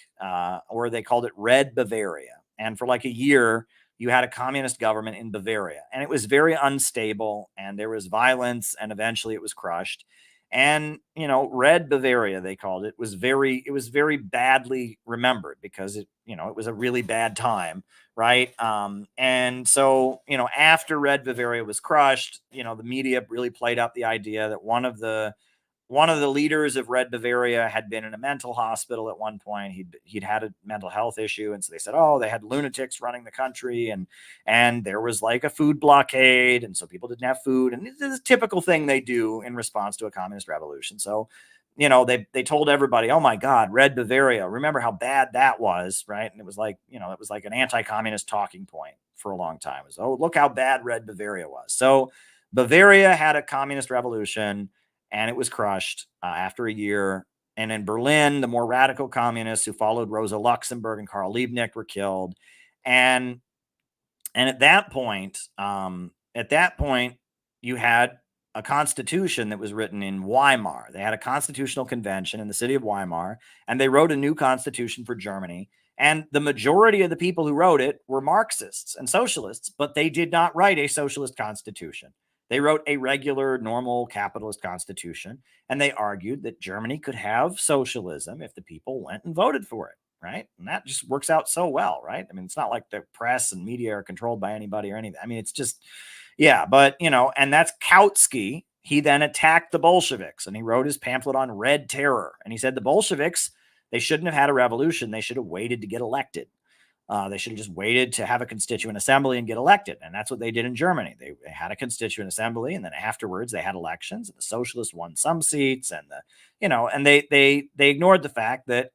or they called it Red Bavaria. And for like a year, you had a communist government in Bavaria, and it was very unstable, and there was violence, and eventually it was crushed. And, Red Bavaria, they called it, was very badly remembered because it was a really bad time. Right. And so, after Red Bavaria was crushed, the media really played up the idea that one of the leaders of Red Bavaria had been in a mental hospital at one point. He'd had a mental health issue. And so they said, oh, they had lunatics running the country, and there was like a food blockade. And so people didn't have food. And this is a typical thing they do in response to a communist revolution. So, they told everybody, oh my God, Red Bavaria, remember how bad that was, right? And it was like, it was like an anti-communist talking point for a long time. It was, oh, look how bad Red Bavaria was. So Bavaria had a communist revolution, and it was crushed after a year. And in Berlin, the more radical communists who followed Rosa Luxemburg and Karl Liebknecht were killed. And at that point, you had a constitution that was written in Weimar. They had a constitutional convention in the city of Weimar, and they wrote a new constitution for Germany. And the majority of the people who wrote it were Marxists and socialists, but they did not write a socialist constitution. They wrote a regular, normal capitalist constitution, and they argued that Germany could have socialism if the people went and voted for it, right? And that just works out so well, right? I mean, it's not like the press and media are controlled by anybody or anything. I mean, it's just, yeah, but, and that's Kautsky. He then attacked the Bolsheviks, and he wrote his pamphlet on Red Terror. And he said the Bolsheviks, they shouldn't have had a revolution. They should have waited to get elected. They should have just waited to have a constituent assembly and get elected. And that's what they did in Germany. They had a constituent assembly, and then afterwards they had elections, and the socialists won some seats, and and they ignored the fact that,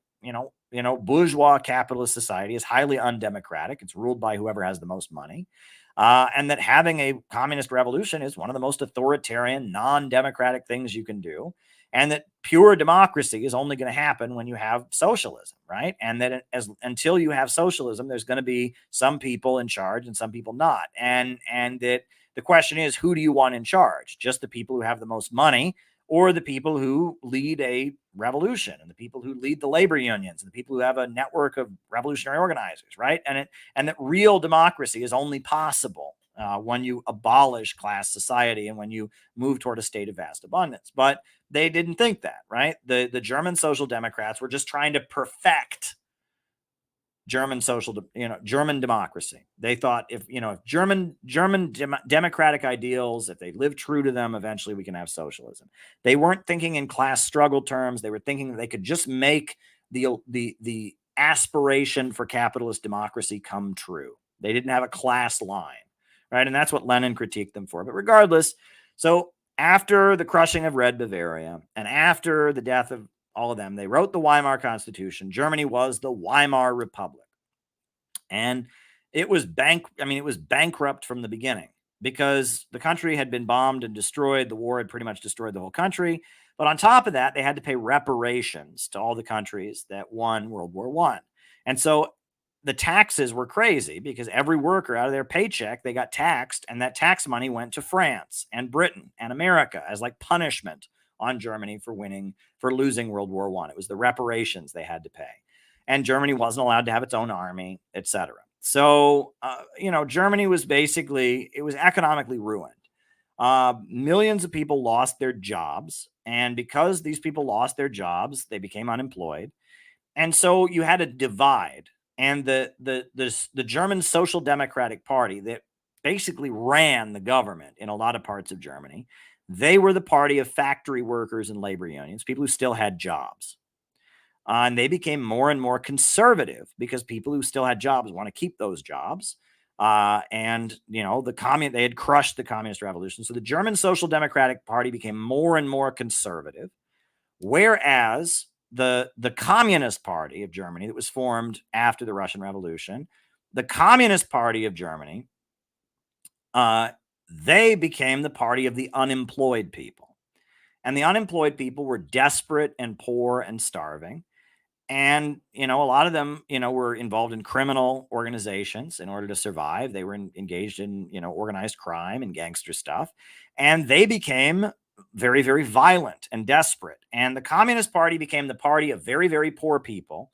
bourgeois capitalist society is highly undemocratic. It's ruled by whoever has the most money. And that having a communist revolution is one of the most authoritarian, non-democratic things you can do. And that pure democracy is only going to happen when you have socialism, right? And that until you have socialism, there's going to be some people in charge and some people not. And that the question is, who do you want in charge? Just the people who have the most money, or the people who lead a revolution, and the people who lead the labor unions, and the people who have a network of revolutionary organizers, right? And that real democracy is only possible when you abolish class society and when you move toward a state of vast abundance. But they didn't think that, right? The German Social Democrats were just trying to perfect German democracy. They thought if German democratic ideals, if they live true to them, eventually we can have socialism. They weren't thinking in class struggle terms. They were thinking that they could just make the aspiration for capitalist democracy come true. They didn't have a class line, right? And that's what Lenin critiqued them for. But regardless, so after the crushing of Red Bavaria and after the death of all of them, they wrote the Weimar Constitution. Germany was the Weimar Republic. And it was bankrupt from the beginning because the country had been bombed and destroyed. The war had pretty much destroyed the whole country. But on top of that, they had to pay reparations to all the countries that won World War I. And so the taxes were crazy because every worker out of their paycheck, they got taxed, and that tax money went to France and Britain and America as like punishment on Germany for losing World War I. It was the reparations they had to pay. And Germany wasn't allowed to have its own army, etc. So, Germany was it was economically ruined. Millions of people lost their jobs. And because these people lost their jobs, they became unemployed. And so you had a divide. And the German Social Democratic Party that basically ran the government in a lot of parts of Germany, they were the party of factory workers and labor unions, people who still had jobs. And they became more and more conservative because people who still had jobs want to keep those jobs. They had crushed the communist revolution. So the German Social Democratic Party became more and more conservative, whereas the Communist Party of Germany that was formed after the Russian Revolution, the Communist Party of Germany, they became the party of the unemployed people. And the unemployed people were desperate and poor and starving. And, a lot of them, were involved in criminal organizations in order to survive. They were engaged in, organized crime and gangster stuff. And they became very, very violent and desperate. And the Communist Party became the party of very, very poor people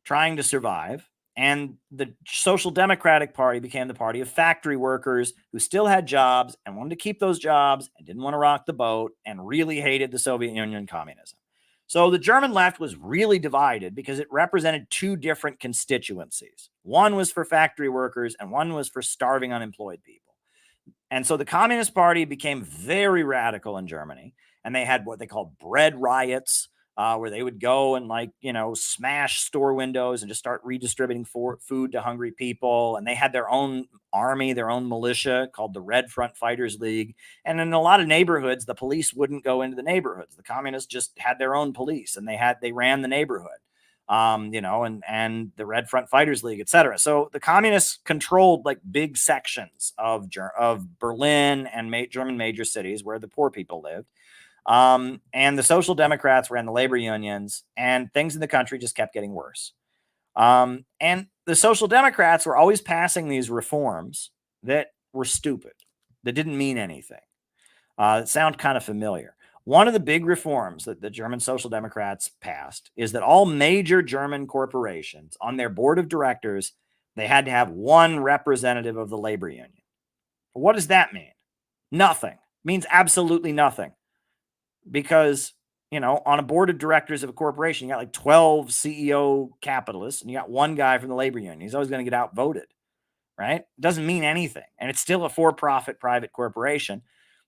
trying to survive. And the Social Democratic Party became the party of factory workers who still had jobs and wanted to keep those jobs and didn't want to rock the boat and really hated the Soviet Union and communism. So the German left was really divided because it represented two different constituencies. One was for factory workers and one was for starving unemployed people. And so the Communist Party became very radical in Germany, and they had what they called bread riots, where they would go and smash store windows and just start redistributing food to hungry people. And they had their own army, their own militia called the Red Front Fighters League. And in a lot of neighborhoods, the police wouldn't go into the neighborhoods. The communists just had their own police, and they ran the neighborhood, and the Red Front Fighters League, etc. So the communists controlled like big sections of Berlin and German major cities where the poor people lived. And the Social Democrats ran the labor unions, and things in the country just kept getting worse. And the Social Democrats were always passing these reforms that were stupid, that didn't mean anything. It sounds kind of familiar. One of the big reforms that the German Social Democrats passed is that all major German corporations on their board of directors, they had to have one representative of the labor union. What does that mean? Nothing. It means absolutely nothing. Because, on a board of directors of a corporation, you got like 12 CEO capitalists and you got one guy from the labor union. He's always going to get outvoted, right? It doesn't mean anything. And it's still a for-profit private corporation.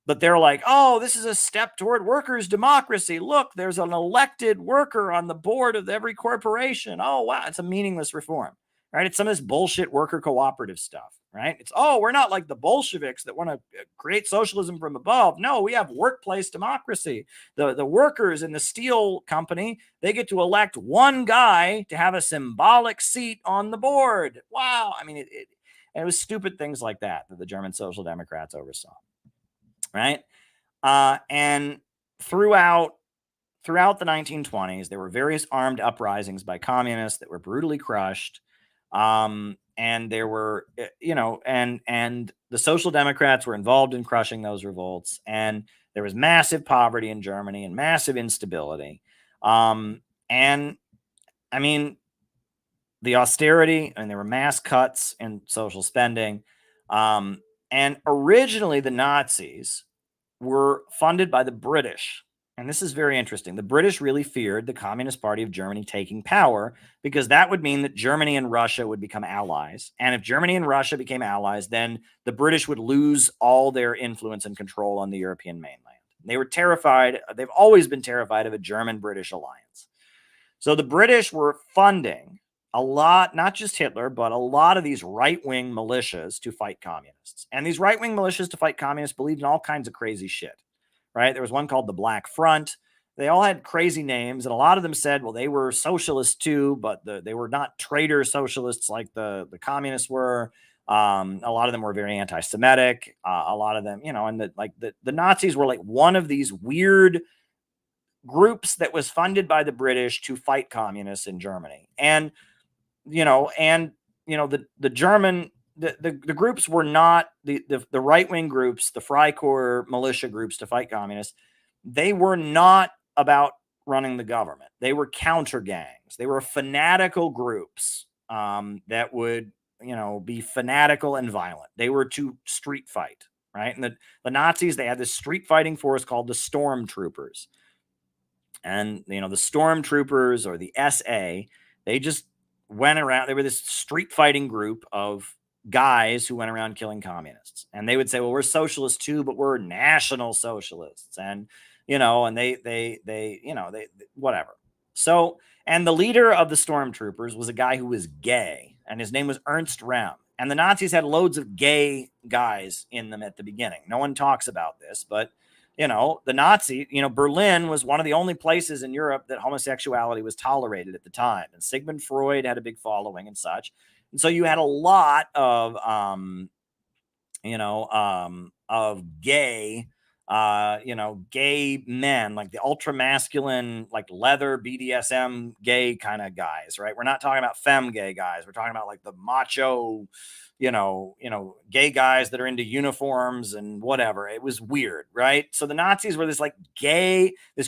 But they're like, oh, this is a step toward workers' democracy. Look, there's an elected worker on the board of every corporation. Oh, wow. It's a meaningless reform, right? It's some of this bullshit worker cooperative stuff, right? It's, we're not like the Bolsheviks that want to create socialism from above. No, we have workplace democracy. The workers in the steel company, they get to elect one guy to have a symbolic seat on the board. Wow. I mean, it was stupid things like that the German Social Democrats oversaw. Right. And throughout the 1920s, there were various armed uprisings by communists that were brutally crushed. And there were, and the Social Democrats were involved in crushing those revolts. And there was massive poverty in Germany and massive instability. And I mean, the austerity, and there were mass cuts in social spending. And originally, the Nazis were funded by the British. And this is very interesting. The British really feared the Communist Party of Germany taking power because that would mean that Germany and Russia would become allies. And if Germany and Russia became allies, then the British would lose all their influence and control on the European mainland. They were terrified. They've always been terrified of a German-British alliance. So the British were funding a lot, not just Hitler, but a lot of these right-wing militias to fight communists. And these right-wing militias to fight communists believed in all kinds of crazy shit, right? There was one called the Black Front. They all had crazy names, and a lot of them said, well, they were socialists too, but they were not traitor socialists like the communists were. A lot of them were very anti-Semitic. A lot of them, and the Nazis were like one of these weird groups that was funded by the British to fight communists in Germany. And the German, the groups were not the right-wing groups, the Freikorps militia groups to fight communists. They were not about running the government. They were counter gangs. They were fanatical groups that would, be fanatical and violent. They were to street fight, right? And the Nazis, they had this street fighting force called the Stormtroopers. And, the Stormtroopers or the SA, they just went around. They were this street fighting group of guys who went around killing communists. And they would say, well, we're socialists too, but we're national socialists. And, and they whatever. So, and the leader of the Stormtroopers was a guy who was gay, and his name was Ernst Rem. And the Nazis had loads of gay guys in them at the beginning. No one talks about this, but, the Nazi, Berlin was one of the only places in Europe that homosexuality was tolerated at the time. And Sigmund Freud had a big following and such. And so you had a lot of, gay, gay men, like the ultra masculine, like leather BDSM gay kind of guys, right? We're not talking about femme gay guys. We're talking about like the macho, gay guys that are into uniforms and whatever. It was weird, right? So the Nazis were this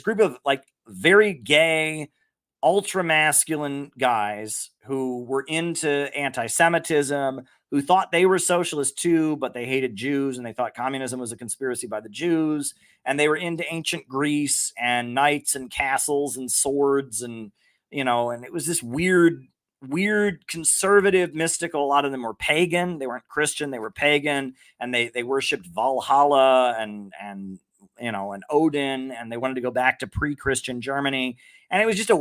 group of like very gay, ultra masculine guys who were into anti-Semitism, who thought they were socialists too, but they hated Jews and they thought communism was a conspiracy by the Jews. And they were into ancient Greece and knights and castles and swords and, and it was this weird conservative, mystical. A lot of them were pagan. They weren't Christian. They were pagan, and they worshipped Valhalla and Odin, and they wanted to go back to pre-Christian Germany. And it was just a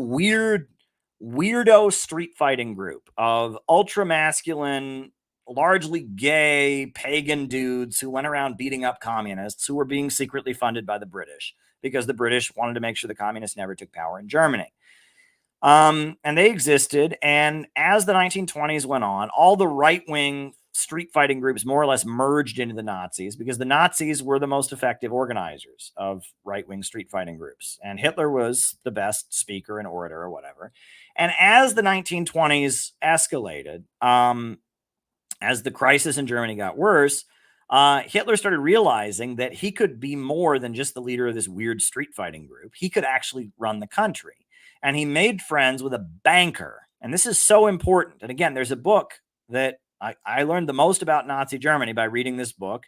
weirdo street fighting group of ultra masculine, largely gay, pagan dudes who went around beating up communists who were being secretly funded by the British because the British wanted to make sure the communists never took power in Germany. And they existed. And as the 1920s went on, all the right-wing street fighting groups more or less merged into the Nazis because the Nazis were the most effective organizers of right-wing street fighting groups. And Hitler was the best speaker and orator or whatever. And as the 1920s escalated, as the crisis in Germany got worse, Hitler started realizing that he could be more than just the leader of this weird street fighting group. He could actually run the country. And he made friends with a banker. And this is so important. And again, there's a book that I learned the most about Nazi Germany by reading this book.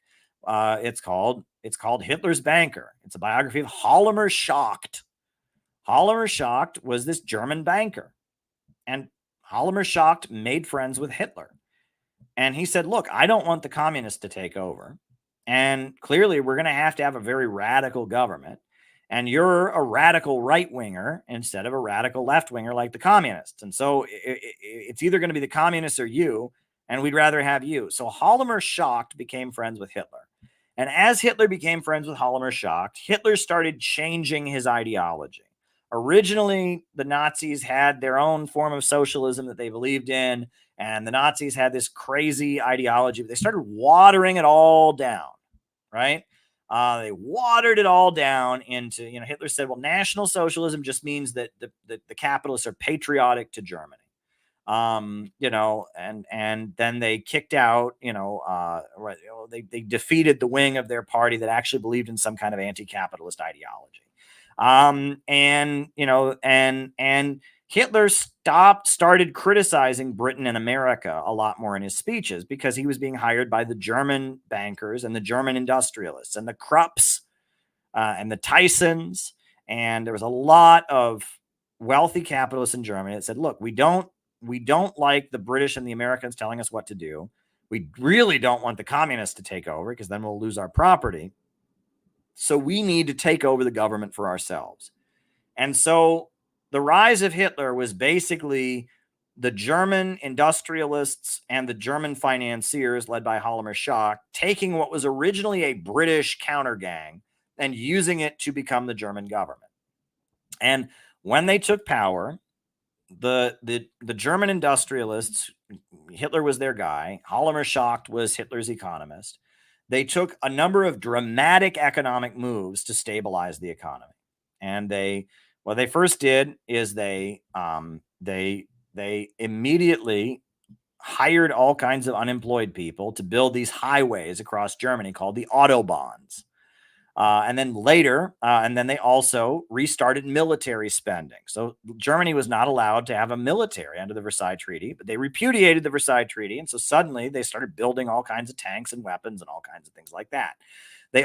It's called Hitler's Banker. It's a biography of Hjalmar Schacht. Hjalmar Schacht was this German banker. And Hjalmar Schacht made friends with Hitler. And he said, look, I don't want the communists to take over. And clearly we're going to have a very radical government. And you're a radical right-winger instead of a radical left-winger like the communists. And so it's either going to be the communists or you, and we'd rather have you. So Hjalmar Schacht became friends with Hitler. And as Hitler became friends with Hjalmar Schacht, Hitler started changing his ideology. Originally, the Nazis had their own form of socialism that they believed in, and the Nazis had this crazy ideology, but they started watering it all down, right? They watered it all down into, Hitler said, well, National Socialism just means that the capitalists are patriotic to Germany. And then they kicked out, they defeated the wing of their party that actually believed in some kind of anti-capitalist ideology. And Hitler started criticizing Britain and America a lot more in his speeches because he was being hired by the German bankers and the German industrialists and the Krupps and the Tysons. And there was a lot of wealthy capitalists in Germany that said, look, we don't like the British and the Americans telling us what to do. We really don't want the communists to take over because then we'll lose our property. So we need to take over the government for ourselves. And so the rise of Hitler was basically the German industrialists and the German financiers led by Hjalmar Schacht taking what was originally a British counter gang and using it to become the German government. And when they took power, the German industrialists, Hitler was their guy, Hjalmar Schacht was Hitler's economist. They took a number of dramatic economic moves to stabilize the economy. And what they first did is they immediately hired all kinds of unemployed people to build these highways across Germany called the Autobahns. And then later, and then they also restarted military spending. So Germany was not allowed to have a military under the Versailles Treaty, but they repudiated the Versailles Treaty. And so suddenly they started building all kinds of tanks and weapons and all kinds of things like that. They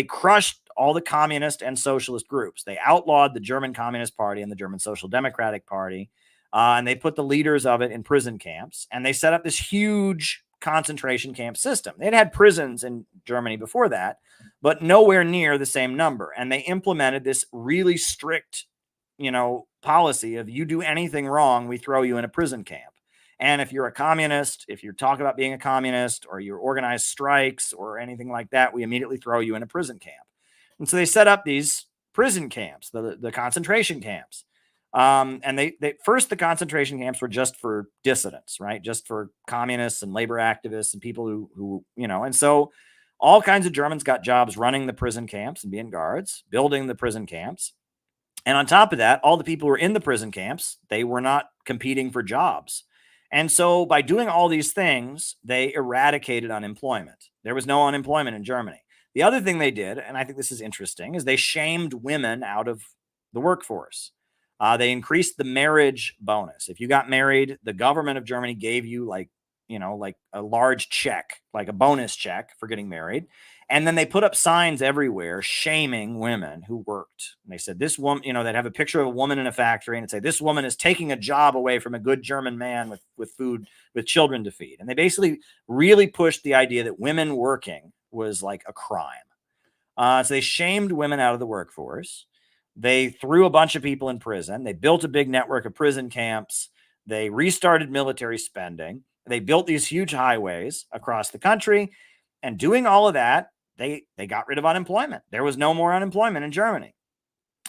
crushed all the communist and socialist groups. They outlawed the German Communist Party and the German Social Democratic Party. And they put the leaders of it in prison camps. And they set up this huge concentration camp system. They'd had prisons in Germany before that, but nowhere near the same number. And they implemented this really strict, policy of you do anything wrong, we throw you in a prison camp. And if you're a communist, if you're talking about being a communist or you organize strikes or anything like that, we immediately throw you in a prison camp. And so they set up these prison camps, the concentration camps. And the concentration camps were just for dissidents, right? Just for communists and labor activists and people who and so all kinds of Germans got jobs running the prison camps and being guards, building the prison camps. And on top of that, all the people who were in the prison camps, they were not competing for jobs. And so by doing all these things, they eradicated unemployment. There was no unemployment in Germany. The other thing they did, and I think this is interesting, is they shamed women out of the workforce. They increased the marriage bonus. If you got married, the government of Germany gave you like a large check, like a bonus check for getting married. And then they put up signs everywhere shaming women who worked. And they said, this woman, they'd have a picture of a woman in a factory and it'd say, this woman is taking a job away from a good German man with food, with children to feed. And they basically really pushed the idea that women working was like a crime. So they shamed women out of the workforce. They threw a bunch of people in prison. They built a big network of prison camps. They restarted military spending. They built these huge highways across the country. And doing all of that, they got rid of unemployment. There was no more unemployment in Germany.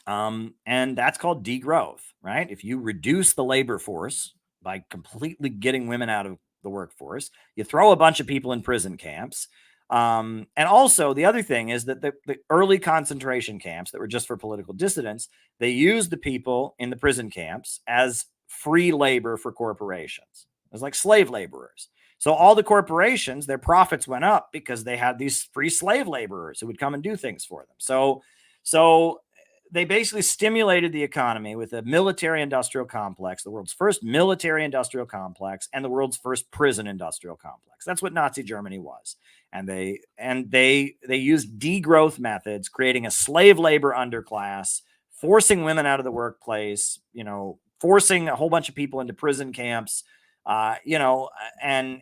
And that's called degrowth, right? If you reduce the labor force by completely getting women out of the workforce, you throw a bunch of people in prison camps. And also the other thing is that the early concentration camps that were just for political dissidents, they used the people in the prison camps as free labor for corporations. It was like slave laborers. So all the corporations, their profits went up because they had these free slave laborers who would come and do things for them. So they basically stimulated the economy with a military industrial complex, the world's first military industrial complex and the world's first prison industrial complex. That's what Nazi Germany was. And they used degrowth methods, creating a slave labor underclass, forcing women out of the workplace, forcing a whole bunch of people into prison camps, and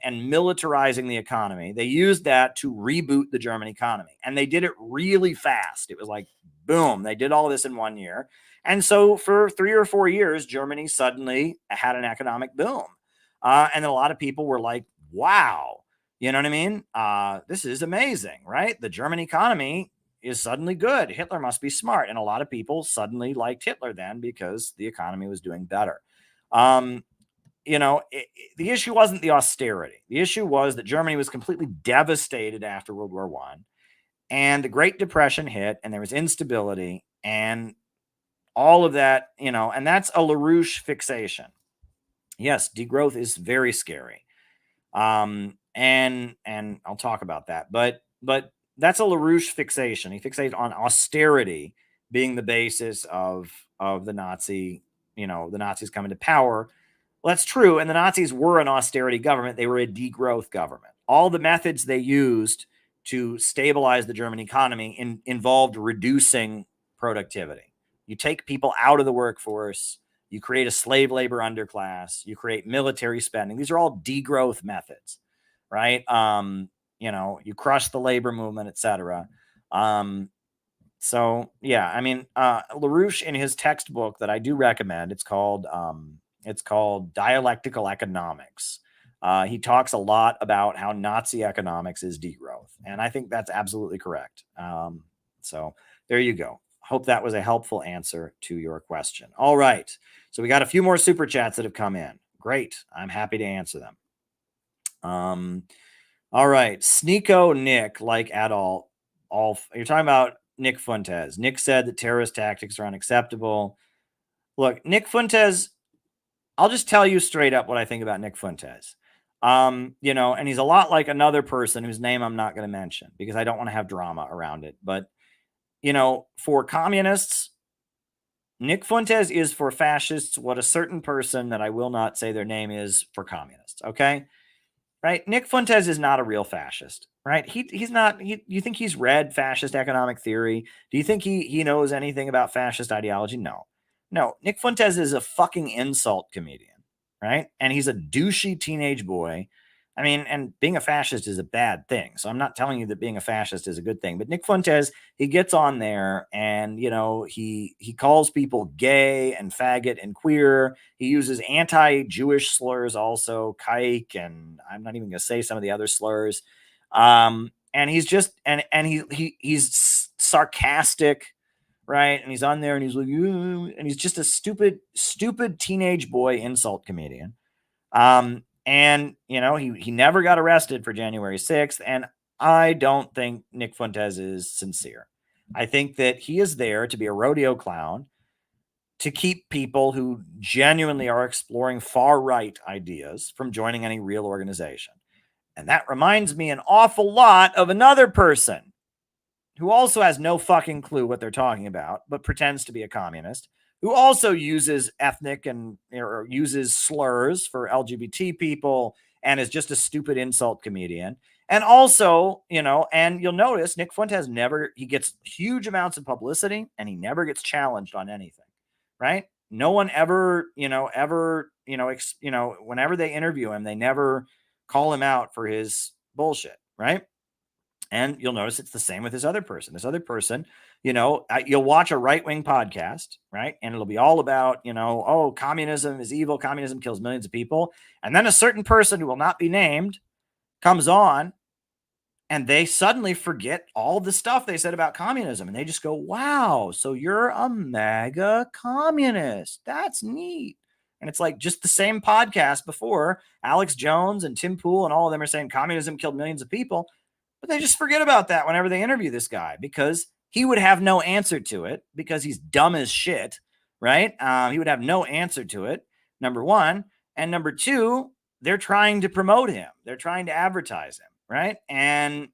militarizing the economy. They used that to reboot the German economy, and they did it really fast. It was like, boom, they did all this in 1 year. And so for 3 or 4 years, Germany suddenly had an economic boom. And a lot of people were like, wow, you know what I mean? This is amazing, right? The German economy is suddenly good. Hitler must be smart. And a lot of people suddenly liked Hitler then because the economy was doing better. The issue wasn't the austerity. The issue was that Germany was completely devastated after World War I, and the Great Depression hit, and there was instability, and all of that, and that's a LaRouche fixation. Yes, degrowth is very scary. And I'll talk about that, but that's a LaRouche fixation. He fixated on austerity being the basis of the Nazi, the Nazis coming to power. Well, that's true. And the Nazis were an austerity government. They were a degrowth government. All the methods they used to stabilize the German economy involved reducing productivity. You take people out of the workforce, you create a slave labor underclass, you create military spending. These are all degrowth methods, right? You crush the labor movement, etc. So yeah, I mean, LaRouche in his textbook that I do recommend, it's called Dialectical Economics. He talks a lot about how Nazi economics is degrowth, and I think that's absolutely correct. So there you go. Hope that was a helpful answer to your question. All right. So we got a few more super chats that have come in. Great. I'm happy to answer them. All right. Sneeko Nick, like Adolf. You're talking about Nick Fuentes. Nick said that terrorist tactics are unacceptable. Look, Nick Fuentes, I'll just tell you straight up what I think about Nick Fuentes. You know, and he's a lot like another person whose name I'm not going to mention because I don't want to have drama around it. But, you know, for communists, Nick Fuentes is for fascists what a certain person that I will not say their name is for communists. Okay. Right. Nick Fuentes is not a real fascist, right? He's not, you think he's read fascist economic theory? Do you think he knows anything about fascist ideology? No. Nick Fuentes is a fucking insult comedian, right? And he's a douchey teenage boy. I mean, and being a fascist is a bad thing. So I'm not telling you that being a fascist is a good thing. But Nick Fuentes, he gets on there and, you know, he calls people gay and faggot and queer. He uses anti-Jewish slurs also, kike, and I'm not even going to say some of the other slurs. And he's just and he's sarcastic, right? And he's on there and he's like, and he's just a stupid teenage boy insult comedian. And, you know, he never got arrested for January 6th. And I don't think Nick Fuentes is sincere. I think that he is there to be a rodeo clown to keep people who genuinely are exploring far-right ideas from joining any real organization. And that reminds me an awful lot of another person who also has no fucking clue what they're talking about, but pretends to be a communist, who also uses ethnic and or uses slurs for LGBT people and is just a stupid insult comedian. And also, you know, and you'll notice Nick Fuentes he gets huge amounts of publicity and he never gets challenged on anything, right? No one ever, whenever they interview him, they never call him out for his bullshit, right? And you'll notice it's the same with this other person. This other person, you know, you'll watch a right-wing podcast, right? And it'll be all about, you know, oh, communism is evil. Communism kills millions of people. And then a certain person who will not be named comes on and they suddenly forget all the stuff they said about communism. And they just go, wow, so you're a MAGA communist. That's neat. And it's like just the same podcast before. Alex Jones and Tim Pool and all of them are saying communism killed millions of people. But they just forget about that whenever they interview this guy because he would have no answer to it because he's dumb as shit, right? He would have no answer to it, number one. And number two, they're trying to promote him. They're trying to advertise him, right? And,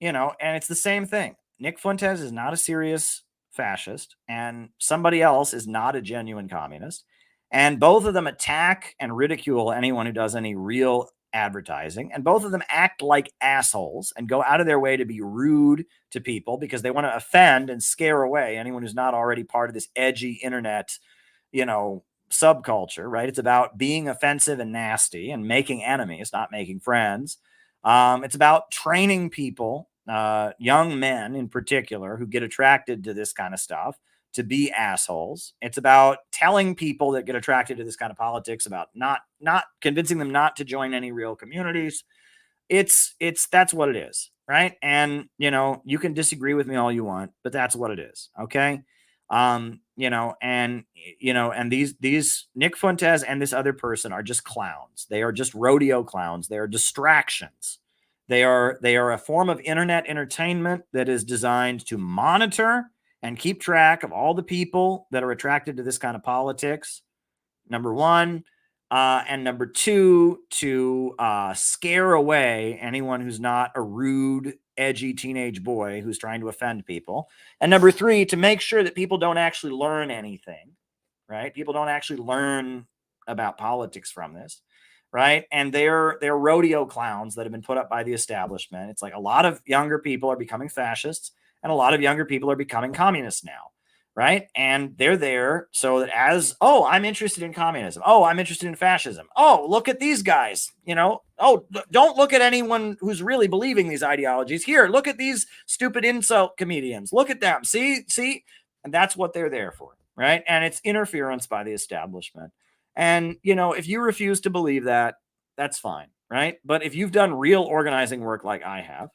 you know, and it's the same thing. Nick Fuentes is not a serious fascist and somebody else is not a genuine communist. And both of them attack and ridicule anyone who does any real advertising, and both of them act like assholes and go out of their way to be rude to people because they want to offend and scare away anyone who's not already part of this edgy internet, you know, subculture, right? It's about being offensive and nasty and making enemies, not making friends. It's about training people, young men in particular, who get attracted to this kind of stuff to be assholes. It's about telling people that get attracted to this kind of politics about not convincing them not to join any real communities. That's what it is, right? And, you know, you can disagree with me all you want, but that's what it is. Okay. And these Nick Fuentes and this other person are just clowns. They are just rodeo clowns. They are distractions. They are a form of internet entertainment that is designed to monitor and keep track of all the people that are attracted to this kind of politics, number one. And number two, to scare away anyone who's not a rude, edgy teenage boy who's trying to offend people. And number three, to make sure that people don't actually learn anything, right? People don't actually learn about politics from this, right? And they're rodeo clowns that have been put up by the establishment. It's like a lot of younger people are becoming fascists. And a lot of younger people are becoming communists now, right? And they're there so that I'm interested in communism. Oh, I'm interested in fascism. Oh, look at these guys, you know. Oh, don't look at anyone who's really believing these ideologies. Here, look at these stupid insult comedians. Look at them. See? And that's what they're there for, right? And it's interference by the establishment. And, you know, if you refuse to believe that, that's fine, right? But if you've done real organizing work like I have,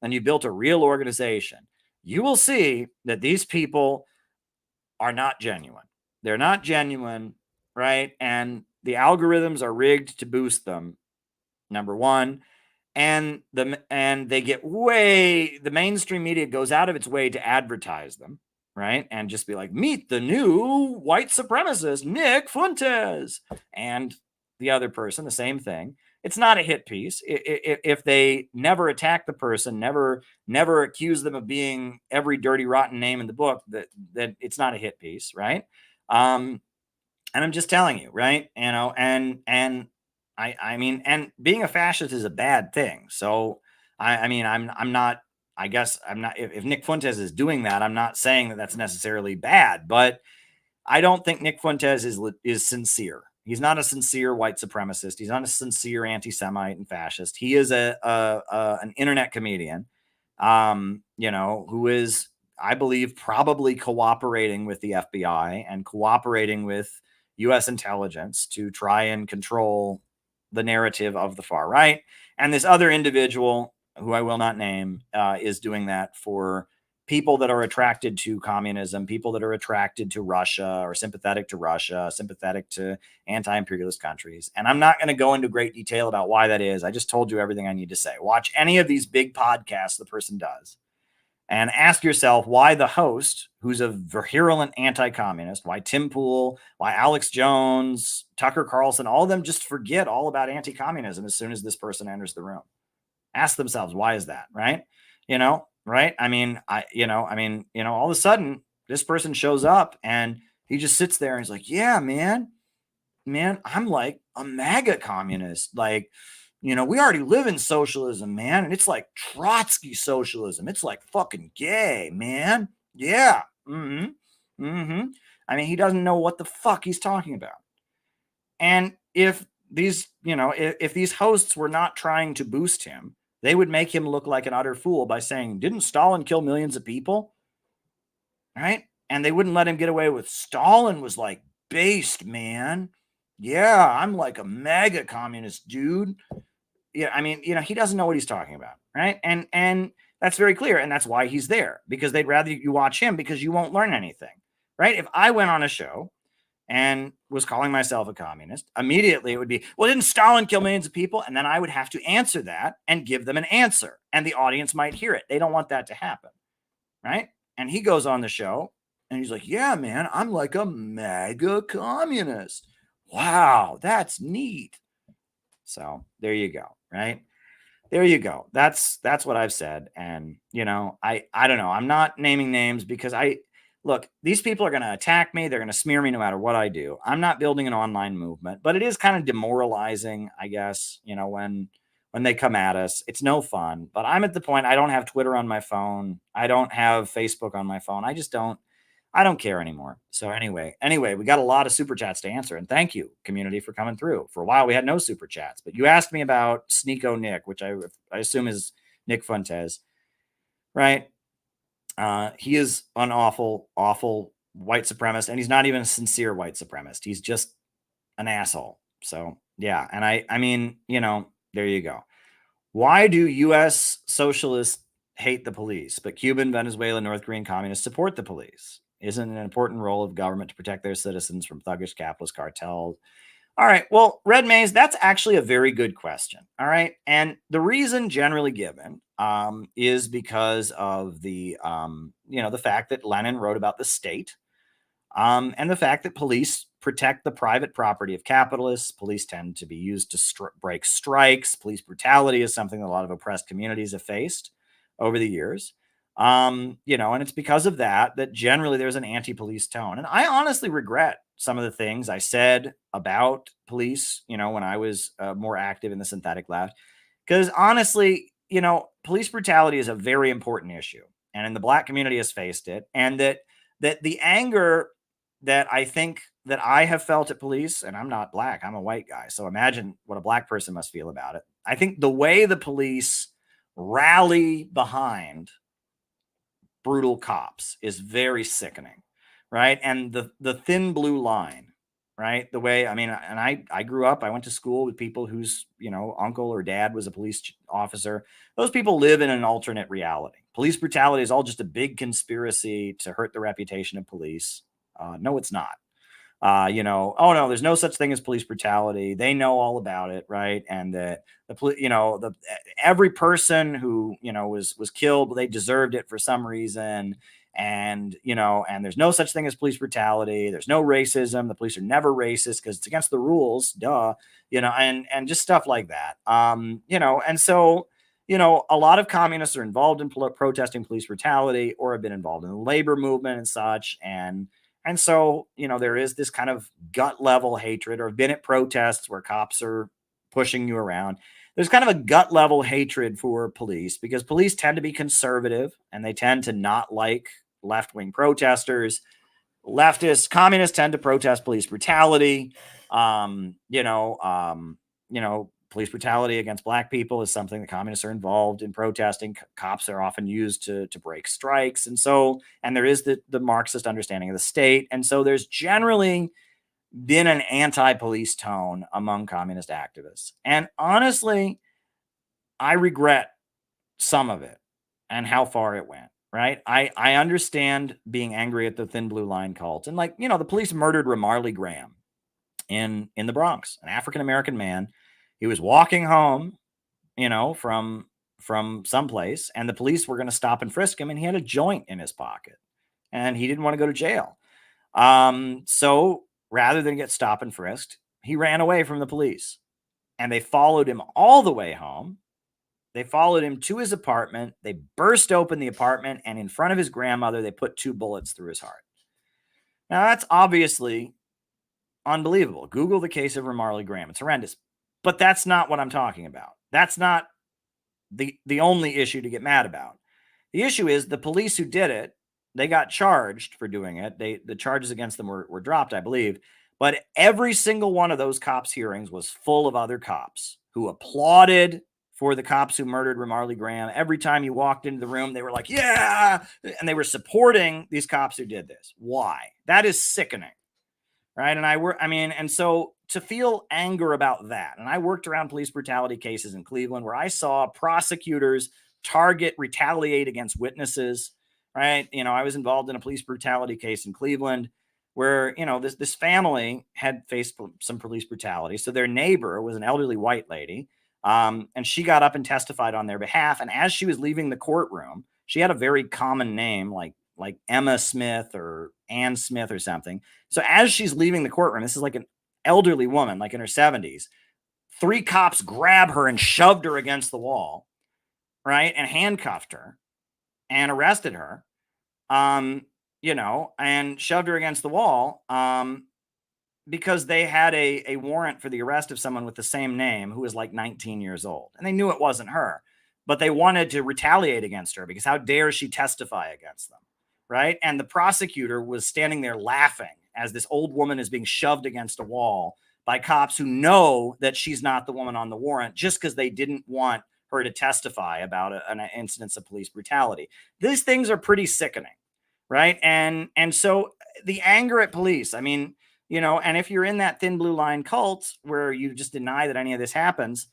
and you built a real organization, you will see that these people are not genuine. They're not genuine, right? And the algorithms are rigged to boost them, number one. And they get the mainstream media goes out of its way to advertise them, right? And just be like, meet the new white supremacist, Nick Fuentes. And the other person, the same thing. it's not a hit piece. If they never attack the person, never accuse them of being every dirty, rotten name in the book, that it's not a hit piece, right? And I'm just telling you, right? You know, and I mean, and being a fascist is a bad thing. So I mean, I'm not. I guess I'm not. If Nick Fuentes is doing that, I'm not saying that that's necessarily bad, but I don't think Nick Fuentes is sincere. He's not a sincere white supremacist. He's not a sincere anti-Semite and fascist. He is an internet comedian, you know, who is, I believe, probably cooperating with the FBI and cooperating with U.S. intelligence to try and control the narrative of the far right. And this other individual, who I will not name, is doing that for people that are attracted to communism, people that are attracted to Russia or sympathetic to Russia, sympathetic to anti-imperialist countries. And I'm not going to go into great detail about why that is. I just told you everything I need to say. Watch any of these big podcasts the person does and ask yourself why the host, who's a virulent anti-communist, why Tim Pool, why Alex Jones, Tucker Carlson, all of them just forget all about anti-communism as soon as this person enters the room. Ask themselves, why is that, right? You know, right? I mean, all of a sudden this person shows up and he just sits there and he's like, yeah, man, I'm like a MAGA communist. Like, you know, we already live in socialism, man. And it's like Trotsky socialism. It's like fucking gay, man. Yeah. I mean, he doesn't know what the fuck he's talking about. And if these, you know, if these hosts were not trying to boost him, they would make him look like an utter fool by saying, didn't Stalin kill millions of people? Right? And they wouldn't let him get away with Stalin was like based, man. Yeah, I'm like a MAGA communist, dude. Yeah, I mean, you know, he doesn't know what he's talking about, right? And that's very clear, and that's why he's there, because they'd rather you watch him because you won't learn anything, right? If I went on a show and was calling myself a communist, immediately it would be, well, didn't Stalin kill millions of people? And then I would have to answer that and give them an answer, and the audience might hear it. They don't want that to happen, right? And he goes on the show and he's like, yeah, man, I'm like a MAGA communist. Wow, that's neat. So there you go, right? There you go. That's what I've said. And, you know, I don't know. I'm not naming names because look, these people are going to attack me. They're going to smear me no matter what I do. I'm not building an online movement, but it is kind of demoralizing, I guess, you know, when they come at us. It's no fun, but I'm at the point, I don't have Twitter on my phone. I don't have Facebook on my phone. I don't care anymore. So anyway, we got a lot of super chats to answer, and thank you, community, for coming through. For a while, we had no super chats, but you asked me about Sneeko Nick, which I assume is Nick Fuentes, right? He is an awful, awful white supremacist, and he's not even a sincere white supremacist. He's just an asshole. So yeah, and I mean, you know, there you go. Why do U.S. socialists hate the police, but Cuban, Venezuelan, North Korean communists support the police? Isn't an important role of government to protect their citizens from thuggish capitalist cartels? All right. Well, Red Maze, that's actually a very good question. All right. And the reason generally given is because of the, you know, the fact that Lenin wrote about the state and the fact that police protect the private property of capitalists. Police tend to be used to break strikes. Police brutality is something that a lot of oppressed communities have faced over the years. You know, and it's because of that generally there's an anti-police tone. And I honestly regret some of the things I said about police, you know, when I was more active in the synthetic left, because honestly, you know, police brutality is a very important issue, and the Black community has faced it. And that the anger that I think that I have felt at police, and I'm not Black, I'm a white guy, so imagine what a Black person must feel about it. I think the way the police rally behind brutal cops is very sickening, right? And the thin blue line, right? The way, I mean, and I grew up, I went to school with people whose, you know, uncle or dad was a police officer. Those people live in an alternate reality. Police brutality is all just a big conspiracy to hurt the reputation of police. No, it's not. You know, oh no, there's no such thing as police brutality. They know all about it, right? And every person who, you know, was killed, they deserved it for some reason. And, and there's no such thing as police brutality. There's no racism. The police are never racist because it's against the rules, duh, and just stuff like that. And so, a lot of communists are involved in protesting police brutality or have been involved in the labor movement and such. And so, there is this kind of gut level hatred, or have been at protests where cops are pushing you around. There's kind of a gut level hatred for police because police tend to be conservative and they tend to not like left-wing protesters. Leftists, communists tend to protest police brutality. Police brutality against black people is something that communists are involved in protesting. Cops are often used to break strikes. And there is the Marxist understanding of the state. And so there's generally been an anti-police tone among communist activists. And honestly, I regret some of it and how far it went, right? I understand being angry at the Thin Blue Line cult. And the police murdered Ramarley Graham in the Bronx, an African-American man. He was walking home, from someplace, and the police were going to stop and frisk him, and he had a joint in his pocket, and he didn't want to go to jail. So rather than get stopped and frisked, he ran away from the police, and they followed him all the way home. They followed him to his apartment. They burst open the apartment, and in front of his grandmother, they put 2 bullets through his heart. Now, that's obviously unbelievable. Google the case of Ramarley Graham. It's horrendous. But that's not what I'm talking about. That's not the only issue to get mad about. The issue is the police who did it, they got charged for doing it. The charges against them were dropped, I believe. But every single one of those cops' hearings was full of other cops who applauded for the cops who murdered Ramarley Graham. Every time you walked into the room, they were like, yeah, and they were supporting these cops who did this. Why? That is sickening, right? And so to feel anger about that, and I worked around police brutality cases in Cleveland where I saw prosecutors retaliate against witnesses, right? I was involved in a police brutality case in Cleveland where, this family had faced some police brutality. So their neighbor was an elderly white lady, and she got up and testified on their behalf. And as she was leaving the courtroom, she had a very common name like Emma Smith or Ann Smith or something. So as she's leaving the courtroom, this is like an elderly woman, like in her 70s, 3 cops grabbed her and shoved her against the wall, right? And handcuffed her and arrested her, and shoved her against the wall because they had a warrant for the arrest of someone with the same name who was like 19 years old. And they knew it wasn't her, but they wanted to retaliate against her because how dare she testify against them, right? And the prosecutor was standing there laughing as this old woman is being shoved against a wall by cops who know that she's not the woman on the warrant just because they didn't want her to testify about an incidence of police brutality. These things are pretty sickening, right? And so the anger at police, and if you're in that Thin Blue Line cult where you just deny that any of this happens,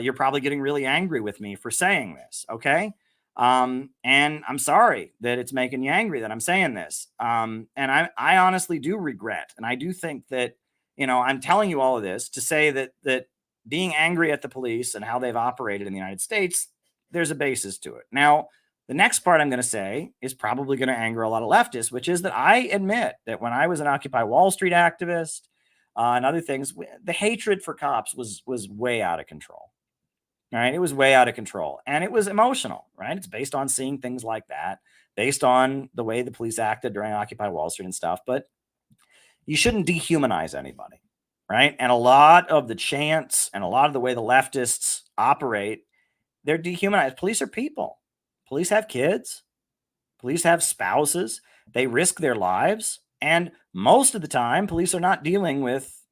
you're probably getting really angry with me for saying this, okay? And I'm sorry that it's making you angry that I'm saying this. And I honestly do regret. And I do think that, I'm telling you all of this to say that being angry at the police and how they've operated in the United States, there's a basis to it. Now, the next part I'm going to say is probably going to anger a lot of leftists, which is that I admit that when I was an Occupy Wall Street activist and other things, the hatred for cops was way out of control. All right. It was way out of control and it was emotional, right? It's based on seeing things like that, based on the way the police acted during Occupy Wall Street and stuff. But you shouldn't dehumanize anybody, right? And a lot of the chants and a lot of the way the leftists operate, they're dehumanized. Police are people. Police have kids. Police have spouses. They risk their lives. And most of the time, police are not dealing with,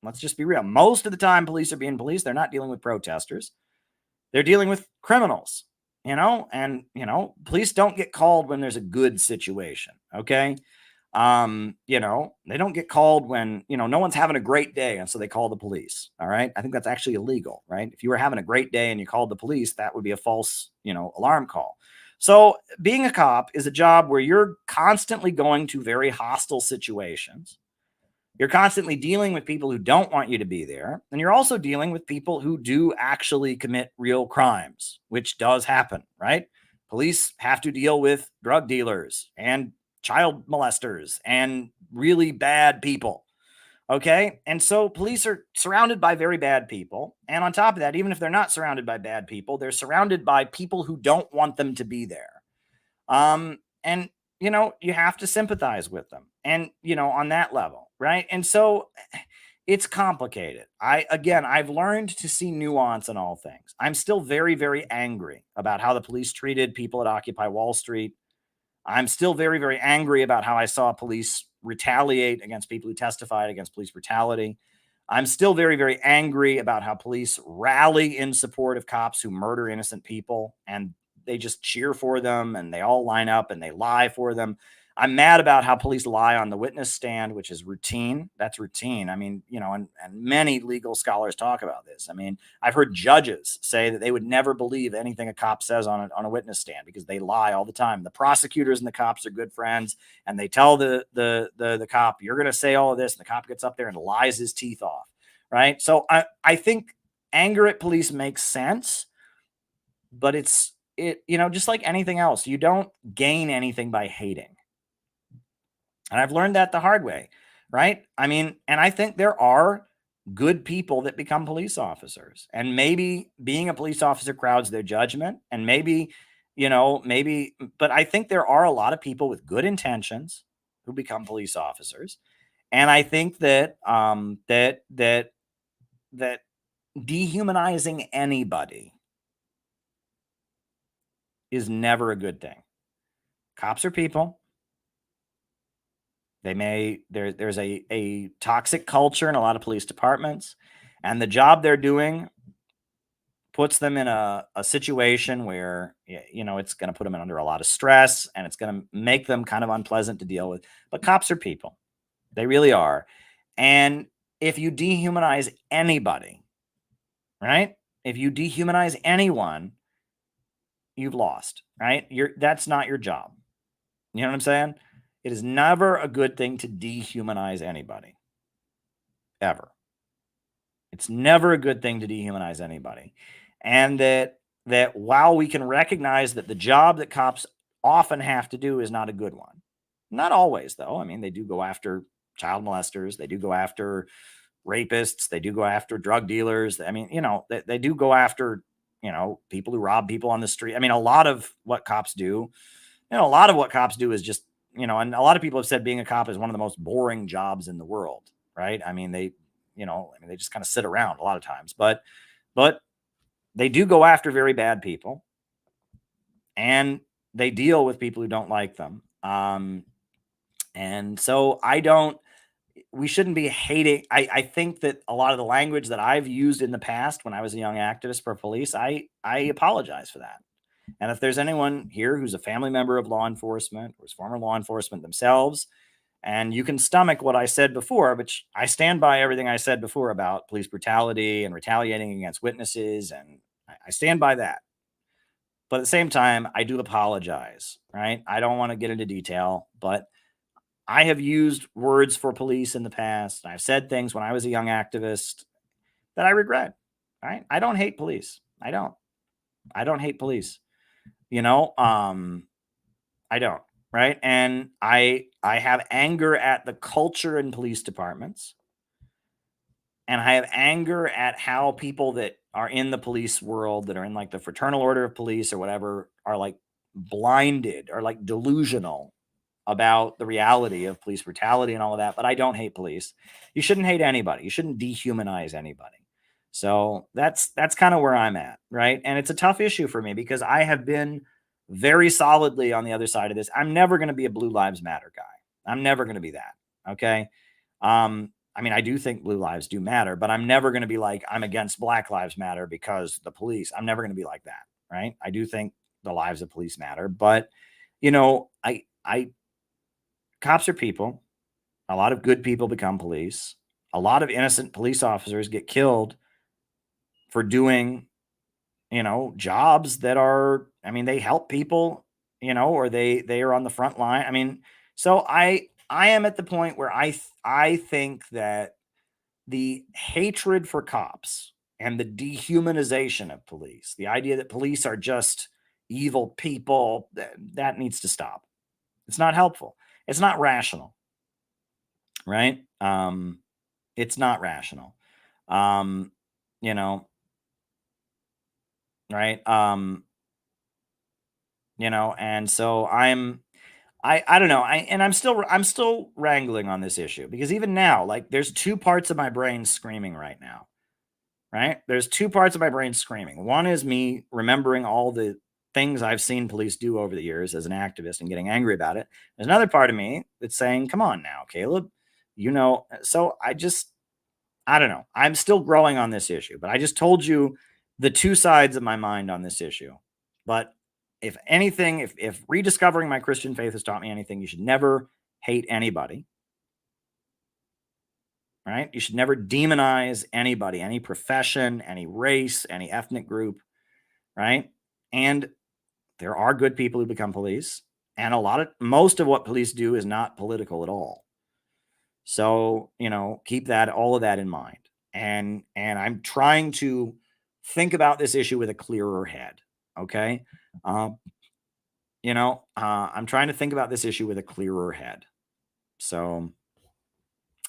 let's just be real. Most of the time, police are being police. They're not dealing with protesters. They're dealing with criminals, and, police don't get called when there's a good situation. Okay. They don't get called when, no one's having a great day. And so they call the police. All right. I think that's actually illegal, right? If you were having a great day and you called the police, that would be a false, alarm call. So being a cop is a job where you're constantly going to very hostile situations. You're constantly dealing with people who don't want you to be there. And you're also dealing with people who do actually commit real crimes, which does happen, right? Police have to deal with drug dealers and child molesters and really bad people. Okay. And so police are surrounded by very bad people. And on top of that, even if they're not surrounded by bad people, they're surrounded by people who don't want them to be there. And, you know, you have to sympathize with them and, you know, on that level. Right. And so it's complicated. I've learned to see nuance in all things. I'm still very, very angry about how the police treated people at Occupy Wall Street. I'm still very, very angry about how I saw police retaliate against people who testified against police brutality. I'm still very, very angry about how police rally in support of cops who murder innocent people, and they just cheer for them and they all line up and they lie for them. I'm mad about how police lie on the witness stand, which is routine. That's routine. I mean, you know, and many legal scholars talk about this. I mean, I've heard judges say that they would never believe anything a cop says on a witness stand because they lie all the time. The prosecutors and the cops are good friends, and they tell the cop, you're going to say all of this, and the cop gets up there and lies his teeth off, right? So I think anger at police makes sense, but it's you know, just like anything else, you don't gain anything by hating. And I've learned that the hard way, right? I mean, and I think there are good people that become police officers, and maybe being a police officer crowds their judgment, and maybe, you know, but I think there are a lot of people with good intentions who become police officers. And I think that, that dehumanizing anybody is never a good thing. Cops are people. There's a toxic culture in a lot of police departments, and the job they're doing puts them in a situation where, you know, it's going to put them under a lot of stress, and it's going to make them kind of unpleasant to deal with. But cops are people. They really are. And if you dehumanize anybody, right? If you dehumanize anyone, you've lost, right? That's not your job. You know what I'm saying? It is never a good thing to dehumanize anybody, ever. It's never a good thing to dehumanize anybody. And that while we can recognize that the job that cops often have to do is not a good one, not always, though. I mean, they do go after child molesters. They do go after rapists. They do go after drug dealers. I mean, you know, they do go after, you know, people who rob people on the street. I mean, a lot of what cops do is just, you know, and a lot of people have said being a cop is one of the most boring jobs in the world, right? I mean, they just kind of sit around a lot of times, but they do go after very bad people, and they deal with people who don't like them. And so we shouldn't be hating. I think that a lot of the language that I've used in the past when I was a young activist for police, I apologize for that. And if there's anyone here who's a family member of law enforcement or is former law enforcement themselves, and you can stomach what I said before, which I stand by everything I said before about police brutality and retaliating against witnesses, and I stand by that. But at the same time, I do apologize, right? I don't want to get into detail, but I have used words for police in the past. I've said things when I was a young activist that I regret, right? I don't hate police. I don't hate police. You know, I don't, right? And I have anger at the culture in police departments. And I have anger at how people that are in the police world, that are in like the Fraternal Order of Police or whatever, are like blinded or like delusional about the reality of police brutality and all of that. But I don't hate police. You shouldn't hate anybody. You shouldn't dehumanize anybody. So that's kind of where I'm at, right? And it's a tough issue for me because I have been very solidly on the other side of this. I'm never going to be a Blue Lives Matter guy. I'm never going to be that. Okay. I mean, I do think blue lives do matter, but I'm never going to be like, I'm against Black Lives Matter because the police. I'm never going to be like that, right? I do think the lives of police matter, but you know, cops are people. A lot of good people become police. A lot of innocent police officers get killed for doing, you know, jobs that are, I mean, they help people, you know, or they are on the front line. I mean, so I am at the point where I think that the hatred for cops and the dehumanization of police, the idea that police are just evil people. That needs to stop. It's not helpful. It's not rational, right? It's not rational. You know, right? You know, and so I don't know. I'm still wrangling on this issue because even now, like there's two parts of my brain screaming right now. Right? There's two parts of my brain screaming. One is me remembering all the things I've seen police do over the years as an activist and getting angry about it. There's another part of me that's saying, come on now, Caleb, you know, so I don't know. I'm still growing on this issue, but I just told you the two sides of my mind on this issue. But if anything, if rediscovering my Christian faith has taught me anything, you should never hate anybody. Right? You should never demonize anybody, any profession, any race, any ethnic group, right? And there are good people who become police, and most of what police do is not political at all. So, you know, keep all of that in mind. And I'm trying to think about this issue with a clearer head. Okay. You know, I'm trying to think about this issue with a clearer head. So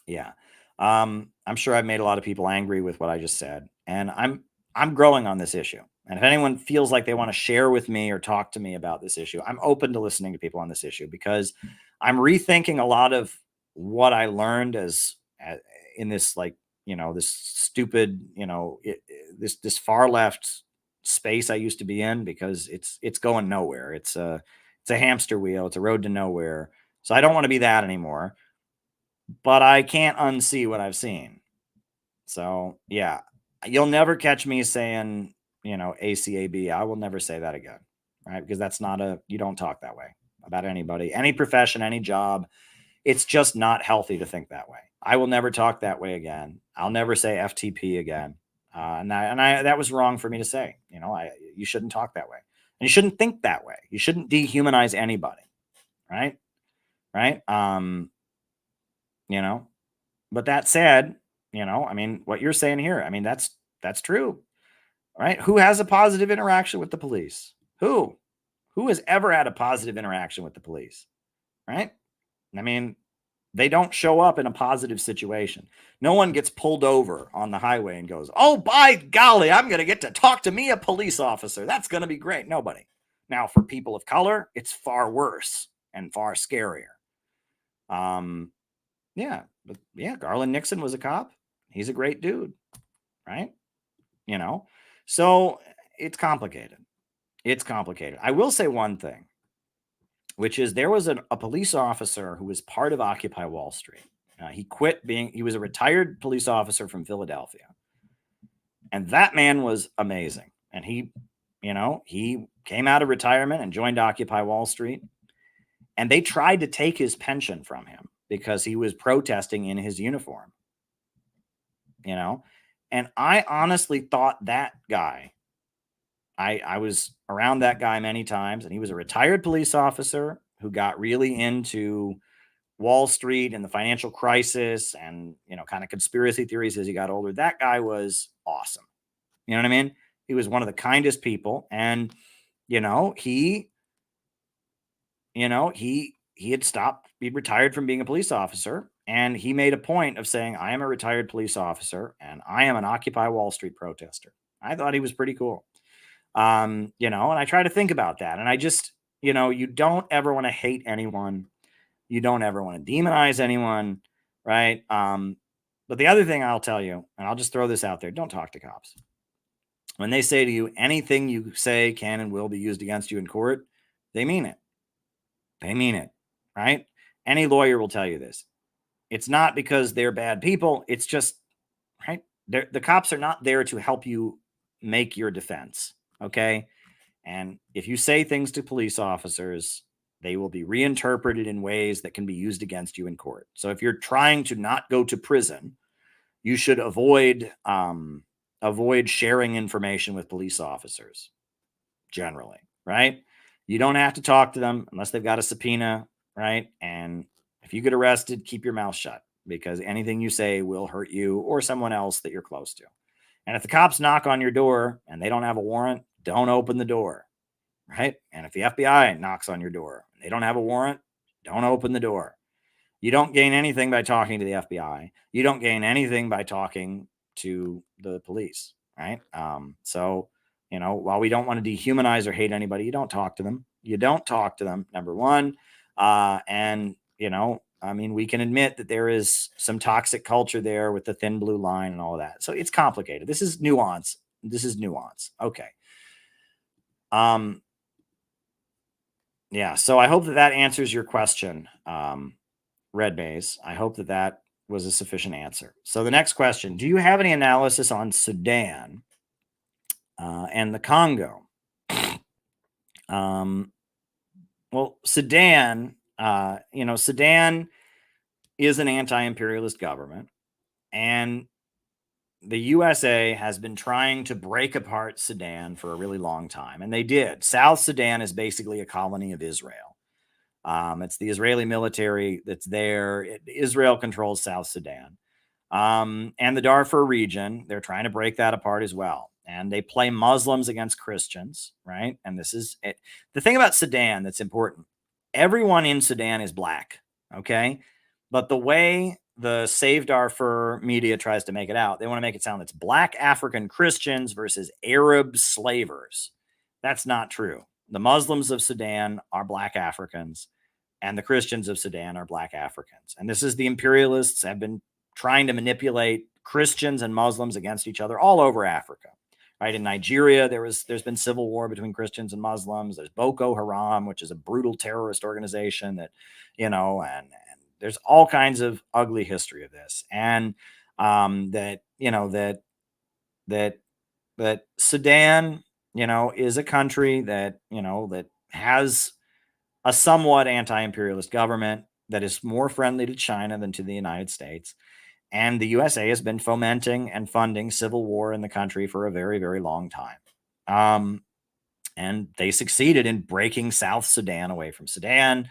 yeah. I'm sure I've made a lot of people angry with what I just said, and I'm growing on this issue. And if anyone feels like they want to share with me or talk to me about this issue, I'm open to listening to people on this issue because I'm rethinking a lot of what I learned in this, like, you know, this stupid, you know, this far left space I used to be in, because it's going nowhere. It's a hamster wheel. It's a road to nowhere. So I don't want to be that anymore. But I can't unsee what I've seen. So, yeah, you'll never catch me saying, you know, ACAB. I will never say that again, right? Because that's you don't talk that way about anybody, any profession, any job. It's just not healthy to think that way. I will never talk that way again. I'll never say FTP again. That was wrong for me to say. You know, you shouldn't talk that way. And you shouldn't think that way. You shouldn't dehumanize anybody, right? Right? You know, but that said, you know, I mean, what you're saying here, I mean, that's true, right? Who has a positive interaction with the police? Who has ever had a positive interaction with the police, right? I mean, they don't show up in a positive situation. No one gets pulled over on the highway and goes, oh, by golly, I'm going to get to talk to me, a police officer. That's going to be great. Nobody. Now, for people of color, it's far worse and far scarier. Yeah, but yeah, Garland Nixon was a cop. He's a great dude, right? You know, so it's complicated. It's complicated. I will say one thing, which is there was a police officer who was part of Occupy Wall Street. He was a retired police officer from Philadelphia. And that man was amazing. And he came out of retirement and joined Occupy Wall Street. And they tried to take his pension from him because he was protesting in his uniform, you know? And I honestly thought that guy, I was around that guy many times, and he was a retired police officer who got really into Wall Street and the financial crisis and, you know, kind of conspiracy theories as he got older. That guy was awesome. You know what I mean? He was one of the kindest people. And, he he'd retired from being a police officer, and he made a point of saying, I am a retired police officer and I am an Occupy Wall Street protester. I thought he was pretty cool. And I try to think about that. And I just, you don't ever want to hate anyone. You don't ever want to demonize anyone. Right. But the other thing I'll tell you, and I'll just throw this out there, don't talk to cops. When they say to you, anything you say can and will be used against you in court, they mean it. They mean it. Right. Any lawyer will tell you this. It's not because they're bad people. It's just, right. The cops are not there to help you make your defense. Okay. And if you say things to police officers, they will be reinterpreted in ways that can be used against you in court. So if you're trying to not go to prison, you should avoid sharing information with police officers generally, right? You don't have to talk to them unless they've got a subpoena, right? And if you get arrested, keep your mouth shut, because anything you say will hurt you or someone else that you're close to. And if the cops knock on your door and they don't have a warrant, don't open the door. right? And if the FBI knocks on your door, and they don't have a warrant, don't open the door. You don't gain anything by talking to the FBI. You don't gain anything by talking to the police, right? So, you know, while we don't want to dehumanize or hate anybody, you don't talk to them. You don't talk to them, number one. And, you know, I mean, we can admit that there is some toxic culture there with the thin blue line and all of that. So it's complicated. This is nuance. This is nuance. Okay. Yeah. So I hope that that answers your question, Red Base. I hope that that was a sufficient answer. So the next question, do you have any analysis on Sudan and the Congo? Well, Sudan, you know, Sudan is an anti-imperialist government, and the USA has been trying to break apart Sudan for a really long time, and they did. South Sudan is basically a colony of Israel. It's the Israeli military that's there. Israel controls South Sudan. And the Darfur region, they're trying to break that apart as well. And they play Muslims against Christians, right? And this is it. The thing about Sudan that's important. Everyone in Sudan is black, okay? But the way the Save Darfur media tries to make it out, they want to make it sound it's black African Christians versus Arab slavers. That's not true. The Muslims of Sudan are black Africans, and the Christians of Sudan are black Africans. And this is the imperialists have been trying to manipulate Christians and Muslims against each other all over Africa. Right? In Nigeria, there's been civil war between Christians and Muslims. There's Boko Haram, which is a brutal terrorist organization that, you know, and there's all kinds of ugly history of this. And that, you know, that Sudan, you know, is a country that, you know, that has a somewhat anti-imperialist government that is more friendly to China than to the United States. And the USA has been fomenting and funding civil war in the country for a very, very long time. And they succeeded in breaking South Sudan away from Sudan.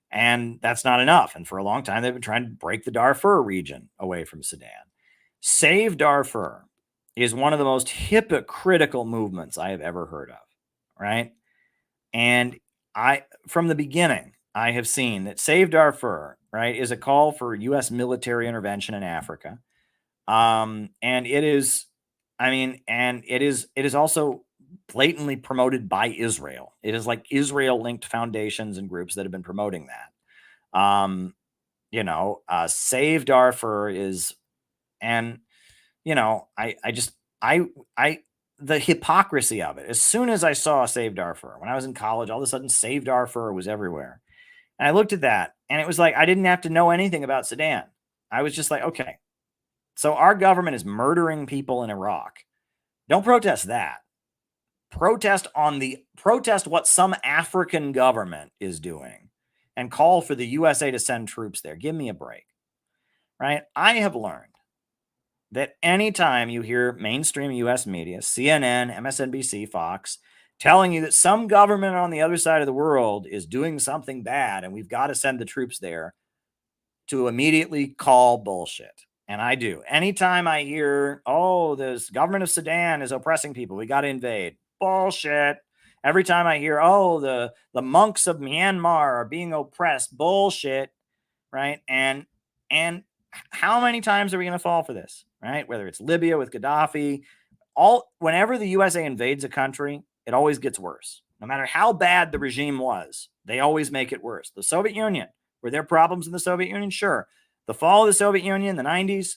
And that's not enough. And for a long time, they've been trying to break the Darfur region away from Sudan. Save Darfur is one of the most hypocritical movements I have ever heard of, right? And from the beginning, I have seen that Save Darfur, right, is a call for U.S. military intervention in Africa. And it is, I mean, and it is also blatantly promoted by Israel. It is like Israel-linked foundations and groups that have been promoting that. You know, Save Darfur is, and, you know, the hypocrisy of it. As soon as I saw Save Darfur, when I was in college, all of a sudden Save Darfur was everywhere. And I looked at that and it was like, I didn't have to know anything about Sudan. I was just like, okay, so our government is murdering people in Iraq. Don't protest that. Protest what some African government is doing and call for the USA to send troops there. Give me a break, right? I have learned that anytime you hear mainstream US media, CNN, MSNBC, Fox, telling you that some government on the other side of the world is doing something bad and we've got to send the troops there, to immediately call bullshit. And I do. Anytime I hear, oh, this government of Sudan is oppressing people, we got to invade. Bullshit. Every time I hear, oh, the monks of Myanmar are being oppressed, bullshit, right? And how many times are we going to fall for this, right? Whether it's Libya with Gaddafi, whenever the USA invades a country, it always gets worse. No matter how bad the regime was, they always make it worse. The Soviet Union, were there problems in the Soviet Union? Sure. The fall of the Soviet Union in the 90s,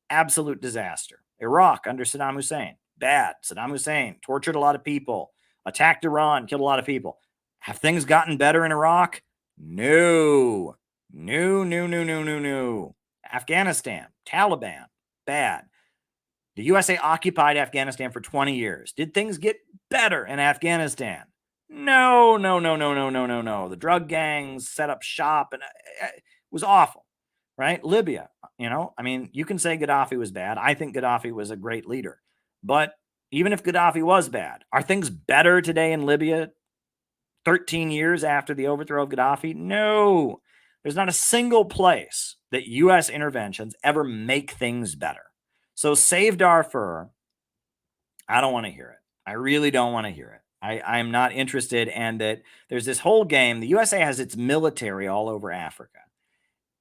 absolute disaster. Iraq under Saddam Hussein, bad. Saddam Hussein tortured a lot of people, attacked Iran, killed a lot of people. Have things gotten better in Iraq? No. Afghanistan, Taliban, bad. The USA occupied Afghanistan for 20 years. Did things get better in Afghanistan? No. The drug gangs set up shop and it was awful, right? Libya, you know, I mean, you can say Gaddafi was bad. I think Gaddafi was a great leader. But even if Gaddafi was bad, are things better today in Libya 13 years after the overthrow of Gaddafi? No. There's not a single place that U.S. interventions ever make things better. So Save Darfur, I don't want to hear it. I really don't want to hear it. I'm not interested. And that there's this whole game. The USA has its military all over Africa,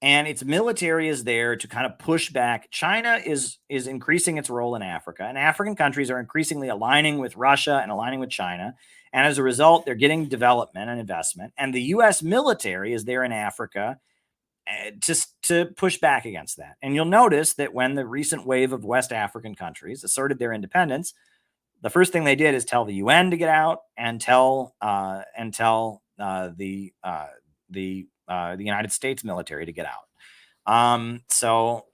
and its military is there to kind of push back. China is increasing its role in Africa, and African countries are increasingly aligning with Russia and aligning with China. And as a result, they're getting development and investment. And the U.S. military is there in Africa just to push back against that. And you'll notice that when the recent wave of West African countries asserted their independence, the first thing they did is tell the UN to get out and tell the United States military to get out. So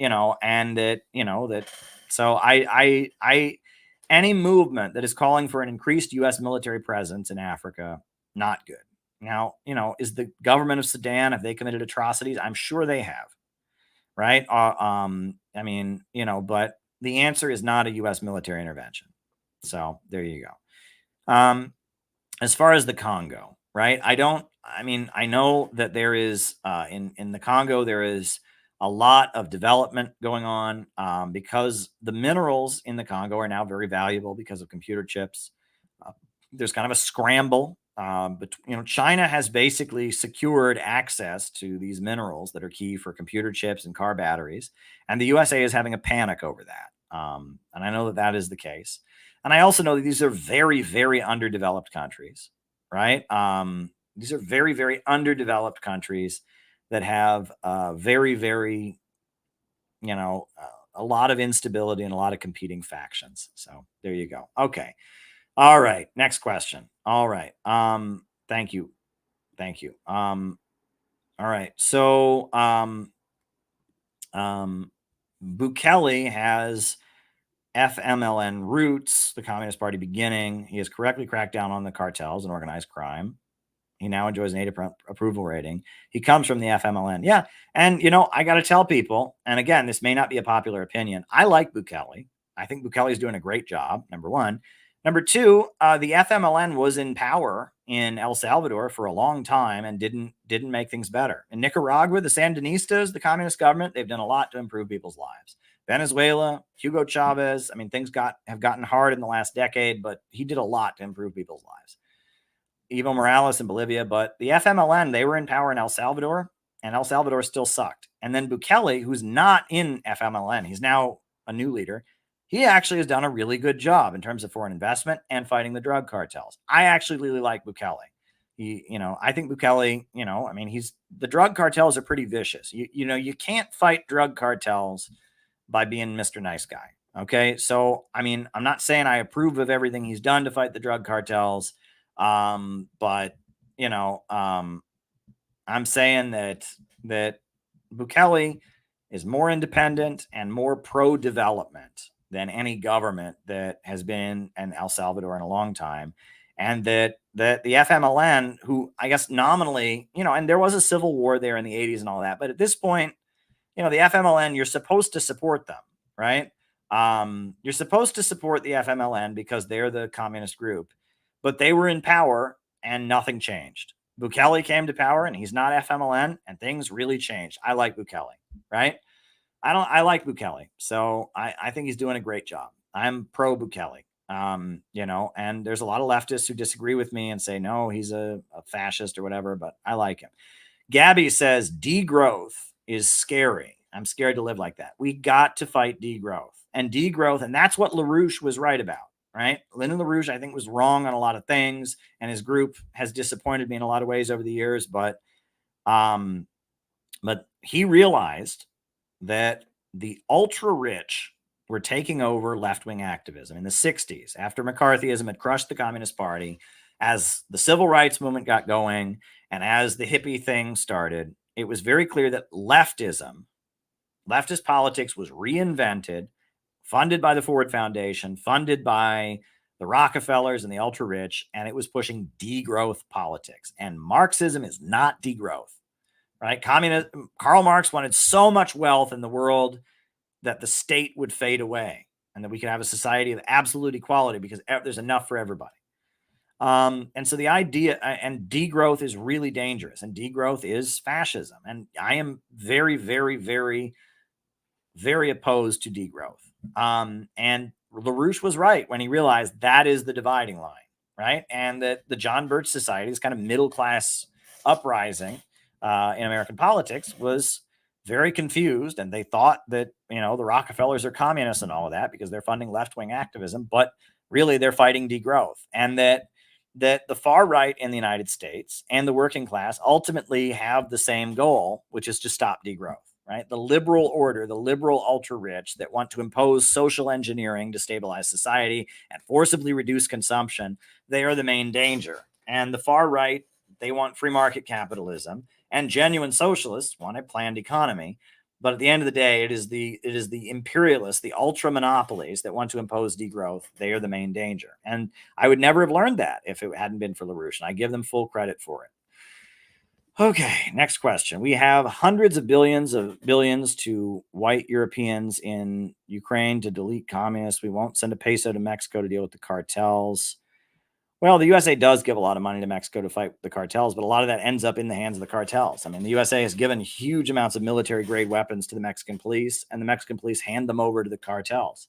any movement that is calling for an increased U.S. military presence in Africa, not good. Now, is the government of Sudan, have they committed atrocities? I'm sure they have, right? But the answer is not a U.S. military intervention. So there you go. As far as the Congo, right? I know that there is, in the Congo, there is a lot of development going on because the minerals in the Congo are now very valuable because of computer chips. There's kind of a scramble. But China has basically secured access to these minerals that are key for computer chips and car batteries, and the USA is having a panic over that. And I know that is the case. And I also know that these are very, very underdeveloped countries, right? These are very, very underdeveloped countries that have very, very, a lot of instability and a lot of competing factions. So there you go. Okay. All right. Next question. All right. Thank you. All right. So Bukele has FMLN roots, the Communist Party beginning. He has correctly cracked down on the cartels and organized crime. He now enjoys an 80% approval rating. He comes from the FMLN. Yeah. And, I got to tell people, and again, this may not be a popular opinion, I like Bukele. I think Bukele is doing a great job, number one. Number two, the FMLN was in power in El Salvador for a long time and didn't make things better. In Nicaragua, the Sandinistas, the communist government, they've done a lot to improve people's lives. Venezuela, Hugo Chavez, things have gotten hard in the last decade, but he did a lot to improve people's lives. Evo Morales in Bolivia, but the FMLN, they were in power in El Salvador, and El Salvador still sucked. And then Bukele, who's not in FMLN, he's now a new leader. He actually has done a really good job in terms of foreign investment and fighting the drug cartels. I actually really like Bukele. I think Bukele, the drug cartels are pretty vicious. You can't fight drug cartels by being Mr. Nice Guy. Okay. So, I'm not saying I approve of everything he's done to fight the drug cartels. But I'm saying that Bukele is more independent and more pro-development than any government that has been in El Salvador in a long time. And that the FMLN, who I guess nominally, and there was a civil war there in the 80s and all that, but at this point, the FMLN, you're supposed to support them, right? You're supposed to support the FMLN because they're the communist group, but they were in power and nothing changed. Bukele came to power and he's not FMLN and things really changed. I like Bukele, right? I like Bukele. So I think he's doing a great job. I'm pro Bukele. And there's a lot of leftists who disagree with me and say, no, he's a fascist or whatever, but I like him. Gabby says degrowth is scary. I'm scared to live like that. We got to fight degrowth, and that's what LaRouche was right about, right? Lyndon LaRouche, I think, was wrong on a lot of things, and his group has disappointed me in a lot of ways over the years, but he realized that the ultra rich were taking over left-wing activism in the 60s after McCarthyism had crushed the Communist Party. As the civil rights movement got going and as the hippie thing started, it was very clear that leftist politics was reinvented, funded by the Ford Foundation, funded by the Rockefellers and the ultra rich, and it was pushing degrowth politics. And Marxism is not degrowth, right? Karl Marx wanted so much wealth in the world that the state would fade away and that we could have a society of absolute equality because there's enough for everybody. And so the idea, and degrowth is really dangerous, and degrowth is fascism. And I am very, very, very, very opposed to degrowth. And LaRouche was right when he realized that is the dividing line, right? And that the John Birch Society, this kind of middle class uprising in American politics, was very confused, and they thought that, you know, the Rockefellers are communists and all of that because they're funding left-wing activism, but really they're fighting degrowth, and that the far right in the United States and the working class ultimately have the same goal, which is to stop degrowth, right? The liberal order, the liberal ultra-rich that want to impose social engineering to stabilize society and forcibly reduce consumption, they are the main danger. And the far right, they want free market capitalism, and genuine socialists want a planned economy. But at the end of the day, it is the imperialists, the ultra monopolies that want to impose degrowth. They are the main danger. And I would never have learned that if it hadn't been for LaRouche, and I give them full credit for it. Okay, next question. We have hundreds of billions to white Europeans in Ukraine to delete communists. We won't send a peso to Mexico to deal with the cartels. Well, the USA does give a lot of money to Mexico to fight the cartels, but a lot of that ends up in the hands of the cartels. I mean, the USA has given huge amounts of military-grade weapons to the Mexican police, and the Mexican police hand them over to the cartels.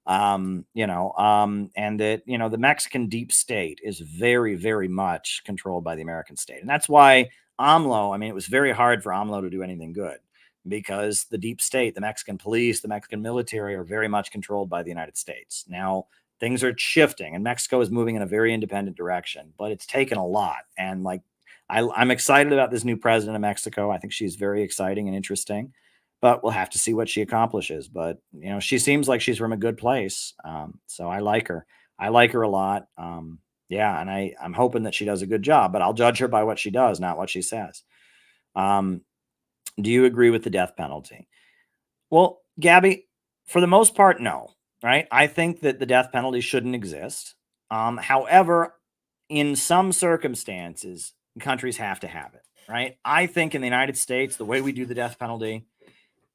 And that, you know, the Mexican deep state is very, very much controlled by the American state. And that's why AMLO, I mean, it was very hard for AMLO to do anything good, because the deep state, the Mexican police, the Mexican military are very much controlled by the United States. Now, things are shifting, and Mexico is moving in a very independent direction, but it's taken a lot. And like, I'm excited about this new president of Mexico. I think she's very exciting and interesting, but we'll have to see what she accomplishes. But, you know, she seems like she's from a good place. So I like her. I like her a lot. Yeah. And I'm hoping that she does a good job, but I'll judge her by what she does, not what she says. Do you agree with the death penalty? Well, Gabby, for the most part, no. Right? I think that the death penalty shouldn't exist. However, in some circumstances, countries have to have it. Right? I think in the United States, the way we do the death penalty,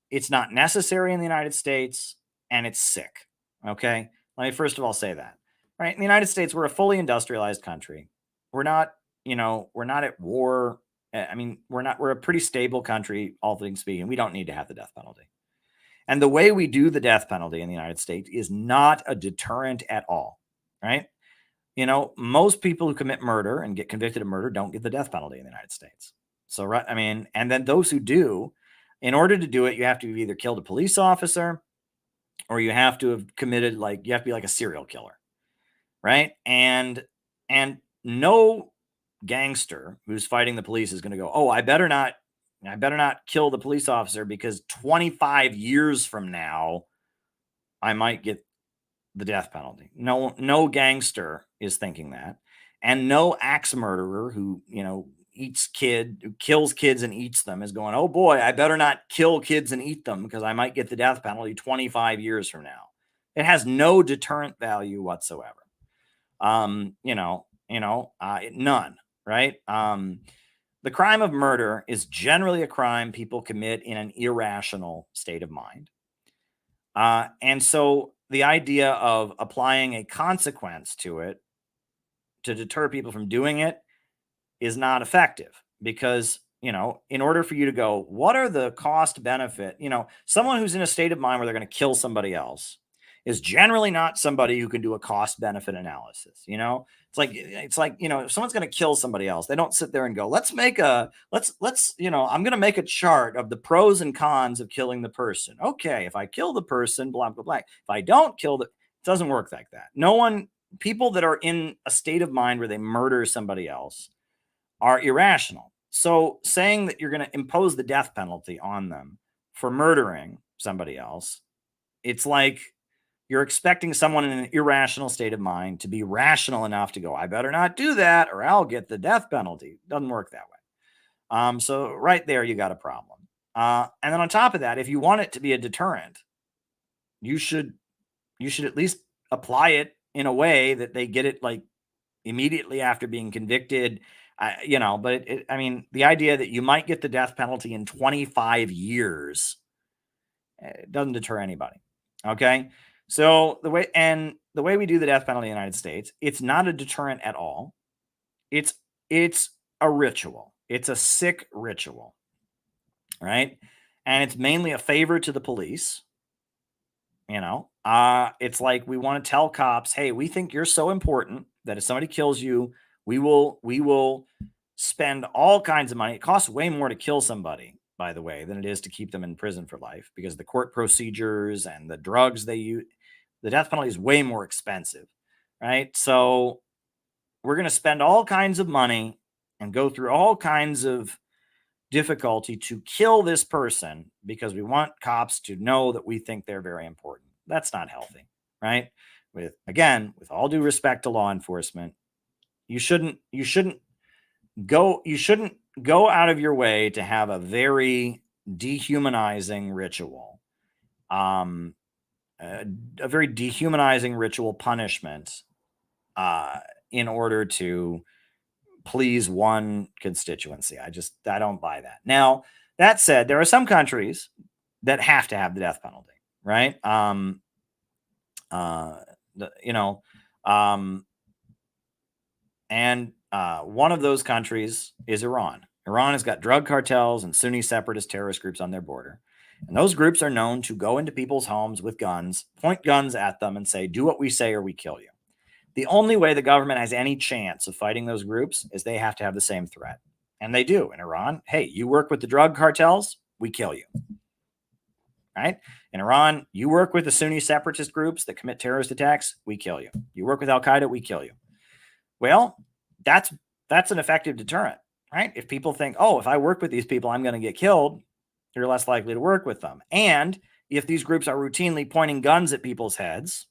it's not necessary in the United States, and it's sick. Okay? Let me first of all say that. Right? In the United States, we're a fully industrialized country. We're not, you know, we're not at war. I mean, we're a pretty stable country, all things speaking. We don't need to have the death penalty. And the way we do the death penalty in the United States is not a deterrent at all, right? You know, most people who commit murder and get convicted of murder don't get the death penalty in the United States. So, right, I mean, and then those who do, in order to do it, you have to have either killed a police officer, or you have to have committed, like, you have to be like a serial killer, right? And no gangster who's fighting the police is going to go, oh, I better not kill the police officer because 25 years from now, I might get the death penalty. No gangster is thinking that. And no axe murderer who, you know, kills kids and eats them is going, oh boy, I better not kill kids and eat them because I might get the death penalty 25 years from now. It has no deterrent value whatsoever. None, right? The crime of murder is generally a crime people commit in an irrational state of mind. And so the idea of applying a consequence to it to deter people from doing it is not effective, because, you know, in order for you to go, what are the cost benefit? You know, someone who's in a state of mind where they're going to kill somebody else is generally not somebody who can do a cost benefit analysis. You know, it's like, you know, if someone's going to kill somebody else, they don't sit there and go, I'm going to make a chart of the pros and cons of killing the person. Okay, if I kill the person, blah, blah, blah. If I don't kill it doesn't work like that. People that are in a state of mind where they murder somebody else are irrational. So saying that you're going to impose the death penalty on them for murdering somebody else, it's like you're expecting someone in an irrational state of mind to be rational enough to go, I better not do that or I'll get the death penalty. Doesn't work that way. So right there, you got a problem. And then on top of that, if you want it to be a deterrent, you should at least apply it in a way that they get it like immediately after being convicted. But the idea that you might get the death penalty in 25 years, it doesn't deter anybody. Okay. So the way we do the death penalty in the United States, it's not a deterrent at all. It's a ritual. It's a sick ritual, right? And it's mainly a favor to the police. You know, it's like we want to tell cops, hey, we think you're so important that if somebody kills you, we will spend all kinds of money. It costs way more to kill somebody, by the way, than it is to keep them in prison for life, because the court procedures and the drugs they use, the death penalty is way more expensive, right? So we're going to spend all kinds of money and go through all kinds of difficulty to kill this person because we want cops to know that we think they're very important. That's not healthy, right? With all due respect to law enforcement, you shouldn't go out of your way to have a very dehumanizing ritual, a very dehumanizing ritual punishment in order to please one constituency. I don't buy that. Now, that said, there are some countries that have to have the death penalty, right? One of those countries is Iran. Iran has got drug cartels and Sunni separatist terrorist groups on their border. And those groups are known to go into people's homes with guns, point guns at them and say, do what we say or we kill you. The only way the government has any chance of fighting those groups is they have to have the same threat. And they do in Iran. Hey, you work with the drug cartels, we kill you. Right? In Iran, you work with the Sunni separatist groups that commit terrorist attacks, we kill you. You work with Al-Qaeda, we kill you. Well, that's an effective deterrent, right? If people think, oh, if I work with these people, I'm going to get killed, you're less likely to work with them. And if these groups are routinely pointing guns at people's heads,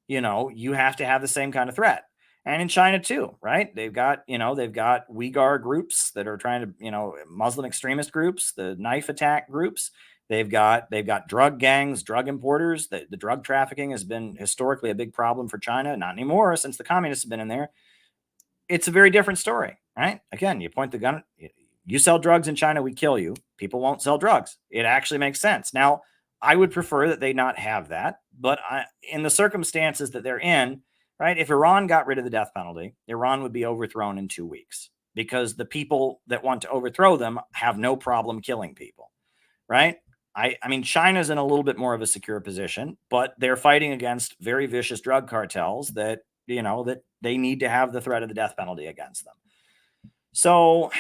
you have to have the same kind of threat. And in China too, right? They've got Uyghur groups that are trying to, Muslim extremist groups, the knife attack groups. They've got drug gangs, drug importers. The drug trafficking has been historically a big problem for China. Not anymore since the communists have been in there. It's a very different story, right? Again, you point the gun, you sell drugs in China, we kill you. People won't sell drugs. It actually makes sense. Now, I would prefer that they not have that, but in the circumstances that they're in, right? If Iran got rid of the death penalty, Iran would be overthrown in 2 weeks because the people that want to overthrow them have no problem killing people, right? I mean, China's in a little bit more of a secure position, but they're fighting against very vicious drug cartels that they need to have the threat of the death penalty against them. So,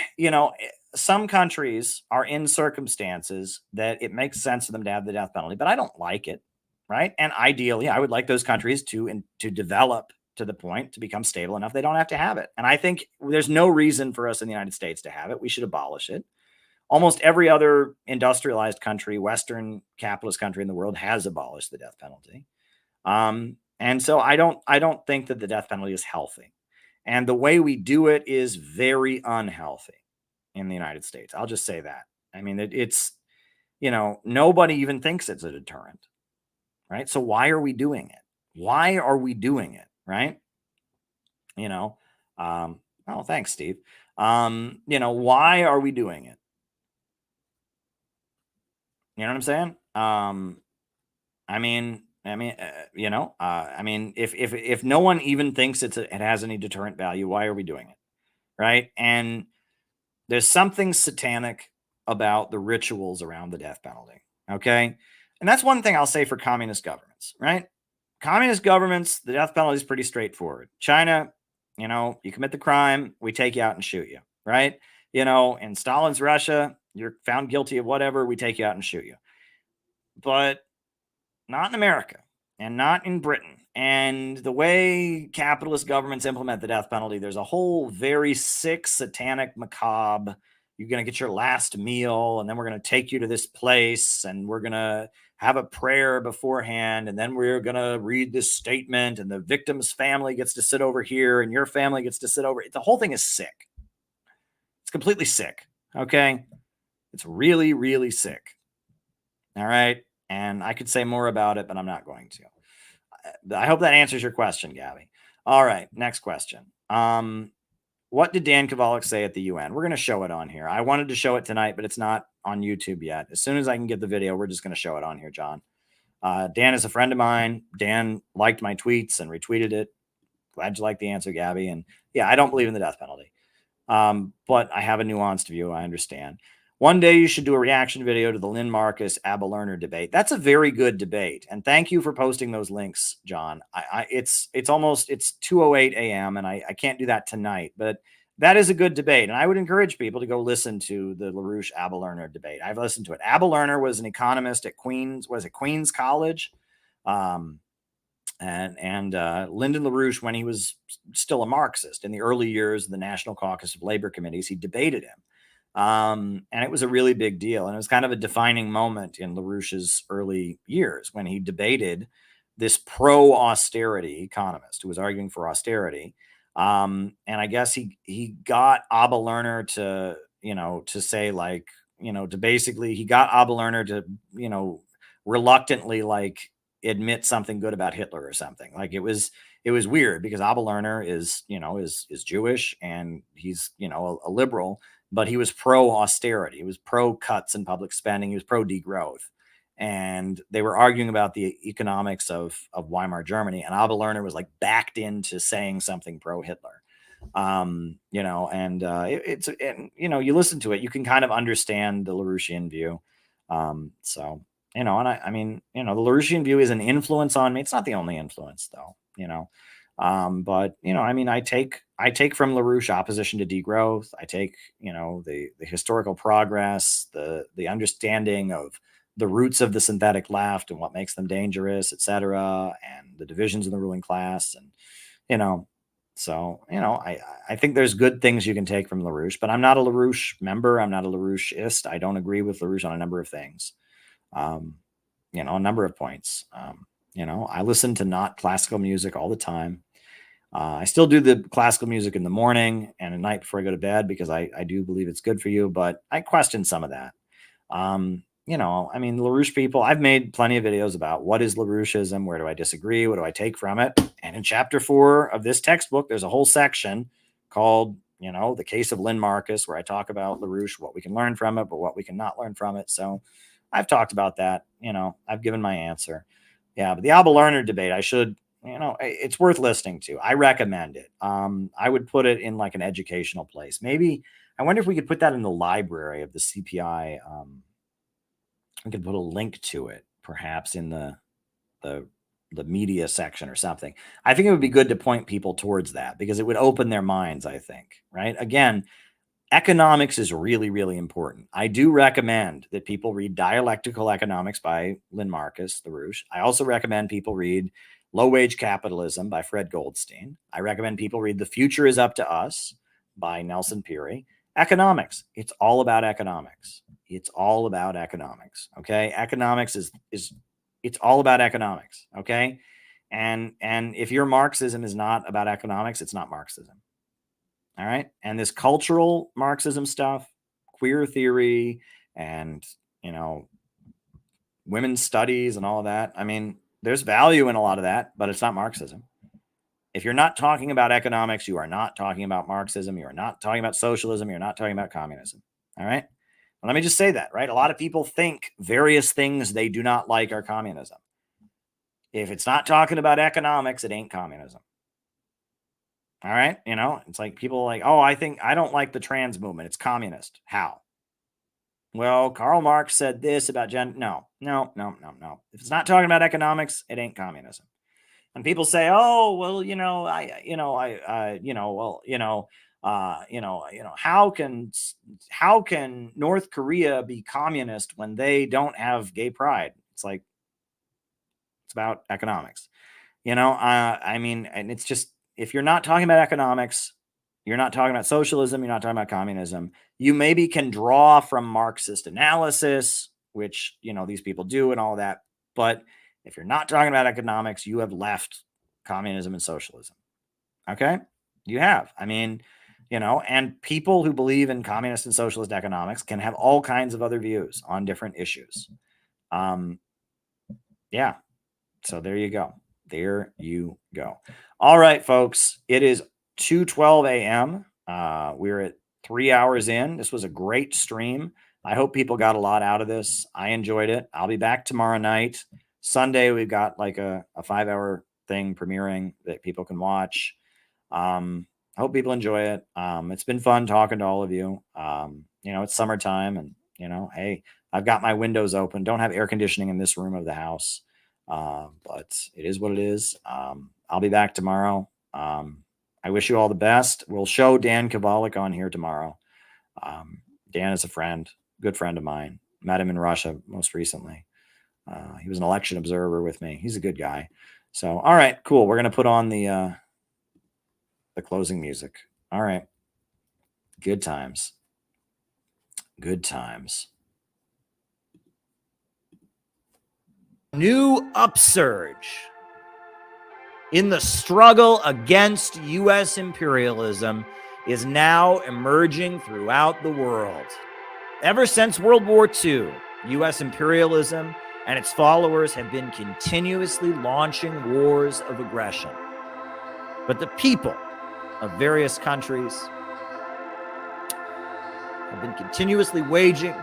some countries are in circumstances that it makes sense for them to have the death penalty, but I don't like it, right? And ideally, I would like those countries to develop to the point to become stable enough they don't have to have it. And I think there's no reason for us in the United States to have it. We should abolish it. Almost every other industrialized country, Western capitalist country in the world has abolished the death penalty. And so I don't think that the death penalty is healthy. And the way we do it is very unhealthy in the United States. I'll just say that. I mean, it's nobody even thinks it's a deterrent, right? So why are we doing it? Why are we doing it, right? Oh, thanks, Steve. Why are we doing it? You know what I'm saying? If no one even thinks it has any deterrent value, why are we doing it? Right. And there's something satanic about the rituals around the death penalty. Okay. And that's one thing I'll say for communist governments, right? Communist governments, the death penalty is pretty straightforward. China, you commit the crime, we take you out and shoot you, right? In Stalin's Russia, you're found guilty of whatever, we take you out and shoot you. But not in America and not in Britain. And the way capitalist governments implement the death penalty, there's a whole very sick, satanic, macabre. You're going to get your last meal, and then we're going to take you to this place, and we're going to have a prayer beforehand, and then we're going to read this statement, and the victim's family gets to sit over here, and your family gets to sit over. The whole thing is sick. It's completely sick. Okay? It's really, really sick. All right? And I could say more about it, but I'm not going to. I hope that answers your question, Gabby. All right, next question. What did Dan Kovalik say at the UN? We're going to show it on here. I wanted to show it tonight, but it's not on YouTube yet. As soon as I can get the video, we're just going to show it on here, John. Dan is a friend of mine. Dan liked my tweets and retweeted it. Glad you liked the answer, Gabby. And yeah, I don't believe in the death penalty. But I have a nuanced view. I understand. One day you should do a reaction video to the Lynn Marcus Abba Lerner debate. That's a very good debate, and thank you for posting those links, John. It's 2:08 a.m. and I can't do that tonight, but that is a good debate, and I would encourage people to go listen to the LaRouche Abba Lerner debate. I've listened to it. Abba Lerner was an economist at Queens College, and Lyndon LaRouche, when he was still a Marxist in the early years of the National Caucus of Labor Committees, he debated him. And it was a really big deal. And it was kind of a defining moment in LaRouche's early years when he debated this pro-austerity economist who was arguing for austerity. And I guess he got Abba Lerner to say, like, to basically, he got Abba Lerner to, reluctantly, like, admit something good about Hitler or something. Like, it was weird because Abba Lerner is Jewish, and he's, a liberal, but he was pro-austerity. He was pro-cuts in public spending. He was pro-degrowth. And they were arguing about the economics of Weimar Germany. And Abba Lerner was like backed into saying something pro-Hitler. You listen to it, you can kind of understand the LaRouchian view. The LaRouchian view is an influence on me. It's not the only influence, though, I take from LaRouche opposition to degrowth. I take, the historical progress, the understanding of the roots of the synthetic left and what makes them dangerous, etc., and the divisions in the ruling class. And, I think there's good things you can take from LaRouche, but I'm not a LaRouche member. I'm not a LaRoucheist. I don't agree with LaRouche on a number of things, a number of points. I listen to not classical music all the time. I still do the classical music in the morning and at night before I go to bed because I do believe it's good for you, but I question some of that. LaRouche people, I've made plenty of videos about what is LaRoucheism, where do I disagree, what do I take from it? And in chapter 4 of this textbook, there's a whole section called, the case of Lynn Marcus, where I talk about LaRouche, what we can learn from it, but what we cannot learn from it. So I've talked about that. I've given my answer. Yeah, but the Abba Lerner debate, it's worth listening to. I recommend it. I would put it in like an educational place. Maybe, I wonder if we could put that in the library of the CPI. We could put a link to it, perhaps in the media section or something. I think it would be good to point people towards that because it would open their minds, I think, right? Again, economics is really, really important. I do recommend that people read Dialectical Economics by Lynn Marcus LaRouche. I also recommend people read Low Wage Capitalism by Fred Goldstein. I recommend people read The Future is Up to Us by Nelson Peary. Economics, it's all about economics. It's all about economics. Okay. Economics it's all about economics. Okay. And if your Marxism is not about economics, it's not Marxism. All right. And this cultural Marxism stuff, queer theory, and, women's studies and all of that. I mean, there's value in a lot of that, but it's not Marxism. If you're not talking about economics, you are not talking about Marxism. You are not talking about socialism. You're not talking about communism. All right. Well, let me just say that, right? A lot of people think various things they do not like are communism. If it's not talking about economics, it ain't communism. All right. It's like people are like, oh, I don't like the trans movement. It's communist. How? Well, Karl Marx said this about No. If it's not talking about economics, it ain't communism. And people say, oh, well, how can North Korea be communist when they don't have gay pride? It's like, it's about economics, and it's just, if you're not talking about economics, you're not talking about socialism, you're not talking about communism. You maybe can draw from Marxist analysis, which, these people do and all that. But if you're not talking about economics, you have left communism and socialism. Okay. You have, and people who believe in communist and socialist economics can have all kinds of other views on different issues. Yeah. So there you go. There you go. All right, folks. It is 2:12 a.m. We're at 3 hours in. This was a great stream. I hope people got a lot out of this. I enjoyed it. I'll be back tomorrow night. Sunday, we've got like a 5-hour thing premiering that people can watch. I hope people enjoy it. It's been fun talking to all of you. It's summertime and You know, hey, I've got my windows open. Don't have air conditioning in this room of the house. But it is what it is. I'll be back tomorrow. I wish you all the best. We'll show Dan Kovalik on here tomorrow. Dan is a friend, good friend of mine. Met him in Russia most recently. He was an election observer with me. He's a good guy. So, all right, cool. We're going to put on the closing music. All right. Good times. Good times. New upsurge in the struggle against U.S. imperialism is now emerging throughout the world. Ever since World War II, U.S. imperialism and its followers have been continuously launching wars of aggression. But the people of various countries have been continuously waging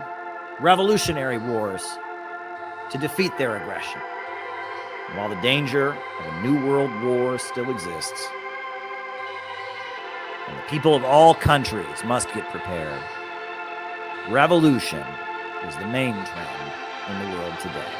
revolutionary wars to defeat their aggression. And while the danger of a new world war still exists, and the people of all countries must get prepared, revolution is the main trend in the world today.